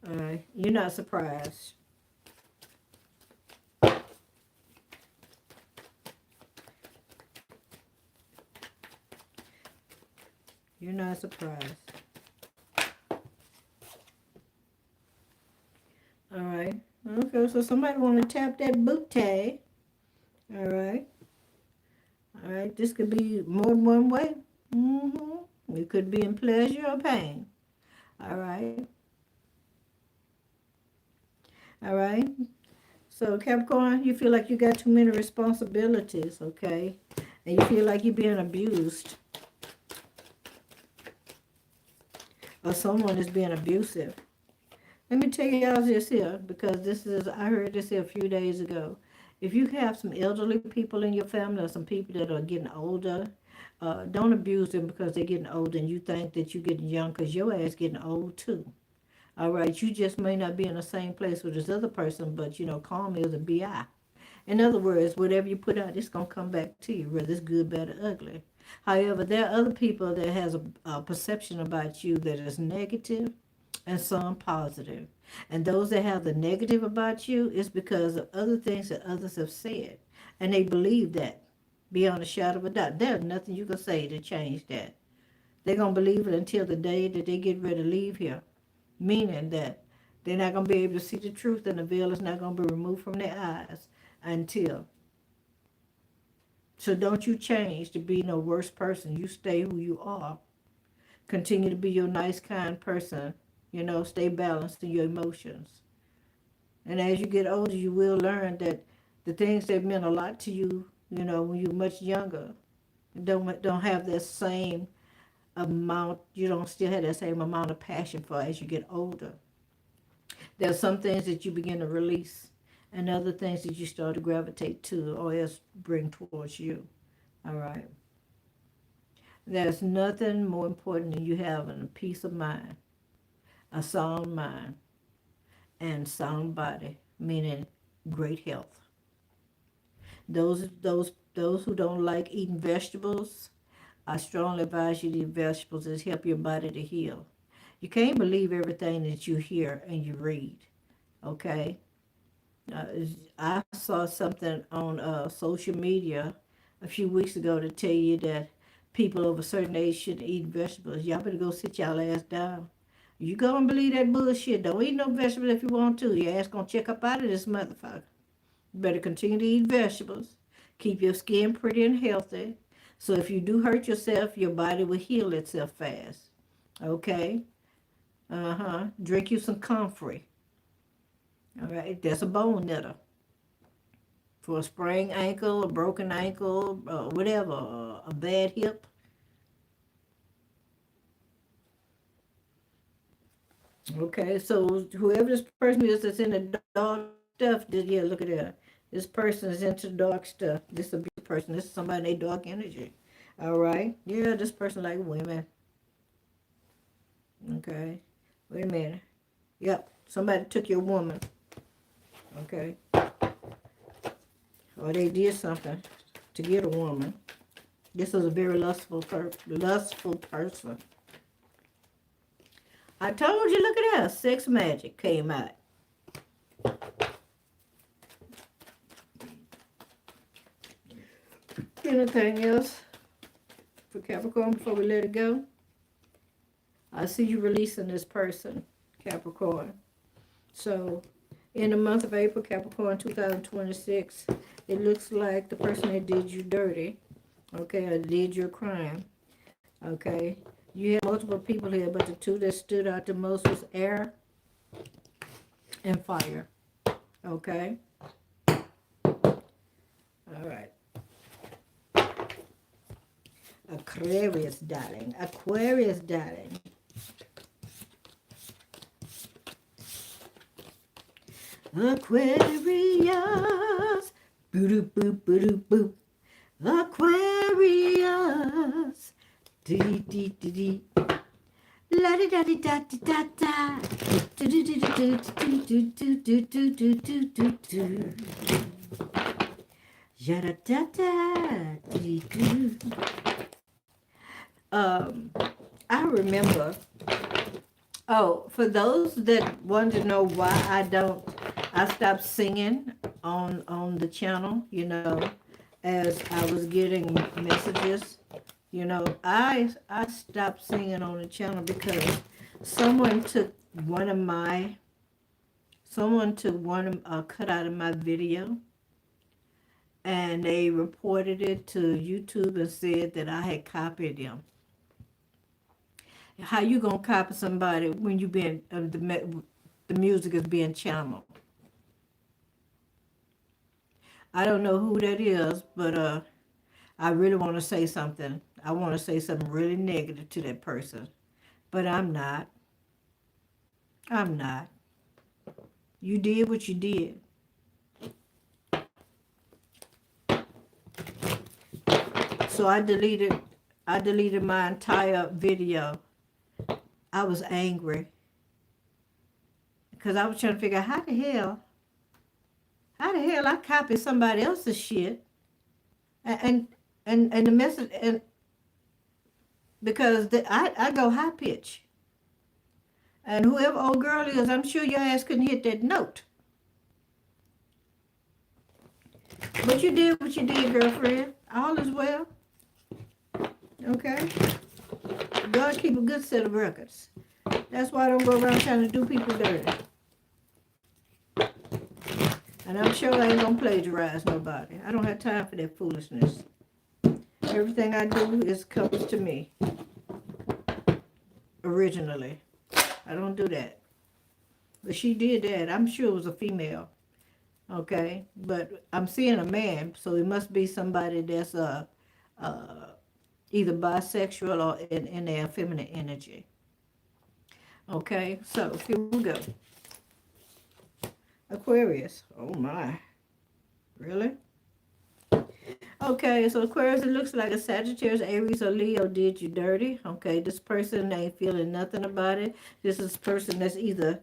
All right, you're not surprised. You're not surprised. All right. Okay, so somebody want to tap that boot tag. All right. This could be more than one way. It could be in pleasure or pain. All right. So Capricorn, you feel like you got too many responsibilities, okay? And you feel like you're being abused. or someone is being abusive. Let me tell y'all this here, because this is, I heard this here a few days ago. If you have some elderly people in your family or some people that are getting older, don't abuse them because they're getting older and you think that you're getting young, because your ass getting old too. All right, you just may not be in the same place with this other person, but you know, karma is a BI. In other words, whatever you put out, it's going to come back to you, whether it's good, bad, or ugly. However, there are other people that has a perception about you that is negative and some positive. And those that have the negative about you is because of other things that others have said. And they believe that beyond a shadow of a doubt. There's nothing you can say to change that. They're going to believe it until the day that they get ready to leave here. Meaning that they're not going to be able to see the truth and the veil is not going to be removed from their eyes until. So don't you change to be no worse person. You stay who you are. Continue to be your nice, kind person. You know, stay balanced in your emotions. And as you get older, you will learn that the things that meant a lot to you, you know, when you're much younger, don't have that same amount, you don't still have that same amount of passion for as you get older. There are some things that you begin to release and other things that you start to gravitate to or else bring towards you. All right. There's nothing more important than you having a peace of mind, a sound mind, and sound body, meaning great health. Those who don't like eating vegetables, I strongly advise you to eat vegetables. It help your body to heal. You can't believe everything that you hear and you read, okay? I saw something on social media a few weeks ago to tell you that people over a certain age shouldn't eat vegetables. Y'all better go sit y'all ass down. You go and believe that bullshit. Don't eat no vegetables if you want to. Your ass gonna check up out of this motherfucker. You better continue to eat vegetables. Keep your skin pretty and healthy. So if you do hurt yourself, your body will heal itself fast. Okay? Drink you some comfrey. All right? That's a bone knitter. For a sprained ankle, a broken ankle, whatever, a bad hip. Okay, so whoever this person is that's in the dark stuff, yeah, look at that. This person is into dark stuff. This is a person. This is somebody in dark energy. All right? Yeah, this person like women. Okay. Wait a minute. Yep. Somebody took your woman. Okay. Or they did something to get a woman. This is a very lustful person. I told you, look at that. Sex magic came out. Anything else for Capricorn before we let it go? I see you releasing this person, Capricorn. So, in the month of April, Capricorn 2026, it looks like the person that did you dirty, okay, or did your crime, okay. You have multiple people here, but the two that stood out the most was air and fire, okay. All right. Aquarius, darling. Aquarius, darling. Aquarius. Boo-doo, boop, boo-doo, boop. Aquarius. Dee-dee-dee-dee-dee. La-di-da-di-da-di-da-da. Do-do-do-do-do-do-do-do-do-do-do. Ja-da-da-da-dee-doo. I remember, for those that want to know why I stopped singing on the channel, you know, as I was getting messages, you know, I stopped singing on the channel because someone took cut out of my video and they reported it to YouTube and said that I had copied them. How you gonna copy somebody when you being the music is being channeled? I don't know who that is, but I really want to say something. I want to say something really negative to that person, but I'm not. I'm not. You did what you did. So I deleted my entire video. I was angry because I was trying to figure out how the hell I copied somebody else's shit, and and the message, and because I go high pitch, and whoever old girl is, I'm sure your ass couldn't hit that note. But you did what you did, girlfriend. All is well. Okay? God keep a good set of records. That's why I don't go around trying to do people dirty. And I'm sure I ain't gonna plagiarize nobody. I don't have time for that foolishness. Everything I do comes to me. Originally. I don't do that. But she did that. I'm sure it was a female. Okay? But I'm seeing a man, so it must be somebody that's either bisexual or in their feminine energy. Okay? So, here we go. Aquarius. Oh my. Really? Okay, so Aquarius, it looks like a Sagittarius, Aries, or Leo did you dirty. Okay, this person ain't feeling nothing about it. This is a person that's either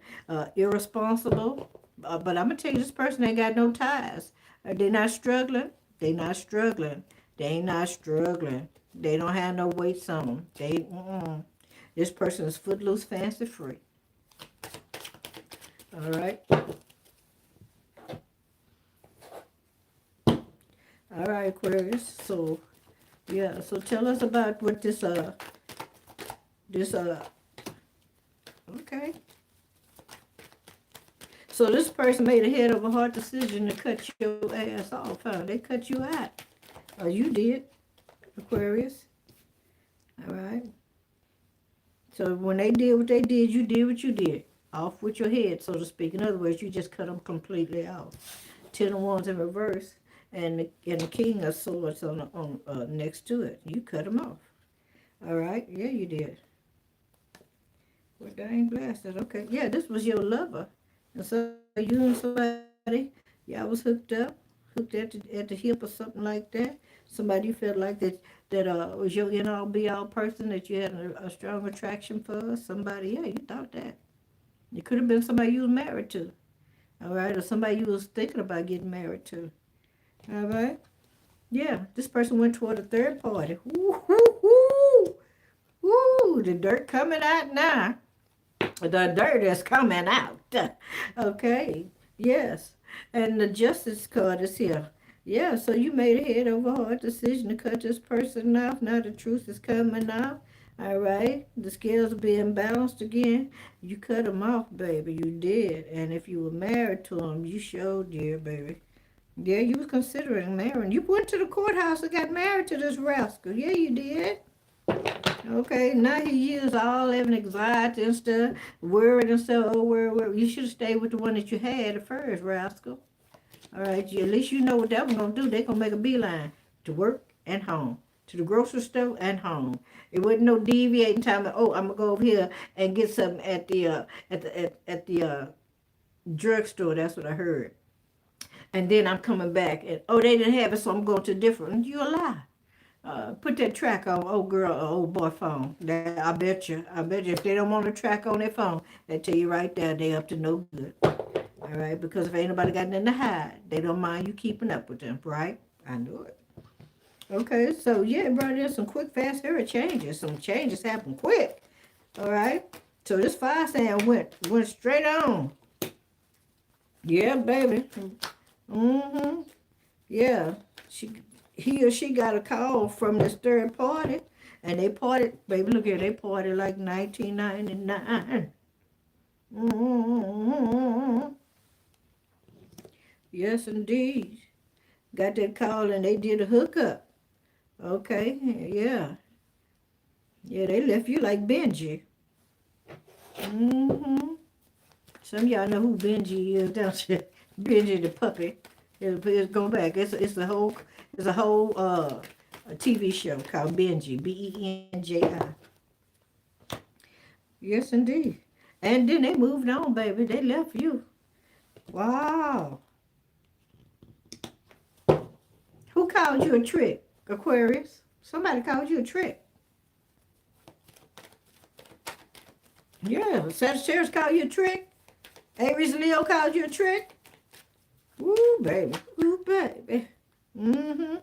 irresponsible, but I'm going to tell you, this person ain't got no ties. They're not struggling. They not struggling. They ain't not struggling. They don't have no weights on them. This person is footloose, fancy free. All right. All right, Aquarius. So, yeah. So tell us about what this okay. So this person made a head over heart decision to cut your ass off, huh? They cut you out. Oh, you did, Aquarius. All right. So when they did what they did, you did what you did. Off with your head, so to speak. In other words, you just cut them completely off. 10 of Wands in reverse. And the King of Swords on next to it. You cut them off. All right? Yeah, you did. Well, dang blasted. Okay. Yeah, this was your lover. And so you and somebody, y'all was hooked at the hip or something like that. Somebody you felt like that was your end-all be-all person that you had a strong attraction for. Somebody, yeah, you thought that. It could have been somebody you was married to. All right? Or somebody you was thinking about getting married to. All right. Yeah, this person went toward a third party. Woo, woo, woo. Woo, the dirt coming out now. The dirt is coming out. Okay. Yes. And the justice card is here. Yeah, so you made a head over heart decision to cut this person off. Now the truth is coming out. All right. The scales are being balanced again. You cut them off, baby. You did. And if you were married to them, you showed, dear, baby. Yeah, you was considering marrying. You went to the courthouse and got married to this rascal. Yeah, you did. Okay, now he used all that anxiety and stuff, worried and stuff. Oh, worried. You should have stayed with the one that you had at first, rascal. All right, at least you know what that was going to do. They're going to make a beeline to work and home, to the grocery store and home. It wasn't no deviating time. Oh, I'm going to go over here and get something at the drugstore. That's what I heard. And then I'm coming back, and oh, they didn't have it, so I'm going to different. You a lie. Put that track on old girl or old boy phone. I bet you if they don't want to track on their phone, they tell you right there they up to no good. All right, because if ain't nobody got nothing to hide, they don't mind you keeping up with them, right? I knew it. Okay, so yeah, it brought in some quick, fast, hurry changes. Some changes happen quick. All right, so this fire sign went straight on. Yeah, baby. Yeah, he or she got a call from this third party, and they parted. Baby, look here, they parted like 1999. Yes, indeed. Got that call, and they did a hookup. Okay, yeah. Yeah, they left you like Benji. Some of y'all know who Benji is, don't you? Benji the puppy. It's going back. It's a whole a TV show called Benji. Benji. Yes, indeed. And then they moved on, baby. They left you. Wow. Who called you a trick, Aquarius? Somebody called you a trick. Yeah, Sagittarius called you a trick. Aries Leo called you a trick. Ooh, baby. Ooh, baby. Mm-hmm.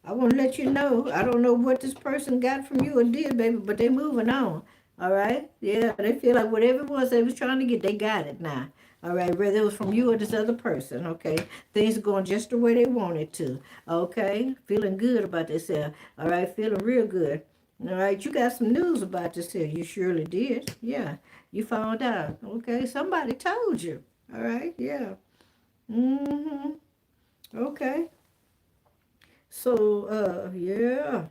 I want to let you know, I don't know what this person got from you or did, baby, but they moving on. All right? Yeah, they feel like whatever it was they was trying to get, they got it now. All right, whether it was from you or this other person, okay? Things are going just the way they wanted to, okay? Feeling good about themselves, all right? Feeling real good. All right, you got some news about this here. You surely did. Yeah, you found out. Okay, somebody told you. All right, yeah. Mm-hmm. Okay. So, yeah.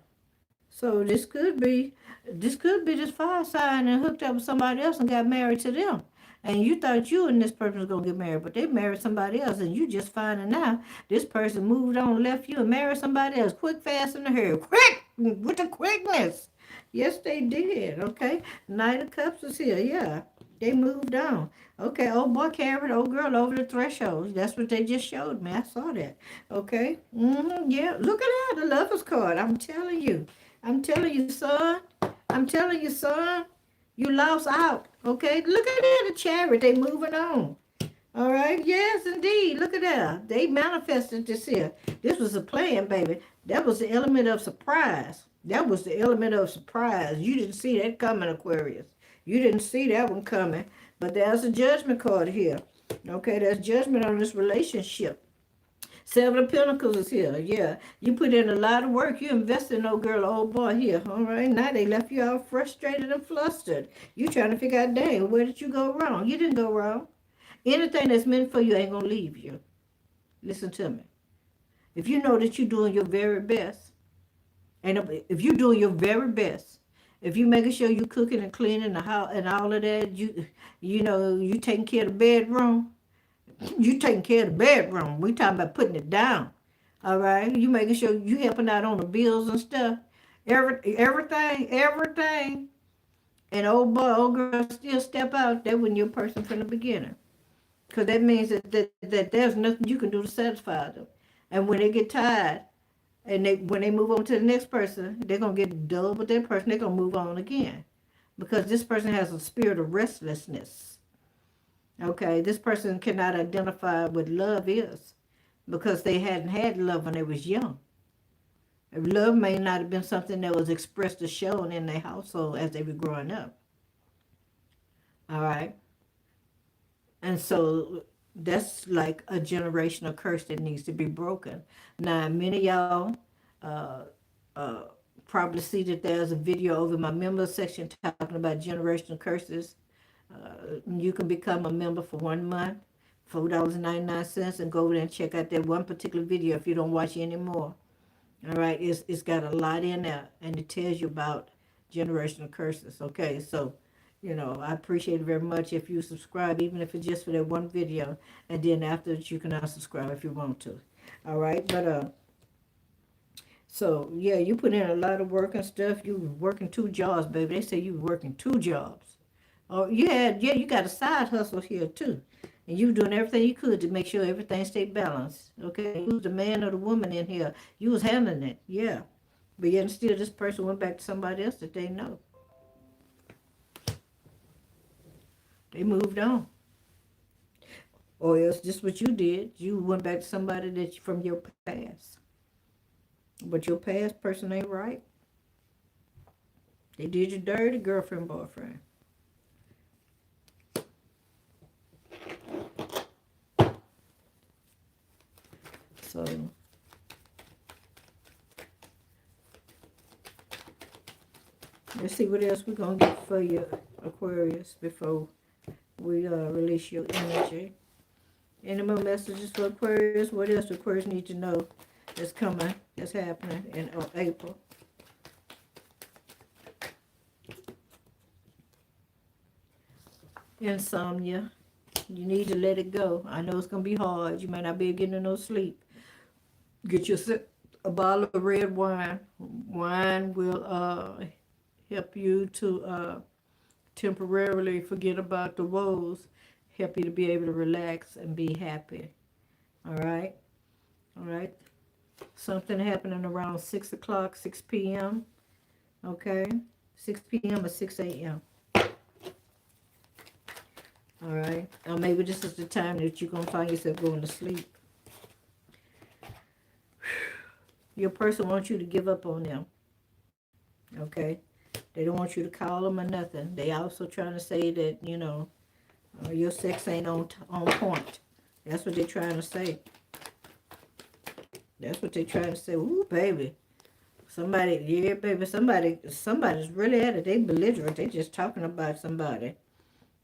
So this could be this fire sign and hooked up with somebody else and got married to them. And you thought you and this person was gonna get married, but they married somebody else, and you just finding out this person moved on, left you, and married somebody else. Quick, fast, and the hair. Quick, with the quickness. Yes, they did. Okay, Knight of Cups is here. Yeah, they moved on. Okay, old boy carried old girl over the threshold. That's what they just showed me. I saw that. Okay. Yeah. Look at that, the Lover's card. I'm telling you. I'm telling you, son. I'm telling you, son. You lost out. Okay. Look at that, the Chariot. They moving on. All right. Yes, indeed. Look at that. They manifested this here. This was a plan, baby. That was the element of surprise. That was the element of surprise. You didn't see that coming, Aquarius. You didn't see that one coming. But there's a judgment card here. Okay, there's judgment on this relationship. Seven of Pentacles is here. Yeah, you put in a lot of work. You invested in old girl, old boy here. All right, now they left you all frustrated and flustered. You trying to figure out, dang, where did you go wrong? You didn't go wrong. Anything that's meant for you ain't gonna leave you. Listen to me. If you know that you're doing your very best, and if you're doing your very best, if you making sure you cooking and cleaning the house and all of that, you know you taking care of the bedroom. You taking care of the bedroom. We talking about putting it down. All right. You making sure you helping out on the bills and stuff. Everything. And old boy, old girl still step out. That wasn't your person from the beginning. Because that means that there's nothing you can do to satisfy them. And when they get tired, and when they move on to the next person, they're going to get dull with that person. They're going to move on again. Because this person has a spirit of restlessness. Okay, this person cannot identify what love is because they hadn't had love when they was young. Love may not have been something that was expressed or shown in their household as they were growing up. All right. And so that's like a generational curse that needs to be broken. Now, many of y'all probably see that there's a video over my member section talking about generational curses. You can become a member for 1 month, $4.99, and go over there and check out that one particular video if you don't watch it anymore. All right, it's got a lot in there, and it tells you about generational curses. Okay, so, I appreciate it very much if you subscribe, even if it's just for that one video, and then after that you can unsubscribe if you want to. All right, but so yeah, you put in a lot of work and stuff. You were working 2 jobs, baby. They say you were working 2 jobs. Oh, you got a side hustle here too. And you were doing everything you could to make sure everything stayed balanced. Okay? You was the man or the woman in here. You was handling it. Yeah. But yet still this person went back to somebody else that they know. They moved on. Or else just what you did. You went back to somebody that from your past. But your past person ain't right. They did you dirty, girlfriend, boyfriend. So let's see what else we're going to get for you, Aquarius, before we release your energy. Any more messages for Aquarius? What else Aquarius need to know that's coming, that's happening in April? Insomnia. You need to let it go. I know it's going to be hard. You might not be getting no sleep. Get yourself a bottle of red wine. Wine will help you to temporarily forget about the woes, help you to be able to relax and be happy. All right? All right? Something happening around 6 o'clock, 6 p.m., okay? 6 p.m. or 6 a.m. All right? Or maybe this is the time that you're going to find yourself going to sleep. Your person wants you to give up on them, okay? They don't want you to call them or nothing. They also trying to say that, you know, your sex ain't on point. That's what they're trying to say. That's what they're trying to say. Ooh, baby. Somebody, yeah, baby, somebody's really at it. They belligerent. They just talking about somebody.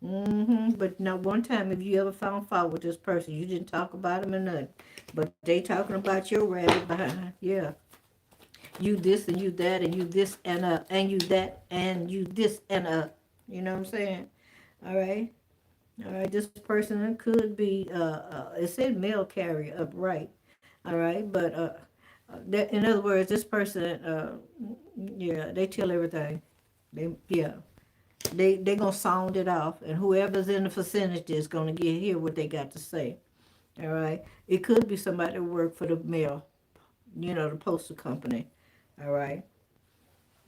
But not one time have you ever found fault with this person. You didn't talk about them or nothing. But they talking about your rabbit behind. Yeah. You this and you that and you this and you that and you this and you know what I'm saying? All right. All right. This person could be it said male carrier upright. All right. But in other words, this person yeah, they tell everything. They gonna sound it off, and whoever's in the vicinity is gonna hear what they got to say. All right. It could be somebody that work for the mail, you know, the postal company. All right.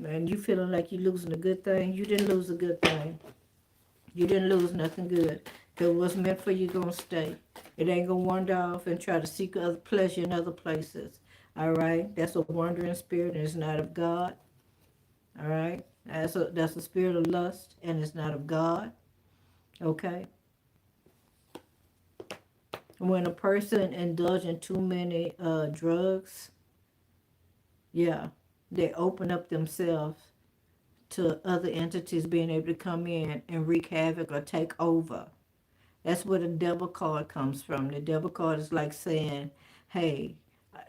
And you feeling like you're losing a good thing. You didn't lose a good thing. You didn't lose nothing good. Because what's meant for you going to stay. It ain't going to wander off and try to seek other pleasure in other places. All right. That's a wandering spirit and it's not of God. All right. That's a spirit of lust and it's not of God. Okay. When a person indulges in too many drugs, yeah, they open up themselves to other entities being able to come in and wreak havoc or take over. That's where the devil card comes from. The devil card is like saying, hey,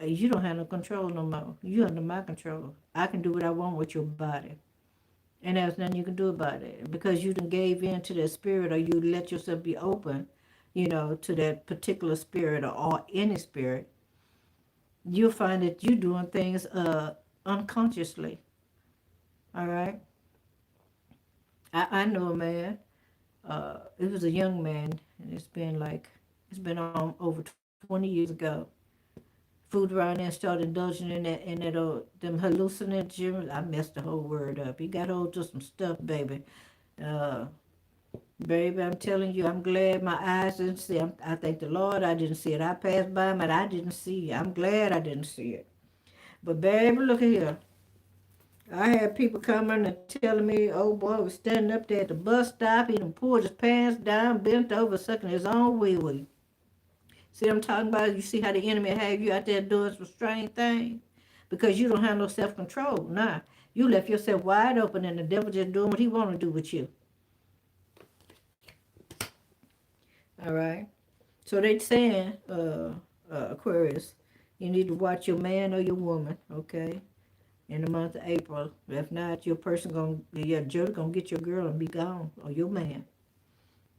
you don't have no control no more. You're under my control. I can do what I want with your body. And there's nothing you can do about it. Because you done gave in to that spirit or you let yourself be open, you know, to that particular spirit or any spirit, you'll find that you're doing things unconsciously. All right? I know a man. It was a young man, and it's been on over 20 years ago. Food around there started indulging in them hallucinogens. I messed the whole word up. He got hold to some stuff, baby. Uh, Baby, I'm telling you, I'm glad my eyes didn't see. I thank the Lord I didn't see it. I passed by him, but I didn't see it. I'm glad I didn't see it. But baby, look at here. I had people coming and telling me, oh boy was standing up there at the bus stop. He done pulled his pants down, bent over, sucking his own wee-wee. See what I'm talking about? You see how the enemy have you out there doing some strange things? Because you don't have no self-control. Nah, you left yourself wide open and the devil just doing what he want to do with you. All right? So they saying, Aquarius, you need to watch your man or your woman, okay? In the month of April. If not, your jerk gonna get your girl and be gone, or your man.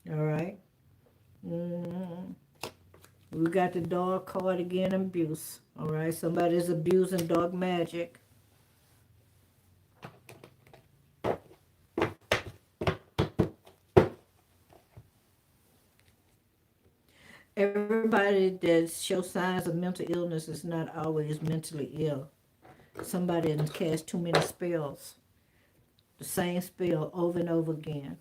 All right. We got the dog card again, abuse. All right, somebody's abusing dog magic. Everybody that shows signs of mental illness is not always mentally ill. Somebody has cast too many spells. The same spell over and over again.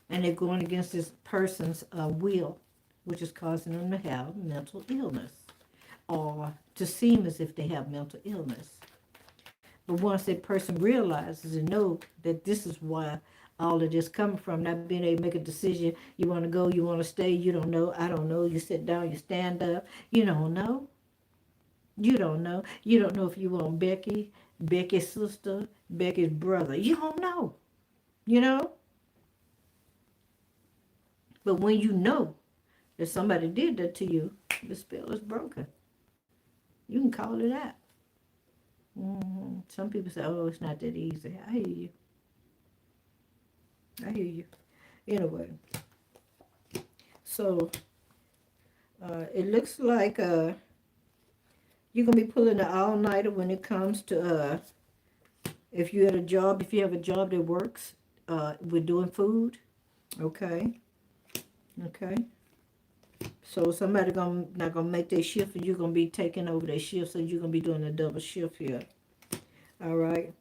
And they're going against this person's will, which is causing them to have mental illness. Or to seem as if they have mental illness. But once that person realizes and knows that this is why all of this coming from, not being able to make a decision, you want to go, you want to stay, you don't know, I don't know, you sit down, you stand up, you don't know. You don't know. You don't know if you want Becky, Becky's sister, Becky's brother. You don't know. You know? But when you know that somebody did that to you, the spell is broken. You can call it out. Some people say, oh, it's not that easy. I hear you. I hear you. Anyway. So, it looks like you're going to be pulling an all-nighter when it comes to, if you have a job that works we're doing food. Okay. Okay. So somebody not gonna make their shift, and you're gonna be taking over their shift, so you're gonna be doing a double shift here. All right.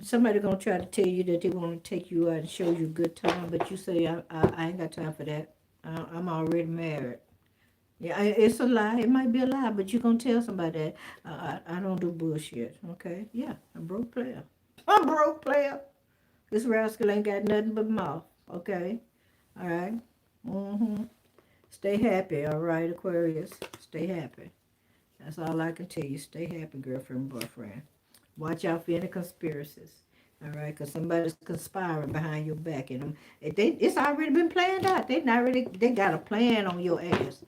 Somebody gonna try to tell you that they want to take you out and show you a good time, but you say I ain't got time for that. I'm already married. Yeah, it's a lie. It might be a lie, but you're gonna tell somebody that I don't do bullshit. Okay? Yeah, I'm broke player. I'm broke player. This rascal ain't got nothing but mouth. Okay? All right. Stay happy. All right, Aquarius. Stay happy. That's all I can tell you. Stay happy, girlfriend, boyfriend. Watch out for any conspiracies. All right, because somebody's conspiring behind your back, and it's already been planned out. They got a plan on your ass.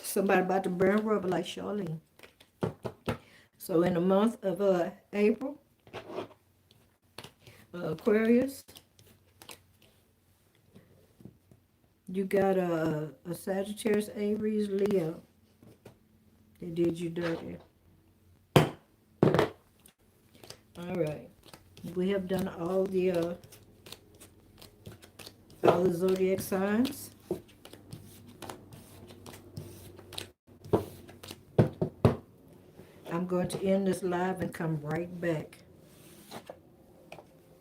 Somebody about to burn rubber like Charlene. So in the month of April, Aquarius, you got a Sagittarius, Aries, Leo. They did you dirty. All right. We have done all the zodiac signs. I'm going to end this live and come right back,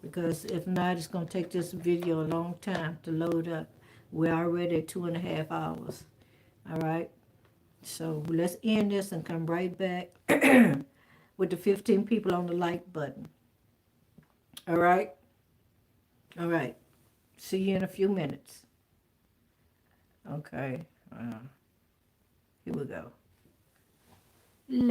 because if not, it's going to take this video a long time to load up. We're already at 2.5 hours. All right. So let's end this and come right back with the 15 people on the like button. All right? All right. See you in a few minutes. Okay. Here we go.